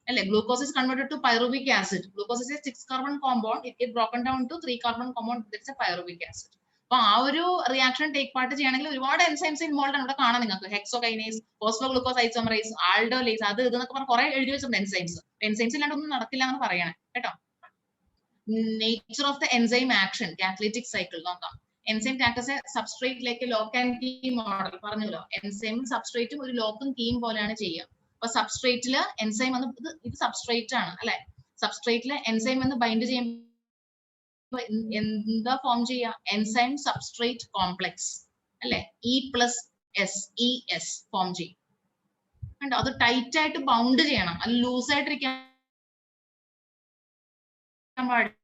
അല്ലെ. Glucose is converted to pyruvic acid. Glucose is a 6 carbon compound. It is broken down to 3 carbon compound. That's a pyruvic acid. അപ്പൊ ആ ഒരു റിയാക്ഷൻ ടേക്ക് പാർട്ട് ചെയ്യണമെങ്കിൽ ഒരുപാട് എൻസൈംസ് ഇൻവോൾവ് ആണ്. ഇവിടെ കാണാം നിങ്ങൾക്ക് ഹെക്സോകൈനേസ്, ഫോസ്ഫോഗ്ലൂക്കോസ് ഐസോമറേസ്, ആൽഡോലേസ്, അത് ഇതെന്നൊക്കെ പറഞ്ഞ് കുറെ എഴുതി വെച്ചിട്ടുണ്ട് എൻസൈംസ്. എൻസൈംസ് ഇല്ലാണ്ട് ഒന്നും നടക്കില്ല എന്ന് പറയണേ കേട്ടോ. Nature of the enzyme action, catalytic cycle നോക്കാം. Enzyme act as a substrate like lock and key model പറഞ്ഞല്ലോ. എൻസൈമും സബ്സ്ട്രേറ്റും ഒരു ലോക്കും കീയും പോലെയാണ് ചെയ്യുക. അപ്പൊ സബ്സ്ട്രേറ്റില് എൻസൈം വന്ന് ഇത് സബ്സ്ട്രേറ്റ് ആണ് അല്ലെ. സബ്സ്ട്രേറ്റില് എൻസൈം വന്ന് ബൈൻഡ് ചെയ്യുമ്പോൾ എന്താ ഫോം ചെയ്യുക? എൻസൈം സബ്സ്ട്രേറ്റ് കോംപ്ലക്സ് അല്ലെ. E+S ഫോം ചെയ്യും. അത് ടൈറ്റ് ആയിട്ട് ബൗണ്ട് ചെയ്യണം, അത് ലൂസ് ആയിട്ടിരിക്കാൻ പാടില്ല.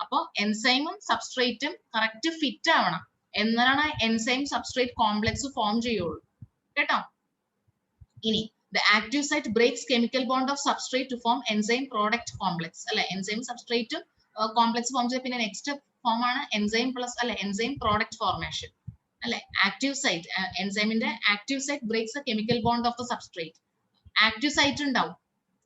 അപ്പൊ എൻസൈമും സബ്സ്ട്രേറ്റും കറക്റ്റ് ഫിറ്റ് ആവണം, എന്നാലാണ് എൻസൈം സബ്സ്ട്രേറ്റ് കോംപ്ലക്സ് ഫോം ചെയ്യുള്ളൂ കേട്ടോ. ഇനി the active site breaks chemical bond of substrate to form enzyme product complex അല്ലെ. എൻസൈം സബ്സ്ട്രേറ്റും കോംപ്ലക്സ് ഫോം ചെയ്ത പിന്നെ നെക്സ്റ്റ് ഫോം ആണ് എൻസൈം പ്ലസ് അല്ലെ എൻസൈം പ്രോഡക്റ്റ് ഫോർമേഷൻ അല്ലെ. ആക്റ്റീവ് സൈറ്റ്, എൻസൈമിന്റെ active site breaks the chemical bond of the substrate. Active site ഉണ്ടാവും,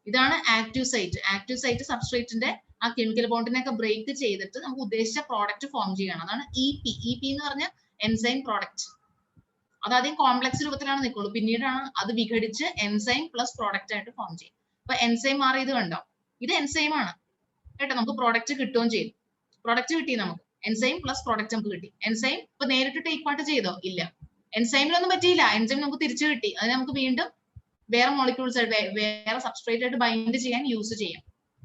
ഇതാണ് ആക്റ്റീവ് സൈറ്റ്. ആക്റ്റീവ് സൈറ്റ് സബ്സ്ട്രേറ്റിന്റെ ആ കെമിക്കൽ ബോണ്ടിനെയൊക്കെ ബ്രേക്ക് ചെയ്തിട്ട് നമുക്ക് ഉദ്ദേശിച്ച പ്രോഡക്റ്റ് ഫോം ചെയ്യണം. അതാണ് EP എന്ന് പറഞ്ഞ എൻസൈം പ്രോഡക്റ്റ്. അത് ആദ്യം കോംപ്ലക്സ് രൂപത്തിലാണ് നിൽക്കുള്ളൂ, പിന്നീടാണ് അത് വിഘടിച്ച് എൻസൈം പ്ലസ് പ്രോഡക്റ്റ് ആയിട്ട് ഫോം ചെയ്യും. അപ്പൊ എൻസൈം മാറി ഇത് കണ്ടോ, ഇത് എൻസൈം ആണ് കേട്ടോ. നമുക്ക് പ്രോഡക്റ്റ് കിട്ടുകയും ചെയ്യും. പ്രോഡക്റ്റ് കിട്ടി നമുക്ക് എൻസൈം പ്ലസ് പ്രോഡക്റ്റ് നമുക്ക് കിട്ടി. എൻസൈം ഇപ്പൊ നേരിട്ട് ടേക്ക് പാർട്ട് ചെയ്തോ? ഇല്ല. എൻസൈമിലൊന്നും പറ്റിയില്ല, എൻസൈം നമുക്ക് തിരിച്ചു കിട്ടി. അതിന് നമുക്ക് വീണ്ടും വേറെ മോളിക്യൂൾസ് വേറെ സബ്സ്ട്രേറ്റ് ആയിട്ട് ബൈൻഡ് ചെയ്യാൻ യൂസ് ചെയ്യാം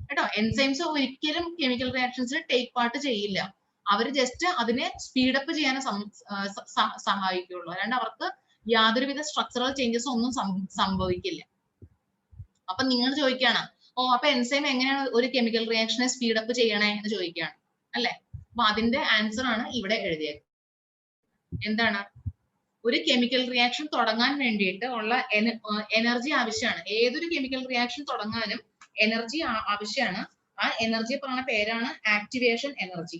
കേട്ടോ. എൻസൈംസ് ഒരിക്കലും കെമിക്കൽ റിയാക്ഷൻസിൽ ടേക്ക് പാർട്ട് ചെയ്യില്ല. അവർ ജസ്റ്റ് അതിനെ സ്പീഡപ്പ് ചെയ്യാൻ സഹായിക്കുള്ളൂ. അല്ലാണ്ട് അവർക്ക് യാതൊരുവിധ സ്ട്രക്ചറൽ ചേഞ്ചസ് ഒന്നും സംഭവിക്കില്ല. അപ്പൊ നിങ്ങൾ ചോദിക്കുകയാണ്, അപ്പൊ എൻസൈം എങ്ങനെയാണ് ഒരു കെമിക്കൽ റിയാക്ഷനെ സ്പീഡപ്പ് ചെയ്യണേ എന്ന് ചോദിക്കുകയാണ് അല്ലെ. അപ്പൊ അതിന്റെ ആൻസർ ആണ് ഇവിടെ എഴുതിയത്. എന്താണ്? ഒരു കെമിക്കൽ റിയാക്ഷൻ തുടങ്ങാൻ വേണ്ടിയിട്ട് ഉള്ള എനർജി ആവശ്യമാണ്. ഏതൊരു കെമിക്കൽ റിയാക്ഷൻ തുടങ്ങാനും എനർജി ആവശ്യമാണ്. ആ എനർജി പറയുന്ന പേരാണ് ആക്ടിവേഷൻ എനർജി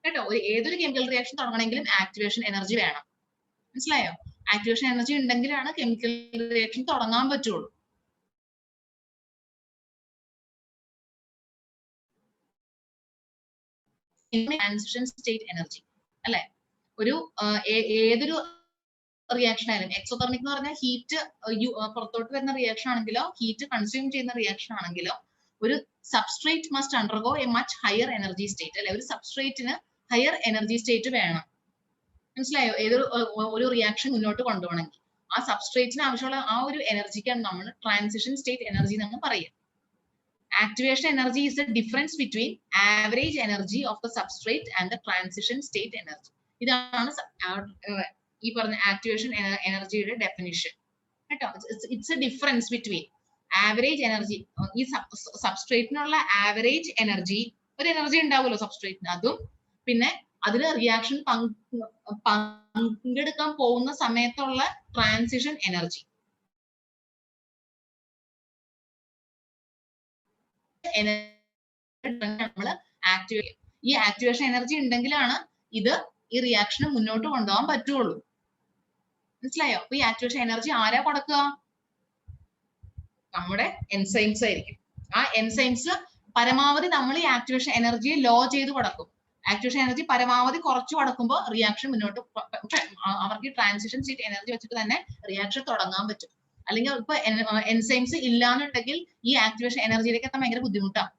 കേട്ടോ. ഏതൊരു കെമിക്കൽ റിയാക്ഷൻ തുടങ്ങണമെങ്കിലും ആക്ടിവേഷൻ എനർജി വേണം. മനസ്സിലായോ? ആക്ടിവേഷൻ എനർജി ഉണ്ടെങ്കിലാണ് കെമിക്കൽ റിയാക്ഷൻ തുടങ്ങാൻ പറ്റുള്ളൂ. ട്രാൻസിഷൻ സ്റ്റേറ്റ് എനർജി അല്ലെ. ഒരു ഏതൊരു റിയാക്ഷൻ ആയാലും, എക്സോതെർമിക് എന്ന് പറഞ്ഞാൽ ഹീറ്റ് പുറത്തോട്ട് വരുന്ന റിയാക്ഷൻ ആണെങ്കിലോ ഹീറ്റ് കൺസ്യൂം ചെയ്യുന്ന റിയാക്ഷൻ ആണെങ്കിലോ ഒരു substrate must undergo A much higher energy state അല്ലെ. ഒരു സബ്സ്ട്രേറ്റിന് ഹയർ എനർജി സ്റ്റേറ്റ് വേണം. മനസ്സിലായോ? ഒരു റിയാക്ഷൻ മുന്നോട്ട് കൊണ്ടുപോകണമെങ്കിൽ ആ സബ്സ്ട്രേറ്റിന് ആവശ്യമുള്ള ആ ഒരു എനർജിക്കാണ് നമ്മൾ ട്രാൻസിഷൻ സ്റ്റേറ്റ് എനർജി എന്ന് പറയുക. Activation energy is the difference between average energy of the substrate and the transition state energy. ഇതാണ് ഈ പറഞ്ഞ ആക്ടിവേഷൻ എനർജിയുടെ ഡെഫിനിഷൻ കേട്ടോ. It's A difference between average energy, ഈ സബ്സ്ട്രേറ്റിനുള്ള ആവറേജ് എനർജി, ഒരു എനർജി ഉണ്ടാവുമല്ലോ സബ്സ്ട്രേറ്റിന്, അതും പിന്നെ അതിന് റിയാക്ഷൻ പങ്കെടുക്കാൻ പോകുന്ന സമയത്തുള്ള ട്രാൻസിഷൻ എനർജി. നമ്മൾ ആക്ടിവേറ്റ് ചെയ്യും. ഈ ആക്ടിവേഷൻ എനർജി ഉണ്ടെങ്കിലാണ് ഈ റിയാക്ഷന് മുന്നോട്ട് കൊണ്ടുപോകാൻ പറ്റുള്ളൂ. മനസ്സിലായോ? അപ്പൊ ഈ ആക്ടിവേഷൻ എനർജി ആരാ കൊടുക്കുക? നമ്മുടെ എൻസൈംസ് ആയിരിക്കും. ആ എൻസൈംസ് പരമാവധി നമ്മൾ ഈ ആക്ടിവേഷൻ എനർജിയെ ലോ ചെയ്ത് കൊടുക്കും. ആക്ടിവേഷൻ എനർജി പരമാവധി കുറച്ച് കൊടുക്കുമ്പോൾ റിയാക്ഷൻ മുന്നോട്ട്, അവർക്ക് ട്രാൻസിഷൻ സ്റ്റേറ്റ് എനർജി വെച്ചിട്ട് തന്നെ റിയാക്ഷൻ തുടങ്ങാൻ പറ്റും. അല്ലെങ്കിൽ ഇപ്പൊ എൻസൈംസ് ഇല്ലാന്നുണ്ടെങ്കിൽ ഈ ആക്ടിവേഷൻ എനർജിയിലേക്ക് എത്താൻ ഭയങ്കര ബുദ്ധിമുട്ടാണ്.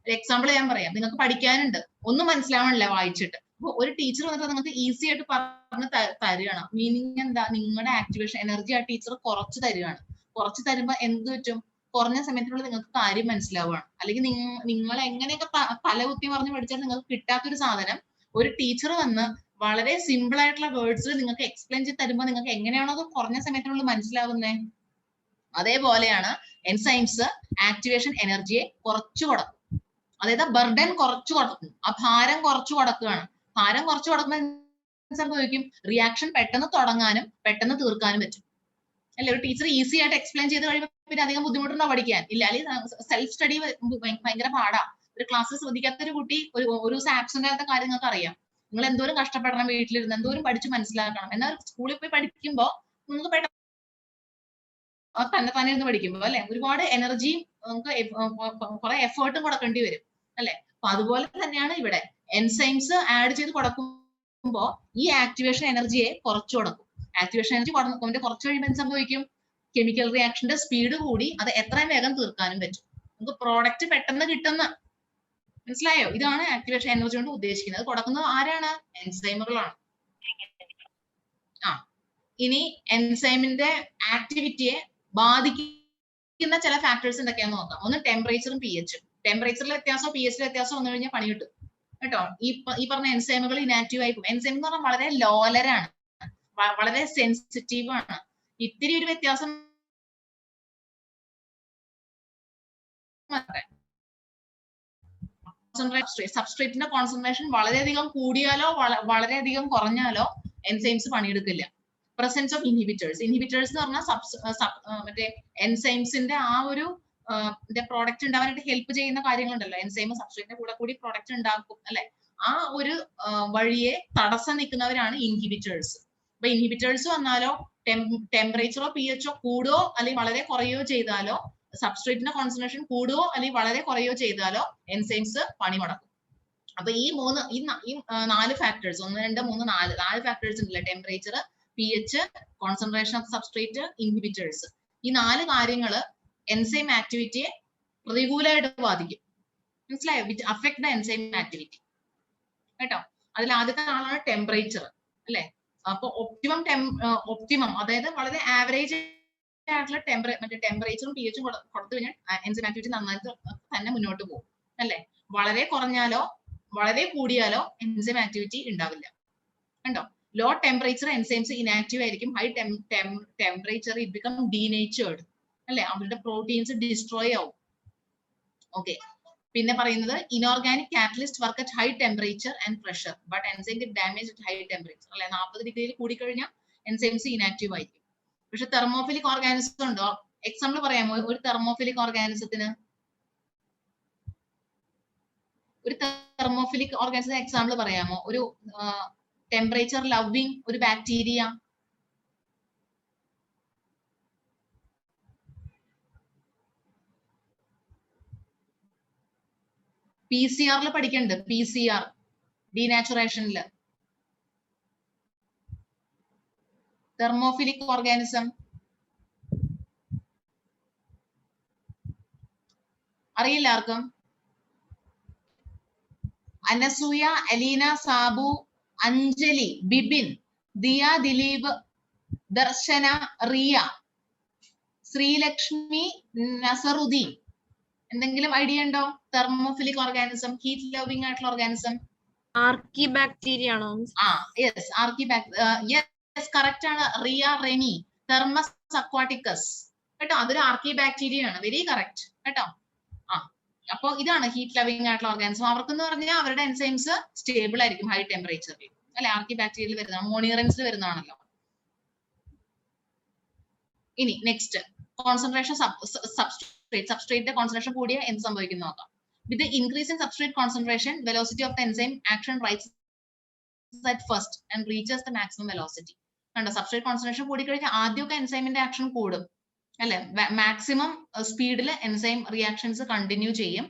ഒരു എക്സാമ്പിൾ ഞാൻ പറയാം. നിങ്ങൾക്ക് പഠിക്കാനുണ്ട്, ഒന്നും മനസ്സിലാവണില്ല വായിച്ചിട്ട്. അപ്പൊ ഒരു ടീച്ചർ വന്നിട്ട് നിങ്ങൾക്ക് ഈസി ആയിട്ട് പറഞ്ഞ് തരികയാണ്. മീനിങ് എന്താ? നിങ്ങളുടെ ആക്ടിവേഷൻ എനർജി ആ ടീച്ചർ കുറച്ച് തരികയാണ്. കുറച്ച് തരുമ്പോ എന്ത് പറ്റും? കുറഞ്ഞ സമയത്തിനുള്ളിൽ നിങ്ങൾക്ക് കാര്യം മനസ്സിലാവുകയാണ്. അല്ലെങ്കിൽ നിങ്ങൾ എങ്ങനെയൊക്കെ തല കുത്തി പറഞ്ഞ് പഠിച്ചാൽ നിങ്ങൾക്ക് കിട്ടാത്തൊരു സാധനം ഒരു ടീച്ചർ വന്ന് വളരെ സിമ്പിൾ ആയിട്ടുള്ള വേർഡ്സിൽ നിങ്ങൾക്ക് എക്സ്പ്ലെയിൻ ചെയ്ത് തരുമ്പോൾ നിങ്ങൾക്ക് എങ്ങനെയാണോ അത് കുറഞ്ഞ സമയത്തിനുള്ളിൽ മനസ്സിലാവുന്നത്? അതേപോലെയാണ് എൻസൈംസ് ആക്ടിവേഷൻ എനർജിയെ കുറച്ചു കൊടുക്കും. അതായത് ബർഡൻ കുറച്ചു കൊടുക്കും. ആ ഭാരം കുറച്ചു കൊടുക്കുകയാണ്. ഭാരം കുറച്ചു കൊടുക്കുമ്പോൾ സംഭവിക്കും, റിയാക്ഷൻ പെട്ടെന്ന് തുടങ്ങാനും പെട്ടെന്ന് തീർക്കാനും പറ്റും അല്ലെ. ഒരു ടീച്ചർ ഈസി ആയിട്ട് എക്സ്പ്ലെയിൻ ചെയ്ത് കഴിയുമ്പോൾ പിന്നെ അധികം ബുദ്ധിമുട്ടുണ്ടോ പഠിക്കാൻ? ഇല്ല. അല്ലെങ്കിൽ സെൽഫ് സ്റ്റഡി ഭയങ്കര പാടാ. ഒരു ക്ലാസ്സിൽ ശ്രദ്ധിക്കാത്ത ഒരു കുട്ടി ഒരു ദിവസം ആബ്സെന്റ് ആകാത്ത കാര്യം നിങ്ങൾക്ക് അറിയാം. നിങ്ങൾ എന്തോരം കഷ്ടപ്പെടണം, വീട്ടിലിരുന്ന് എന്തോരം പഠിച്ച് മനസ്സിലാക്കണം. എന്നാൽ സ്കൂളിൽ പോയി പഠിക്കുമ്പോൾ നിങ്ങൾക്ക് പെട്ടെന്ന് തന്നെ ഇരുന്ന് പഠിക്കുമ്പോൾ അല്ലെ ഒരുപാട് എനർജിയും നമുക്ക് കുറെ എഫേർട്ടും കൊടുക്കേണ്ടി വരും അല്ലെ. അപ്പൊ അതുപോലെ തന്നെയാണ് ഇവിടെ എൻസൈംസ് ആഡ് ചെയ്ത് കൊടുക്കുമ്പോൾ ഈ ആക്ടിവേഷൻ എനർജിയെ കുറച്ചു കൊടുക്കും. ആക്ടിവേഷൻ എനർജി കുറച്ച് കഴിയുമ്പോൾ എന്ത് സംഭവിക്കും? കെമിക്കൽ റിയാക്ഷന്റെ സ്പീഡ് കൂടി അത് എത്രയും വേഗം തീർക്കാനും പറ്റും. നമുക്ക് പ്രോഡക്റ്റ് പെട്ടെന്ന് കിട്ടുന്ന, മനസ്സിലായോ? ഇതാണ് ആക്ടിവേഷൻ എനർജി കൊണ്ട് ഉദ്ദേശിക്കുന്നത്. കൊടുക്കുന്നത് ആരാണ്? എൻസൈമുകളാണ്. ഇനി എൻസൈമിന്റെ ആക്ടിവിറ്റിയെ ബാധിക്കുന്ന ചില ഫാക്ടേഴ്സ് എന്തൊക്കെയാന്ന് നോക്കാം. ഒന്ന് ടെമ്പറേച്ചറും pH. ടെമ്പറേച്ചറിലെ വ്യത്യാസമോ pH വ്യത്യാസമോ വന്നു കഴിഞ്ഞാൽ പണി കിട്ടും കേട്ടോ. ഈ പറഞ്ഞ എൻസൈമുകൾ ഇനാക്റ്റീവ് ആയി പോകും. എൻസൈം എന്ന് പറഞ്ഞാൽ വളരെ ലോലരാണ്, വളരെ സെൻസിറ്റീവ് ആണ്. ഇത്തിരി ഒരു വ്യത്യാസം സബ്സ്ട്രേറ്റിന്റെ കോൺസെൻട്രേഷൻ വളരെയധികം കൂടിയാലോ വളരെയധികം കുറഞ്ഞാലോ എൻസൈംസ് പണിയെടുക്കില്ല. Presence of inhibitors. ഇൻഹിബിറ്റേഴ്സ് എന്ന് പറഞ്ഞാൽ മറ്റേ എൻസൈംസിന്റെ ആ ഒരു പ്രോഡക്റ്റ് ഉണ്ടാവാനായിട്ട് ഹെൽപ്പ് ചെയ്യുന്ന കാര്യങ്ങളുണ്ടല്ലോ. എൻസൈം സബ്സ്ട്രേറ്റിന്റെ കൂടെ കൂടി പ്രോഡക്റ്റ് ഉണ്ടാക്കും അല്ലെ. ആ ഒരു വഴിയെ തടസ്സം നിൽക്കുന്നവരാണ് ഇൻഹിബിറ്റേഴ്സ്. അപ്പൊ ഇൻഹിബിറ്റേഴ്സ് വന്നാലോ ടെമ്പറേച്ചറോ pH കൂടുകയോ അല്ലെങ്കിൽ വളരെ കുറയോ ചെയ്താലോ, സബ്സ്ട്രേറ്റിന്റെ കോൺസെൻട്രേഷൻ കൂടുകയോ അല്ലെങ്കിൽ വളരെ കുറയോ ചെയ്താലോ എൻസൈംസ് പണി മുടക്കും. അപ്പൊ ഈ 4 ഫാക്ടേഴ്സ്, 1, 2, 3, 4 ഫാക്ടേഴ്സ് ഉണ്ടല്ലോ. Temperature, pH, concentration of substrate, inhibitors. ഈ 4 കാര്യങ്ങള് എൻസൈം ആക്ടിവിറ്റിയെ പ്രതികൂലമായിട്ട് ബാധിക്കും. മനസ്സിലായോ? Which affect the enzyme activity കേട്ടോ. അതിൽ ആദ്യത്തെ ആളാണ് ടെമ്പറേച്ചർ അല്ലെ. അപ്പൊ ഒപ്റ്റിമം അതായത് വളരെ ആവറേജ് ആയിട്ടുള്ള ടെമ്പറേച്ചറും pH ഉം കൊടുത്തു കഴിഞ്ഞാൽ എൻസൈം ആക്ടിവിറ്റി നന്നായിട്ട് തന്നെ മുന്നോട്ട് പോകും അല്ലെ. വളരെ കുറഞ്ഞാലോ വളരെ കൂടിയാലോ എൻസൈം ആക്ടിവിറ്റി ഉണ്ടാവില്ല. കണ്ടോ, ലോ ടെമ്പറേച്ചർ എൻസൈംസ് ഇനാക്റ്റീവ് ആയിരിക്കും, high temperature it become denatured അല്ലെ, അവരുടെ പ്രോട്ടീൻസ് ഡിസ്ട്രോയ് ആവും. ഓക്കെ, പിന്നെ പറയുന്നത് inorganic catalyst work at high temperature and pressure but enzyme get damage at high temperature അല്ലെ. 40 ഡിഗ്രിയിൽ കൂടിക്കഴിഞ്ഞാൽ എൻസൈംസ് ഇനാക്റ്റീവ് ആയിരിക്കും. പക്ഷെ തെർമോഫിലിക് ഓർഗാനിസം ഉണ്ടോ? എക്സാമ്പിൾ പറയാമോ ഒരു തെർമോഫിലിക് ഓർഗാനിസത്തിന്? ഒരു തെർമോഫിലിക് ഓർഗാനിസത്തിന് എക്സാമ്പിൾ പറയാമോ? ഒരു ടെമ്പറേച്ചർ ലവിങ് ഒരു ബാക്ടീരിയ. PCR പഠിക്കണ്ട്, PCR ഡീനാച്ചുറേഷനില്. തെർമോഫിലിക് ഓർഗാനിസം അറിയില്ല ആർക്കും? അനസൂയ, അലീന, സാബു, അഞ്ജലി, ബിബിൻ, ദിയ, ദിലീപ്, ദർശന, റിയ, ശ്രീലക്ഷ്മി, നസറുദ്ദീൻ. എന്തെങ്കിലും ഐഡിയ ഉണ്ടോ? തെർമോഫിലിക് ഓർഗാനിസം, ഹീറ്റ് ലവിങ് ആയിട്ടുള്ള ഓർഗാനിസം. ആർക്കി ബാക്ടീരിയ ആണോ? യെസ്, ആർക്കി യെസ് കറക്റ്റ് ആണ്. റിയ, റെനി, തെർമസ് അക്വാട്ടിക്കസ് കേട്ടോ, അതൊരു ആർക്കി ബാക്ടീരിയ ആണ്. വെരി കറക്റ്റ് കേട്ടോ. അപ്പൊ ഇതാണ് ഹീറ്റ് ലവിങ് ആയിട്ടുള്ള ഓർഗാനിസം. അവർക്കെന്ന് പറഞ്ഞാൽ അവരുടെ എൻസൈംസ് സ്റ്റേബിൾ ആയിരിക്കും ഹൈ ടെമ്പറേച്ചറിൽ അല്ലെ. ആർക്കി ബാക്ടീരിയയിൽ വരുന്നതാണ്, മോണിറൻസിൽ വരുന്നതാണല്ലോ. ഇനി നെക്സ്റ്റ് കോൺസെൻട്രേഷൻ സബ്സ്ട്രേറ്റിന്റെ കോൺസെൻട്രേഷൻ കൂടിയ എന്ത് സംഭവിക്കും നോക്കാം. With increase in substrate concentration velocity of the enzyme action rises at first and reaches the maximum velocity. കണ്ടോ, സബ്സ്ട്രേറ്റ് കോൺസെൻട്രേഷൻ കൂടി കഴിഞ്ഞാൽ ആദ്യമൊക്കെ എൻസൈമിന്റെ ആക്ഷൻ കൂടും അല്ലെ. മാക്സിമം സ്പീഡിൽ എൻസൈം റിയാക്ഷൻസ് കണ്ടിന്യൂ ചെയ്യും,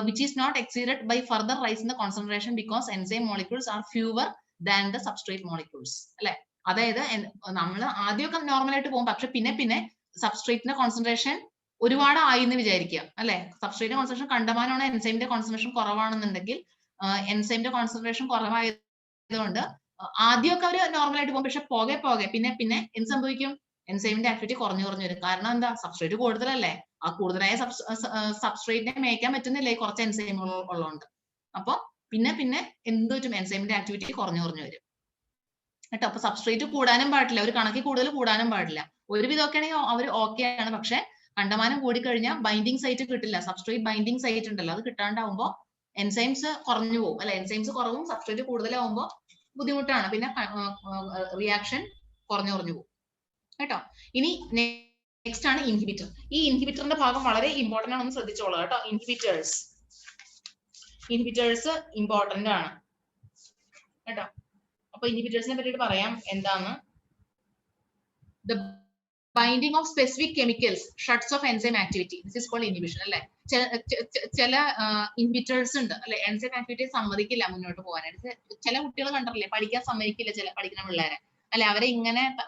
which is not exceeded by further rise in the concentration because enzyme molecules are fewer than the substrate molecules അല്ലെ. അതായത് നമ്മൾ ആദ്യമൊക്കെ നോർമൽ ആയിട്ട് പോകും, പക്ഷെ പിന്നെ പിന്നെ സബ്സ്ട്രേറ്റിന്റെ കോൺസെൻട്രേഷൻ ഒരുപാട് ആയി എന്ന് വിചാരിക്കുക അല്ലെ. സബ്സ്ട്രേറ്റിന്റെ കോൺസെൻട്രേഷൻ കണ്ടമാനമാണ്, എൻസൈമിന്റെ കോൺസെൻട്രേഷൻ കുറവാണെന്നുണ്ടെങ്കിൽ എൻസൈമിന്റെ കോൺസെൻട്രേഷൻ കുറവായതുകൊണ്ട് ആദ്യമൊക്കെ അവർ നോർമൽ ആയിട്ട് പോകും, പക്ഷെ പോകെ പോകെ പിന്നെ പിന്നെ എന്ത് സംഭവിക്കും? എൻസൈമിന്റെ ആക്ടിവിറ്റി കുറഞ്ഞു വരും. കാരണം എന്താ? സബ്സ്ട്രേറ്റ് കൂടുതലല്ലേ. ആ കൂടുതലായ സബ്സ്ട്രേറ്റിനെ മേയ്ക്കാൻ പറ്റുന്നില്ലേ കുറച്ച് എൻസൈമുകൾ ഉള്ളതുകൊണ്ട്. അപ്പൊ പിന്നെ പിന്നെ എന്ത് പറ്റും? എൻസൈമിന്റെ ആക്ടിവിറ്റി കുറഞ്ഞു വരും കേട്ടോ. അപ്പൊ സബ്സ്ട്രേറ്റ് കൂടാനും പാടില്ല, ഒരു കണക്കിൽ കൂടുതൽ കൂടാനും പാടില്ല. ഒരുവിധമൊക്കെ ആണെങ്കിൽ അവർ ഓക്കെ ആണ്, പക്ഷെ കണ്ടമാനം കൂടിക്കഴിഞ്ഞാൽ ബൈൻഡിങ് സൈറ്റ് കിട്ടില്ല. സബ്സ്ട്രേറ്റ് ബൈൻഡിങ് സൈറ്റ് ഉണ്ടല്ലോ, അത് കിട്ടാണ്ടാവുമ്പോൾ എൻസൈംസ് കുറഞ്ഞു പോകും അല്ലെ. എൻസൈംസ് കുറവും സബ്സ്ട്രേറ്റ് കൂടുതലാവുമ്പോൾ ബുദ്ധിമുട്ടാണ്, പിന്നെ റിയാക്ഷൻ കുറഞ്ഞു പോകും കേട്ടോ. ഇനി നെക്സ്റ്റ് ആണ് ഇൻഹിബിറ്റർ. ഈ ഇൻഹിബിറ്ററിന്റെ ഭാഗം വളരെ ഇമ്പോർട്ടന്റ് ആണെന്ന് ശ്രദ്ധിച്ചോളൂ കേട്ടോ. ഇൻഹിബിറ്റേഴ്സ് ഇമ്പോർട്ടന്റ് ആണ് കേട്ടോ. അപ്പൊ ഇൻഹിബിറ്റേഴ്സിനെ പറ്റിയിട്ട് പറയാം എന്താണ്. The binding of specific chemicals shuts off enzyme activity, this is called inhibition അല്ലെ. ചില ഇൻഹിബിറ്റേഴ്സ് ഉണ്ട് അല്ലെ, എൻസൈം ആക്ടിവിറ്റി സമ്മതിക്കില്ല മുന്നോട്ട് പോകാനായിട്ട്. ചില കുട്ടികൾ കണ്ടറില്ലേ, പഠിക്കാൻ സമ്മതിക്കില്ല ചില പഠിക്കുന്ന പിള്ളേരെ അല്ലെ. അവരെ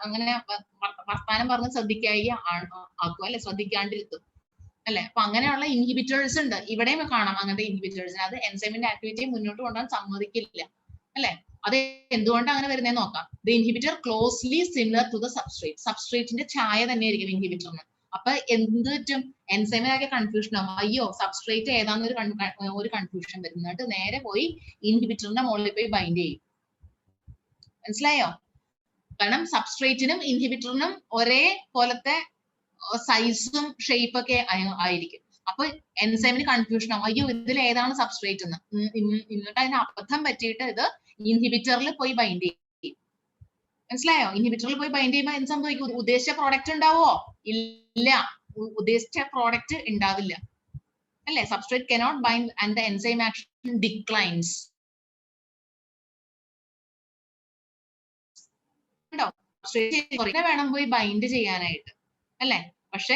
അങ്ങനെ വർത്താനം പറഞ്ഞ് ശ്രദ്ധിക്കായി ആക്കും അല്ലെ, ശ്രദ്ധിക്കാണ്ടിരുത്തും അല്ലെ. അപ്പൊ അങ്ങനെയുള്ള ഇൻഹിബിറ്റേഴ്സ് ഉണ്ട്. ഇവിടെയും കാണാം അങ്ങനത്തെ ഇൻഹിബിറ്റേഴ്സിന്. അത് എൻസൈമിന്റെ ആക്ടിവിറ്റി മുന്നോട്ട് കൊണ്ടുപോകാൻ സമ്മതിക്കില്ല അല്ലെ. അത് എന്തുകൊണ്ട് അങ്ങനെ വരുന്നതെന്ന് നോക്കാം. The inhibitor closely similar to the substrate. സബ്സ്ട്രേറ്റിന്റെ ഛായ തന്നെയായിരിക്കും ഇൻഹിബിറ്ററിന്. അപ്പൊ എന്ത് പറ്റും? എൻസൈമിനൊക്കെ കൺഫ്യൂഷൻ ആവും. അയ്യോ സബ്സ്ട്രേറ്റ് ഏതാന്നൊരു കൺഫ്യൂഷൻ വരും. എന്നിട്ട് നേരെ പോയി ഇൻഹിബിറ്ററിന്റെ മുകളിൽ പോയി ബൈൻഡ് ചെയ്യും. മനസ്സിലായോ? കാരണം സബ്സ്ട്രേറ്റിനും ഇൻഹിബിറ്ററിനും ഒരേ പോലത്തെ സൈസും ഷേപ്പ് ഒക്കെ ആയിരിക്കും. അപ്പൊ എൻസൈമിന് കൺഫ്യൂഷൻ ആവും, അയ്യോ ഇതിൽ ഏതാണ് സബ്സ്ട്രേറ്റ് എന്ന്. എന്നിട്ട് അതിന് അബദ്ധം പറ്റിയിട്ട് ഇത് ഇൻഹിബിറ്ററിൽ പോയി ബൈൻഡ് ചെയ്യും. മനസ്സിലായോ? ഇൻഹിബിറ്ററിൽ പോയി ബൈൻഡ് ചെയ്യുമ്പോൾ എന്ത് സംഭവിക്കും? ഉദ്ദേശിച്ച പ്രോഡക്റ്റ് ഉണ്ടാവോ? ഇല്ല, ഉദ്ദേശിച്ച പ്രോഡക്റ്റ് ഉണ്ടാവില്ല അല്ലെ. Substrate cannot bind and the enzyme action declines. വേണം പോയി ബൈൻഡ് ചെയ്യാനായിട്ട് അല്ലെ. പക്ഷെ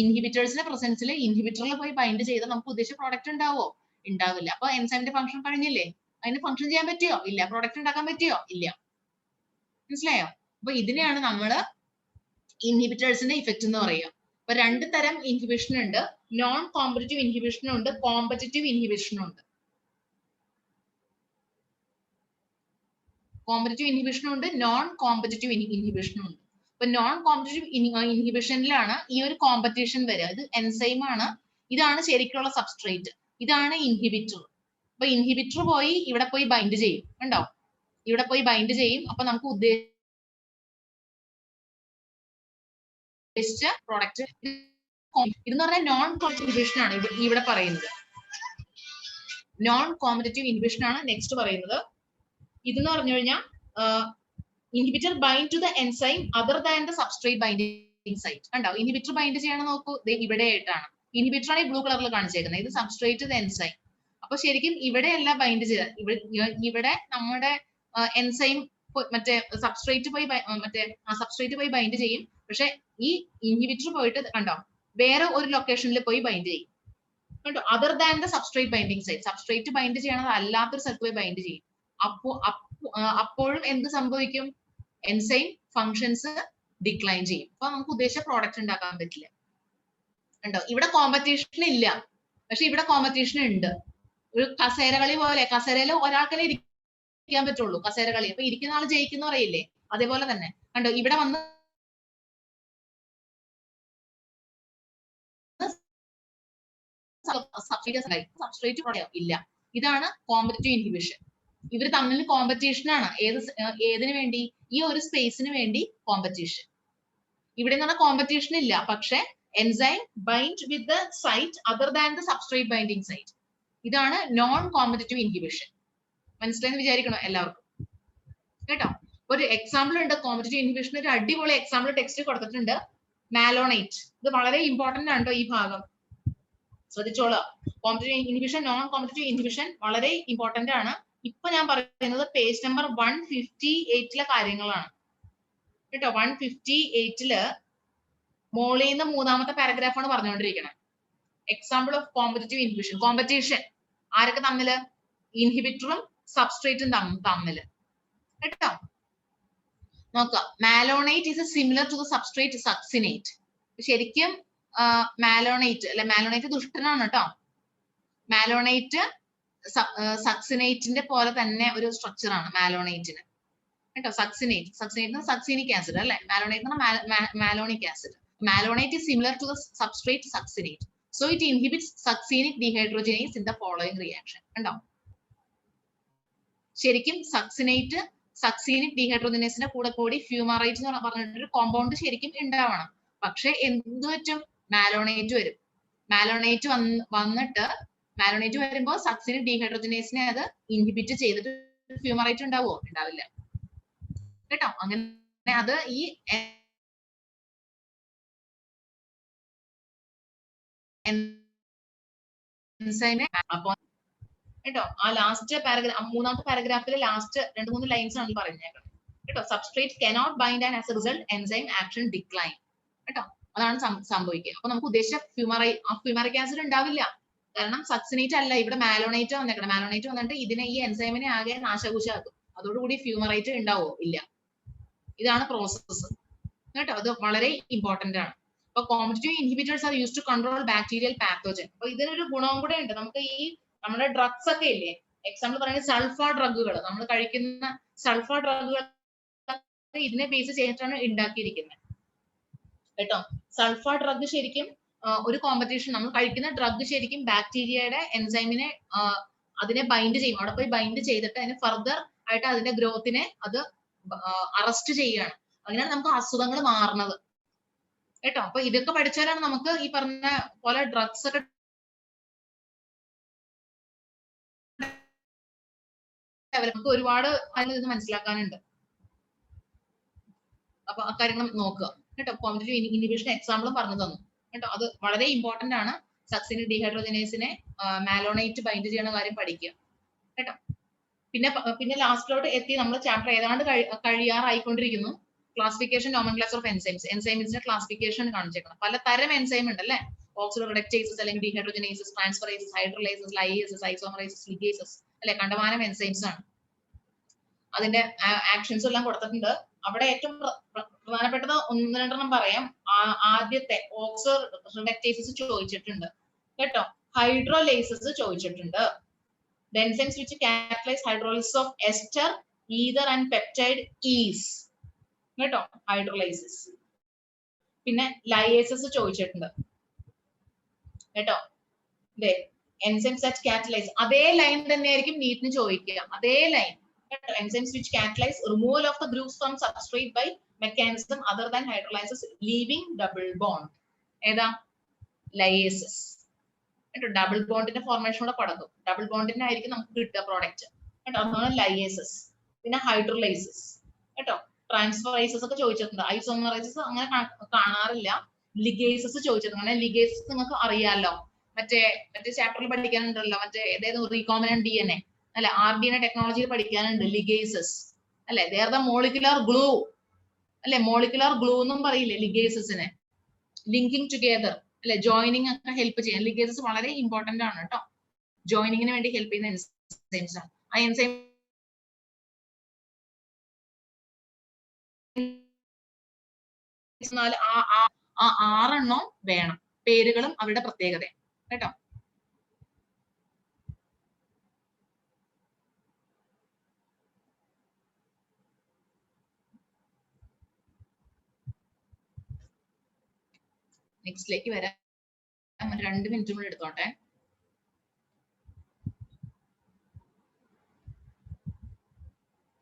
ഇൻഹിബിറ്റേഴ്സിന്റെ പ്രസൻസിൽ ഇൻഹിബിറ്ററിൽ പോയി ബൈൻഡ് ചെയ്താൽ നമുക്ക് ഉദ്ദേശിച്ച പ്രോഡക്റ്റ് ഉണ്ടാവോ? ഉണ്ടാവില്ല. അപ്പൊ എൻസൈമിന്റെ ഫംഗ്ഷൻ കഴിഞ്ഞില്ലേ? അതിന് ഫംഗ്ഷൻ ചെയ്യാൻ പറ്റിയോ? ഇല്ല. പ്രോഡക്റ്റ് ഉണ്ടാക്കാൻ പറ്റിയോ? ഇല്ല. മനസ്സിലായോ? അപ്പൊ ഇതിനെയാണ് നമ്മള് ഇൻഹിബിറ്റേഴ്സിന്റെ ഇഫക്റ്റ് എന്ന് പറയുക. അപ്പൊ രണ്ട് തരം ഇൻഹിബിഷൻ ഉണ്ട്. നോൺ കോമ്പറ്റീവ് ഇൻഹിബിഷനും ഉണ്ട്, കോമ്പറ്റീവ് ഇൻഹിബിഷനും ഉണ്ട്. കോമ്പറ്റീവ് ഇൻഹിബിഷനും ഉണ്ട്, നോൺ കോമ്പറ്റീവ് ഇൻഹിബിഷനും ഉണ്ട്. അപ്പൊ നോൺ കോമ്പറ്റീവ് ഇൻഹിബിഷനിലാണ് ഈ ഒരു കോമ്പറ്റീഷൻ വരിക. ഇത് എൻസൈം ആണ്, ഇതാണ് ശരിക്കുള്ള സബ്സ്ട്രേറ്റ്, ഇതാണ് ഇൻഹിബിറ്റർ. അപ്പൊ ഇൻഹിബിറ്റർ പോയി ഇവിടെ പോയി ബൈൻഡ് ചെയ്യും, കണ്ടോ, ഇവിടെ പോയി ബൈൻഡ് ചെയ്യും. അപ്പൊ നമുക്ക് ഉദ്ദേശിച്ച പ്രോഡക്റ്റ് ഇതെന്ന് പറഞ്ഞാൽ നോൺ കോമ്പറ്റീവ് ഇൻഹിബിഷൻ ആണ് ഇവിടെ പറയുന്നത്. നോൺ കോമ്പറ്റീവ് ഇൻഹിബിഷൻ ആണ് നെക്സ്റ്റ് പറയുന്നത്. ഇതെന്ന് പറഞ്ഞു കഴിഞ്ഞാൽ inhibitor bind to the enzyme other than the substrate binding site. കണ്ടോ, ഇൻഹിബിറ്റർ ബൈൻഡ് ചെയ്യണം നോക്കൂ, ഇവിടെ ആയിട്ടാണ്. ഇൻഹിബിറ്റർ ആണ് ഈ ബ്ലൂ കളറിൽ കാണിച്ചേക്കുന്നത്, ഇത് സബ്സ്ട്രേറ്റ് ദ എൻസൈം. അപ്പൊ ശരിക്കും ഇവിടെയല്ല ബൈൻഡ് ചെയ്ത, ഇവിടെ നമ്മുടെ എൻസൈം മറ്റേ സബ്സ്ട്രേറ്റ് പോയി ബൈൻഡ് ചെയ്യും. പക്ഷെ ഈ ഇൻഹിബിറ്റർ പോയിട്ട് കണ്ടോ വേറെ ഒരു ലൊക്കേഷനിൽ പോയി ബൈൻഡ് ചെയ്യും, കണ്ടോ, other than the substrate binding site. Substrate bind ചെയ്യണത് അല്ലാത്തൊരു സ്ഥലത്ത് പോയി ബൈൻഡ് ചെയ്യും. അപ്പോഴും എന്ത് സംഭവിക്കും, എൻസൈം ഫങ്ഷൻസ് ഡിക്ലൈൻ ചെയ്യും. അപ്പൊ നമുക്ക് ഉദ്ദേശിച്ച പ്രോഡക്റ്റ് ഉണ്ടാക്കാൻ പറ്റില്ല. കണ്ടോ, ഇവിടെ കോമ്പറ്റീഷൻ ഇല്ല, പക്ഷെ ഇവിടെ കോമ്പറ്റീഷൻ ഉണ്ട്. ഒരു കസേര കളി പോലെ, കസേരയിൽ ഒരാൾക്കല്ലേ ഇരിക്കാൻ പറ്റുള്ളൂ, കസേര കളി. അപ്പൊ ഇരിക്കുന്ന ആൾ ജയിക്കുന്ന പറയില്ലേ, അതേപോലെ തന്നെ കണ്ടോ ഇവിടെ വന്ന് സബ്സ്ട്രേറ്റ് ഇല്ല. ഇതാണ് കോമ്പറ്റീവ് ഇൻഹിബിഷൻ. ഇവർ തമ്മിൽ കോമ്പറ്റീഷൻ ആണ്. ഏതിനു വേണ്ടി, ഈ ഒരു സ്പേസിന് വേണ്ടി കോമ്പറ്റീഷൻ. ഇവിടെ നിന്ന് കോമ്പറ്റീഷൻ ഇല്ല, പക്ഷെ enzyme bind with the site other than the substrate binding site. ഇതാണ് നോൺ കോമ്പറ്റീവ് ഇൻഹിബിഷൻ. മനസ്സിലായെന്ന് വിചാരിക്കണോ എല്ലാവർക്കും, കേട്ടോ. ഒരു എക്സാമ്പിൾ ഉണ്ട് കോമ്പറ്റീവ് ഇൻഹിബിഷൻ, ഒരു അടിപൊളി എക്സാമ്പിൾ ടെക്സ്റ്റ് കൊടുത്തിട്ടുണ്ട്, മാലോണേറ്റ്. ഇത് വളരെ ഇമ്പോർട്ടന്റ് ആണ് ഈ ഭാഗം, ശ്രദ്ധിച്ചോളാം. Competitive inhibition, non competitive inhibition വളരെ ഇമ്പോർട്ടന്റ് ആണ്. ഇപ്പൊ ഞാൻ പറയുന്നത് പേജ് നമ്പർ 158 കാര്യങ്ങളാണ്, കേട്ടോ. 158 മോളിന്ന് മൂന്നാമത്തെ പാരഗ്രാഫാണ് പറഞ്ഞുകൊണ്ടിരിക്കുന്നത്. Example of competitive inhibition. Competition ആരൊക്കെ തമ്മില്, ഇൻഹിബിറ്ററും സബ്സ്ട്രേറ്റും തമ്മില്, കേട്ടോ. നോക്കാം, malonate is similar to the substrate succinate. ശരിക്കും മാലോണേറ്റ് അല്ലെ, മാലോണേറ്റ് ദുഷ്ടനാണ് കേട്ടോ. മാലോണേറ്റ് സക്സിനേറ്റിന്റെ പോലെ തന്നെ ഒരു സ്ട്രക്ചർ ആണ് മാലോണേറ്റിന്, കേട്ടോ. സക്സീനിക് ആസിഡ് അല്ലെ, malonate malonic acid. Malonate is similar to the substrate succinate, so it inhibits succinic dehydrogenase in the following reaction. കണ്ടോ, ശരിക്കും succinic dehydrogenase കൂടെ കൂടി ഫ്യൂമറേറ്റ് എന്ന് പറഞ്ഞിട്ടൊരു കോമ്പൗണ്ട് ശരിക്കും ഉണ്ടാവണം. പക്ഷെ എന്ത് പറ്റും, മാലോണേറ്റ് വരും. മാലോണേറ്റ് വരുമ്പോൾ സക്സിനിക് ഡീഹൈഡ്രോജനേസിനെ അത് ഇൻഹിബിറ്റ് ചെയ്തിട്ട് ഫ്യൂമറേറ്റ് ഉണ്ടാവുമോ, ഉണ്ടാവില്ല, കേട്ടോ. അങ്ങനെ അത് ഈ എൻസൈമിനെ അപ്പോൾ കേട്ടോ, ആ ലാസ്റ്റ് പാരഗ്രാഫ്, മൂന്നാമത്തെ പാരഗ്രാഫിലെ ലാസ്റ്റ് 2-3 ലൈൻസ് ആണ് പറഞ്ഞേക്കുന്നത്, കേട്ടോ. Substrate cannot bind and as A result enzyme action decline, കേട്ടോ. അതാണ് സംഭവിക്കുക. അപ്പൊ നമുക്ക് ഉദ്ദേശിച്ച ഫ്യൂമറിക് ആസിഡ് ഉണ്ടാവില്ല, കാരണം സക്സിനേറ്റ് അല്ല, ഇവിടെ മാലോണേറ്റ് വന്നേക്കണം. മാലോണേറ്റ് വന്നിട്ട് ഇതിനെ, ഈ എൻസൈമിനെ ആകെ നാശകൂശാക്കും. അതോടുകൂടി ഫ്യൂമറേറ്റ് ഉണ്ടാവോ, ഇല്ല. ഇതാണ് പ്രോസസ്സ്, കേട്ടോ. അത് വളരെ ഇമ്പോർട്ടന്റ് ആണ്. അപ്പൊ competitive inhibitors are used to control bacterial pathogen. അപ്പൊ ഇതിനൊരു ഗുണവും കൂടെ ഉണ്ട്. നമുക്ക് ഈ നമ്മുടെ ഡ്രഗ്സ് ഒക്കെ ഇല്ലേ, എക്സാമ്പിൾ പറയുന്നത് സൾഫ ഡ്രഗുകൾ, നമ്മൾ കഴിക്കുന്ന സൾഫ ഡ്രഗുകൾ ഇതിനെ ബേസ് ചെയ്തിട്ടാണ് ഉണ്ടാക്കിയിരിക്കുന്നത്, കേട്ടോ. സൾഫ ഡ്രഗ് ശരിക്കും ഒരു കോമ്പറ്റീഷൻ, നമ്മൾ കഴിക്കുന്ന ഡ്രഗ് ശരിക്കും ബാക്ടീരിയയുടെ എൻസൈമിനെ അതിനെ ബൈൻഡ് ചെയ്യും. അവിടെ പോയി ബൈൻഡ് ചെയ്തിട്ട് അതിന് ഫർദർ ആയിട്ട് അതിന്റെ ഗ്രോത്തിനെ അത് അറസ്റ്റ് ചെയ്യുകയാണ്. അങ്ങനെയാണ് നമുക്ക് അസുഖങ്ങൾ മാറുന്നത്, കേട്ടോ. അപ്പൊ ഇതൊക്കെ പഠിച്ചാലാണ് നമുക്ക് ഈ പറഞ്ഞ പോലെ ഡ്രഗ്സ് ഒക്കെ നമുക്ക് ഒരുപാട് അതിൽ നിന്ന് മനസ്സിലാക്കാനുണ്ട്. അപ്പൊ ആ കാര്യങ്ങൾ നോക്കുക, കേട്ടോ. കോമ്പറ്റീവ് ഇൻഹിബിഷൻ എക്സാമ്പിളും പറഞ്ഞു തന്നു, കേട്ടോ. അത് വളരെ ഇമ്പോർട്ടന്റ് ആണ്. സക്സിനിക് ഡീഹൈഡ്രോജനേസിനെ മാലോണേറ്റ് ബൈൻഡ് ചെയ്യുന്ന കാര്യം പഠിക്കുക, കേട്ടോ. പിന്നെ ലാസ്റ്റിലോട്ട് എത്തി, നമ്മൾ ചാപ്റ്റർ ഏതാണ്ട് കഴിയാറായിക്കൊണ്ടിരിക്കുന്നു. Classification, nomenclature of enzymes. എൻസൈംസിന്റെ ക്ലാസിഫിക്കേഷൻ കാണിച്ചേക്കണം. പലതരം എൻസൈം ഉണ്ട് അല്ലെ, ഓക്സിഡോറെഡക്റ്റേസസ് അല്ലെങ്കിൽ ഡീഹൈഡ്രോജനേസസ്, ട്രാൻസ്ഫറേസസ്, ഹൈഡ്രോലൈസസ്, ലൈയേസസ്, ഐസോമറേസസ്, ലിഗേസസ് അല്ലെ, കണ്ടമാനം എൻസൈംസ് ആണ്. അതിന്റെ ആക്ഷൻസ് എല്ലാം കൊടുത്തിട്ടുണ്ട്. അവിടെ ഏറ്റവും പ്രധാനപ്പെട്ടത് 1-2 പറയാം. ആദ്യത്തെ ഓക്സിഡോറെഡക്റ്റേസസ് ചോദിച്ചിട്ടുണ്ട്, കേട്ടോ. ഹൈഡ്രോലൈസസ് ചോദിച്ചിട്ടുണ്ട്. The enzymes which catalyze hydrolysis of ester ether and peptide is കേട്ടോ, ഹൈഡ്രോലൈസിസ്. പിന്നെ ലയേസസ് ചോദിച്ചിട്ടുണ്ട് കേട്ടോ. enzymes that catalyze, അതേ ലൈൻ തന്നെയായിരിക്കും നീറ്റിന് ചോദിക്കുക, അതേ ലൈൻ കേട്ടോ. enzymes which catalyze removal of the groups from substrate by mechanism other than hydrolysis leaving double bond. ഏതാ? ലയേസസ് കേട്ടോ. ഡബിൾ ബോണ്ടിന്റെ ഫോർമേഷൻ കൂടെ കൊടുക്കും, ഡബിൾ ബോണ്ടിന്റെ ആയിരിക്കും നമുക്ക് കിട്ടുക പ്രോഡക്റ്റ് കേട്ടോ. അതാണ് ലയേസസ്. പിന്നെ ഹൈഡ്രോലൈസിസ് കേട്ടോ. ട്രാൻസ്ഫറൈസസ് ഒക്കെ ചോദിച്ചിട്ടുണ്ട്. ഐസോമറൈസസ് അങ്ങനെ കാണാറില്ല. ലിഗേസസ് ചോദിച്ചിട്ടുണ്ട്. അങ്ങനെ ലിഗേസസ് നിങ്ങൾക്ക് അറിയാലോ, മറ്റേ ചാപ്റ്ററിൽ പഠിക്കാനുണ്ടല്ലോ, മറ്റേ ഏതായിരുന്നു റീകോമിനന്റ് DNA അല്ലെ, RDNA ടെക്നോളജിയിൽ പഠിക്കാനുണ്ട് ലിഗേസസ് അല്ലെ. They are the molecular glue അല്ലെ, മോളിക്കുലർ ഗ്ലൂ എന്നും പറയില്ലേ ലിഗേസസിനെ. ലിങ്കിങ് ടുഗെദർ അല്ലെ, ജോയിനിങ് ഒക്കെ ഹെൽപ്പ് ചെയ്യാൻ ലിഗേസസ് വളരെ ഇമ്പോർട്ടന്റ് ആണ് കേട്ടോ. ജോയിനിങ്ങിന് വേണ്ടി ഹെൽപ്പ് ചെയ്യുന്ന എൻസൈംസ് ആണ്. ആ എൻസൈം ആ 6 എണ്ണം വേണം, പേരുകളും അവരുടെ പ്രത്യേകത കേട്ടോ. നെക്സ്റ്റിലേക്ക് വരാം, 2 മിനിറ്റും കൂടെ എടുത്തോട്ടെ.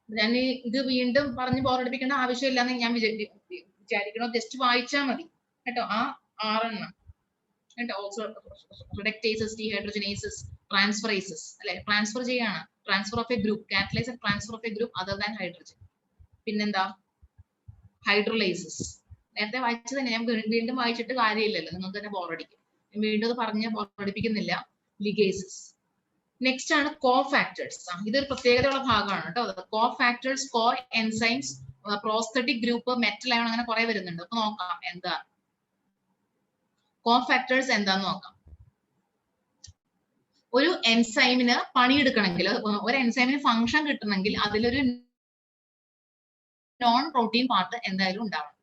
ഞാൻ ഇത് വീണ്ടും പറഞ്ഞ് ബോറടിപ്പിക്കേണ്ട ആവശ്യമില്ലാന്ന് ഞാൻ വിചാരിക്കണോ, ജസ്റ്റ് വായിച്ചാൽ മതി കേട്ടോ. ആ 6 എണ്ണം കേട്ടോ. ഓൾസോ റിഡക്ടേസസ്, ഡീഹൈഡ്രോജനേസസ്, ട്രാൻസ്ഫറേസസ് അല്ലെ, ട്രാൻസ്ഫർ ചെയ്യാണ്, transfer of a group, catalyse transfer of a group other than hydrogen. പിന്നെന്താ? ഹൈഡ്രോലൈസിസ്. നേരത്തെ വായിച്ചത് തന്നെ, ഞാൻ വീണ്ടും വായിച്ചിട്ട് കാര്യമില്ലല്ലോ, നിങ്ങൾക്ക് തന്നെ ബോറടിക്കും. വീണ്ടും അത് പറഞ്ഞ് ബോറടിപ്പിക്കുന്നില്ല. ലിഗേസസ്. നെക്സ്റ്റ് ആണ് കോ ഫാക്ടേഴ്സ്. ഇതൊരു പ്രത്യേകതയുള്ള ഭാഗമാണ് കേട്ടോ. Cofactors, coenzymes, prosthetic group, metal ion, അങ്ങനെ കുറെ വരുന്നുണ്ട്. അപ്പൊ നോക്കാം എന്താ കോ ഫാക്ടേഴ്സ് എന്താന്ന് നോക്കാം. ഒരു എൻസൈമിന് പണിയെടുക്കണമെങ്കിൽ, ഒരു എൻസൈമിന് ഫംഗ്ഷൻ കിട്ടണമെങ്കിൽ അതിലൊരു നോൺ പ്രോട്ടീൻ പാർട്ട് എന്തായാലും ഉണ്ടാവണം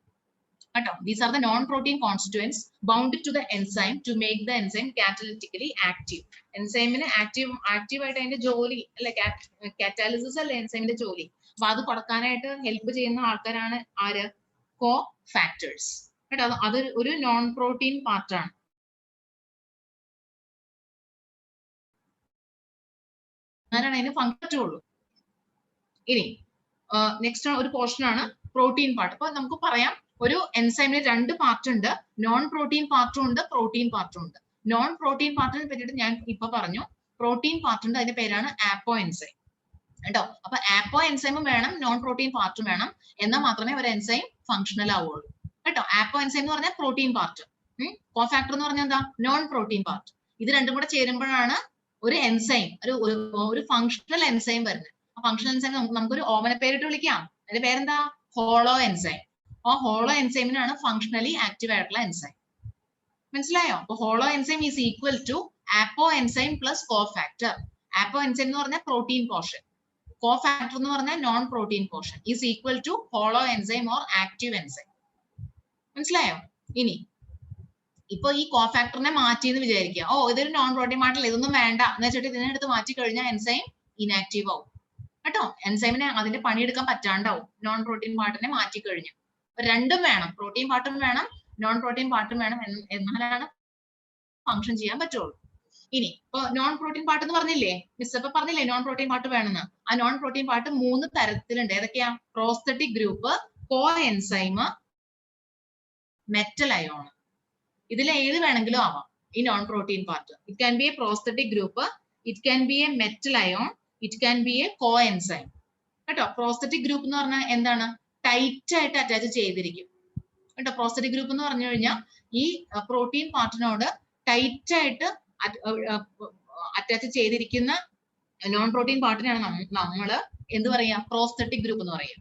കേട്ടോ. These are the non-protein constituents bound to the enzyme to make the enzyme catalytically active. എൻസൈമിന് ആക്റ്റീവ് ആയിട്ട് അതിന്റെ ജോലി അല്ലെ, കാറ്റാലിസിസ് അല്ലെ എൻസൈമിന്റെ ജോലി. അപ്പൊ അത് കൊടുക്കാനായിട്ട് ഹെൽപ്പ് ചെയ്യുന്ന ആൾക്കാരാണ് ആര്? കോ ഫാക്ടേഴ്സ് കേട്ടോ. അത് ഒരു നോൺ പ്രോട്ടീൻ പാർട്ടാണ്. അങ്ങനെയാണ് അതിന് ഫംഗ്ഷൻ പറ്റുള്ളൂ. ഇനി നെക്സ്റ്റ് ഒരു പോർഷൻ ആണ് പ്രോട്ടീൻ പാർട്ട്. അപ്പൊ നമുക്ക് പറയാം, ഒരു എൻസൈമിന് 2 പാർട്ട് ഉണ്ട്, നോൺ പ്രോട്ടീൻ പാർട്ടും ഉണ്ട്, പ്രോട്ടീൻ പാർട്ടും ഉണ്ട്. നോൺ പ്രോട്ടീൻ പാർട്ടിനെ പറ്റിയിട്ട് ഞാൻ ഇപ്പൊ പറഞ്ഞു. പ്രോട്ടീൻ പാർട്ട് ഉണ്ട്, അതിന്റെ പേരാണ് ആപ്പോ എൻസൈം കേട്ടോ. അപ്പൊ ആപ്പോ എൻസൈമും വേണം, നോൺ പ്രോട്ടീൻ പാർട്ടും വേണം, എന്നാൽ മാത്രമേ ഒരു എൻസൈം ഫംഗ്ഷണൽ ആവുള്ളൂ കേട്ടോ. ആപ്പോ എൻസൈം എന്ന് പറഞ്ഞാൽ പ്രോട്ടീൻ പാർട്ട്, കോഫാക്ടർ എന്ന് പറഞ്ഞാൽ എന്താ? Non protein part. ഇത് രണ്ടും കൂടെ ചേരുമ്പോഴാണ് ഒരു എൻസൈം, ഒരു ഫംഗ്ഷണൽ എൻസൈം വരുന്നത്. ആ ഫംഗ്ഷണൽ എൻസൈം നമുക്കൊരു ഓമന പേരിട്ട് വിളിക്കാം. അതിന്റെ പേരെന്താ? Holoenzyme. ആ ഹോളോ എൻസൈമിനാണ് ഫംഗ്ഷണലി ആക്റ്റീവ് ആയിട്ടുള്ള എൻസൈം. മനസ്സിലായോ? അപ്പൊ holoenzyme is equal to apoenzyme plus cofactor. Apoenzyme എന്ന് പറഞ്ഞാൽ പ്രോട്ടീൻ പോർഷൻ, കോഫാക്ടർ എന്ന് പറഞ്ഞാൽ non protein portion, is equal to holoenzyme or active enzyme. മനസ്സിലായോ? ഇനി ഇപ്പൊ ഈ കോഫാക്ടറിനെ മാറ്റി എന്ന് വിചാരിക്കുക. ഓ, ഇതൊരു നോൺ പ്രോട്ടീൻ പാർട്ടല്ല, ഇതൊന്നും വേണ്ട എന്ന് വെച്ചിട്ട് ഇതിനെടുത്ത് മാറ്റി കഴിഞ്ഞാൽ എൻസൈം ഇനാക്റ്റീവ് ആവും കേട്ടോ. എൻസൈമിനെ അതിന്റെ പണിയെടുക്കാൻ പറ്റാണ്ടാവും നോൺ പ്രോട്ടീൻ പാർട്ടിനെ മാറ്റി കഴിഞ്ഞു. രണ്ടും വേണം, പ്രോട്ടീൻ പാർട്ടും വേണം, നോൺ പ്രോട്ടീൻ പാർട്ടും വേണം, എന്നാലാണ് ഫംഗ്ഷൻ ചെയ്യാൻ പറ്റുള്ളൂ. ഇനി ഇപ്പൊ നോൺ പ്രോട്ടീൻ പാർട്ട് എന്ന് പറഞ്ഞില്ലേ മിസ്, ഇപ്പൊ പറഞ്ഞില്ലേ നോൺ പ്രോട്ടീൻ പാർട്ട് വേണമെന്ന്. ആ നോൺ പ്രോട്ടീൻ പാർട്ട് 3 തരത്തിലുണ്ട്. ഏതൊക്കെയാ? പ്രോസ്തറ്റിക് ഗ്രൂപ്പ്, കോ എൻസൈം, മെറ്റൽ അയോൺ. ഇതിൽ ഏത് വേണമെങ്കിലും ആവാം ഈ non protein part. It can be A prosthetic group, it can be A metal ion, it can be A co enzyme കേട്ടോ. പ്രോസ്തറ്റിക് ഗ്രൂപ്പ് എന്ന് പറഞ്ഞാൽ എന്താണ്? ടൈറ്റ് ആയിട്ട് അറ്റാച്ച് ചെയ്തിരിക്കും കേട്ടോ. പ്രോസ്തറ്റിക് ഗ്രൂപ്പ് എന്ന് പറഞ്ഞു കഴിഞ്ഞാൽ ഈ പ്രോട്ടീൻ പാർട്ടിനോട് ടൈറ്റ് ആയിട്ട് അറ്റാച്ച് ചെയ്തിരിക്കുന്ന നോൺ പ്രോട്ടീൻ പാർട്ടിനാണ് നമ്മള് എന്ത് പറയാ? പ്രോസ്തറ്റിക് ഗ്രൂപ്പ് എന്ന് പറയാം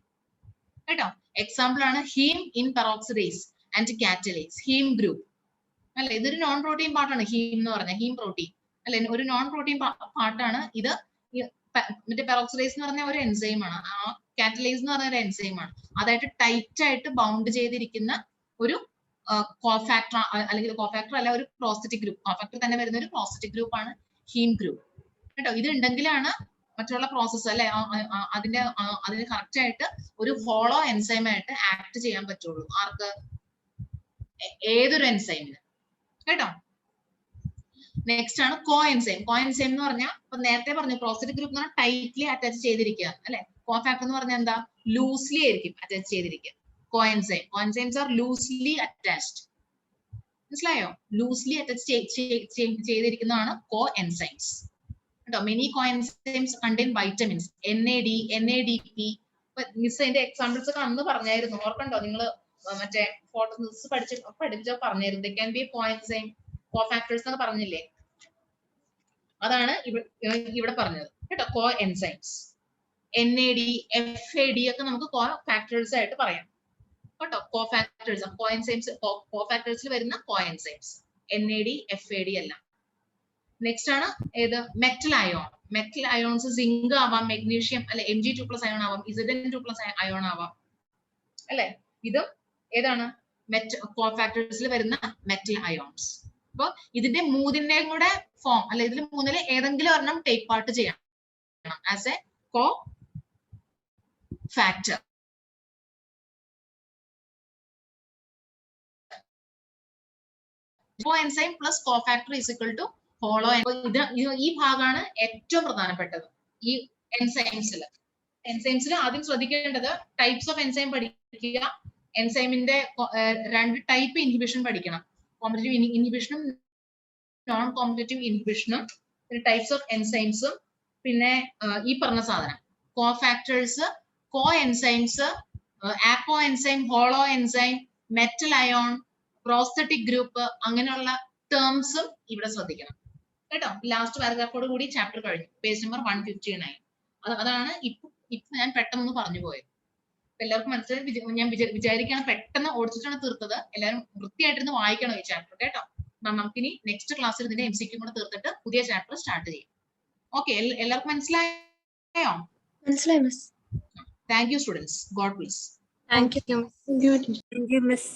കേട്ടോ. എക്സാമ്പിൾ ആണ് heme in peroxidase and catalase, heme group അല്ലെ. ഇതൊരു നോൺ പ്രോട്ടീൻ പാർട്ടാണ് ഹീം എന്ന് പറഞ്ഞാൽ, ഹീം പ്രോട്ടീൻ അല്ലെ, ഒരു നോൺ പ്രോട്ടീൻ പാർട്ടാണ് ഇത്. മറ്റേ പെറോക്സിഡേസ് എന്ന് പറഞ്ഞ ഒരു എൻസൈം ആണ്, ആ കാറ്റലേസ് എന്ന് പറഞ്ഞ ഒരു എൻസൈം ആണ്. അതായിട്ട് ടൈറ്റ് ആയിട്ട് ബൗണ്ട് ചെയ്തിരിക്കുന്ന ഒരു കോഫാക്ടർ, അല്ലെങ്കിൽ കോഫാക്ടർ അല്ല, ഒരു പ്രോസ്തറ്റിക് ഗ്രൂപ്പ്. കോഫാക്ടർ തന്നെ വരുന്ന ഒരു പ്രോസ്തറ്റിക് ഗ്രൂപ്പ് ആണ് ഹീം ഗ്രൂപ്പ് കേട്ടോ. ഇത് ഉണ്ടെങ്കിലാണ് മറ്റുള്ള പ്രോസസ്സ് അല്ലെ അതിന് കറക്റ്റ് ആയിട്ട് ഒരു ഹോളോ എൻസൈം ആയിട്ട് ആക്ട് ചെയ്യാൻ പറ്റുള്ളൂ. ആർക്ക്? ഏതൊരു എൻസൈമിന്. കേട്ടോ. നെക്സ്റ്റ് ആണ് കോ എൻസൈം. കോ എൻസൈം എന്ന് പറഞ്ഞാൽ ഇപ്പൊ നേരത്തെ പറഞ്ഞു പ്രോസ്റ്റേറ്റിക് ഗ്രൂപ്പ് എന്ന് പറഞ്ഞാൽ ടൈറ്റ്ലി അറ്റാച്ച് ചെയ്തിരിക്കുക അല്ലെ. കോഫാക്ടർ എന്ന് പറഞ്ഞാൽ എന്താ? ലൂസ്ലി ആയിരിക്കും അറ്റാച്ച് ചെയ്തിരിക്കുക. Coenzymes are loosely attached. മനസ്സിലായോ? ലൂസ്ലി അറ്റാച്ച് ചെയ്തിരിക്കുന്നതാണ് കോ എൻസൈംസ് കേട്ടോ. Many coenzymes contain vitamins, NAD, miss അതിന്റെ എക്സാമ്പിൾസ് ഒക്കെ അന്ന് പറഞ്ഞായിരുന്നു, ഓർക്കണ്ടോ? നിങ്ങൾ മറ്റേ ഫോട്ടോസ് പഠിപ്പിച്ചോ പറഞ്ഞായിരുന്നു. They can be coenzyme, cofactors എന്നൊക്കെ പറഞ്ഞില്ലേ? അതാണ് ഇവിടെ പറഞ്ഞത് കേട്ടോ. കോ എൻസൈംസ്, NAD, FAD ഒക്കെ നമുക്ക് കോ ഫാക്ടേഴ്സ് ആയിട്ട് പറയാം കേട്ടോ. കോ ഫാക്ടേഴ്സ്, കോ എൻസൈംസ്, കോ ഫാക്ടേഴ്സിൽ വരുന്ന കോ എൻസൈംസ് NAD, FAD എല്ലാം. നെക്സ്റ്റ് ആണ് ഏത്? Metal ion. Metal ions zinc ആവാം, മെഗ്നീഷ്യം അല്ലെ, Mg2+ അയോൺ ആവാം, Zn2+ അയോൺ ആവാം അല്ലെ. ഇതും ഏതാണ്? കോ ഫാക്ടേഴ്സിൽ വരുന്ന മെറ്റൽ അയോൺസ്. അപ്പൊ ഇതിന്റെ മൂന്നിന്റെയും കൂടെ ഫോം അല്ലെ, ഇതിൽ മൂന്നിൽ ഏതെങ്കിലും ഒരെണ്ണം ടേക്ക് പാർട്ട് ചെയ്യണം as a co factor. Coenzyme plus cofactor is equal to holo. ഈ ഭാഗമാണ് ഏറ്റവും പ്രധാനപ്പെട്ടത് ഈ എൻസൈംസിൽ ആദ്യം ശ്രദ്ധിക്കേണ്ടത് ടൈപ്സ് ഓഫ് എൻസൈം പഠിക്കുക. എൻസൈമിന്റെ 2 ടൈപ്പ് ഇൻഹിബിഷൻ പഠിക്കണം. കോമ്പറ്റീവ് ഇൻഹിബിഷനും നോൺ കോമ്പറ്റീവ് ഇൻഹിബിഷനും, പിന്നെ ടൈപ്സ് ഓഫ് എൻസൈംസും, പിന്നെ ഈ പറഞ്ഞ സാധനം cofactors, coenzymes, apoenzyme, holoenzyme, metal ion, prosthetic group, അങ്ങനെയുള്ള ടേംസും ഇവിടെ ശ്രദ്ധിക്കണം കേട്ടോ. ലാസ്റ്റ് പാരഗ്രാഫോട് കൂടി ചാപ്റ്റർ കഴിഞ്ഞു. Page number 159. അതാണ് ഇപ്പൊ ഞാൻ പെട്ടെന്ന് പറഞ്ഞു പോയത്. എല്ലാവർക്കും മനസ്സിലായി ഞാൻ വിചാരിക്കുകയാണ്, പെട്ടെന്ന് ഓടിച്ചിട്ടാണ് തീർത്തത്. എല്ലാവരും വൃത്തിയായിട്ടിരുന്ന് വായിക്കണം ഈ ചാപ്റ്റർ കേട്ടോ. നമുക്കിനി നെക്സ്റ്റ് ക്ലാസ്സിൽ ഇതിന്റെ MCQ കൂടെ തീർത്തിട്ട് പുതിയ ചാപ്റ്റർ സ്റ്റാർട്ട് ചെയ്യും. ഓക്കെ, എല്ലാവർക്കും മനസ്സിലായോ? മനസ്സിലായി miss. Thank you students. God bless. Thank you miss.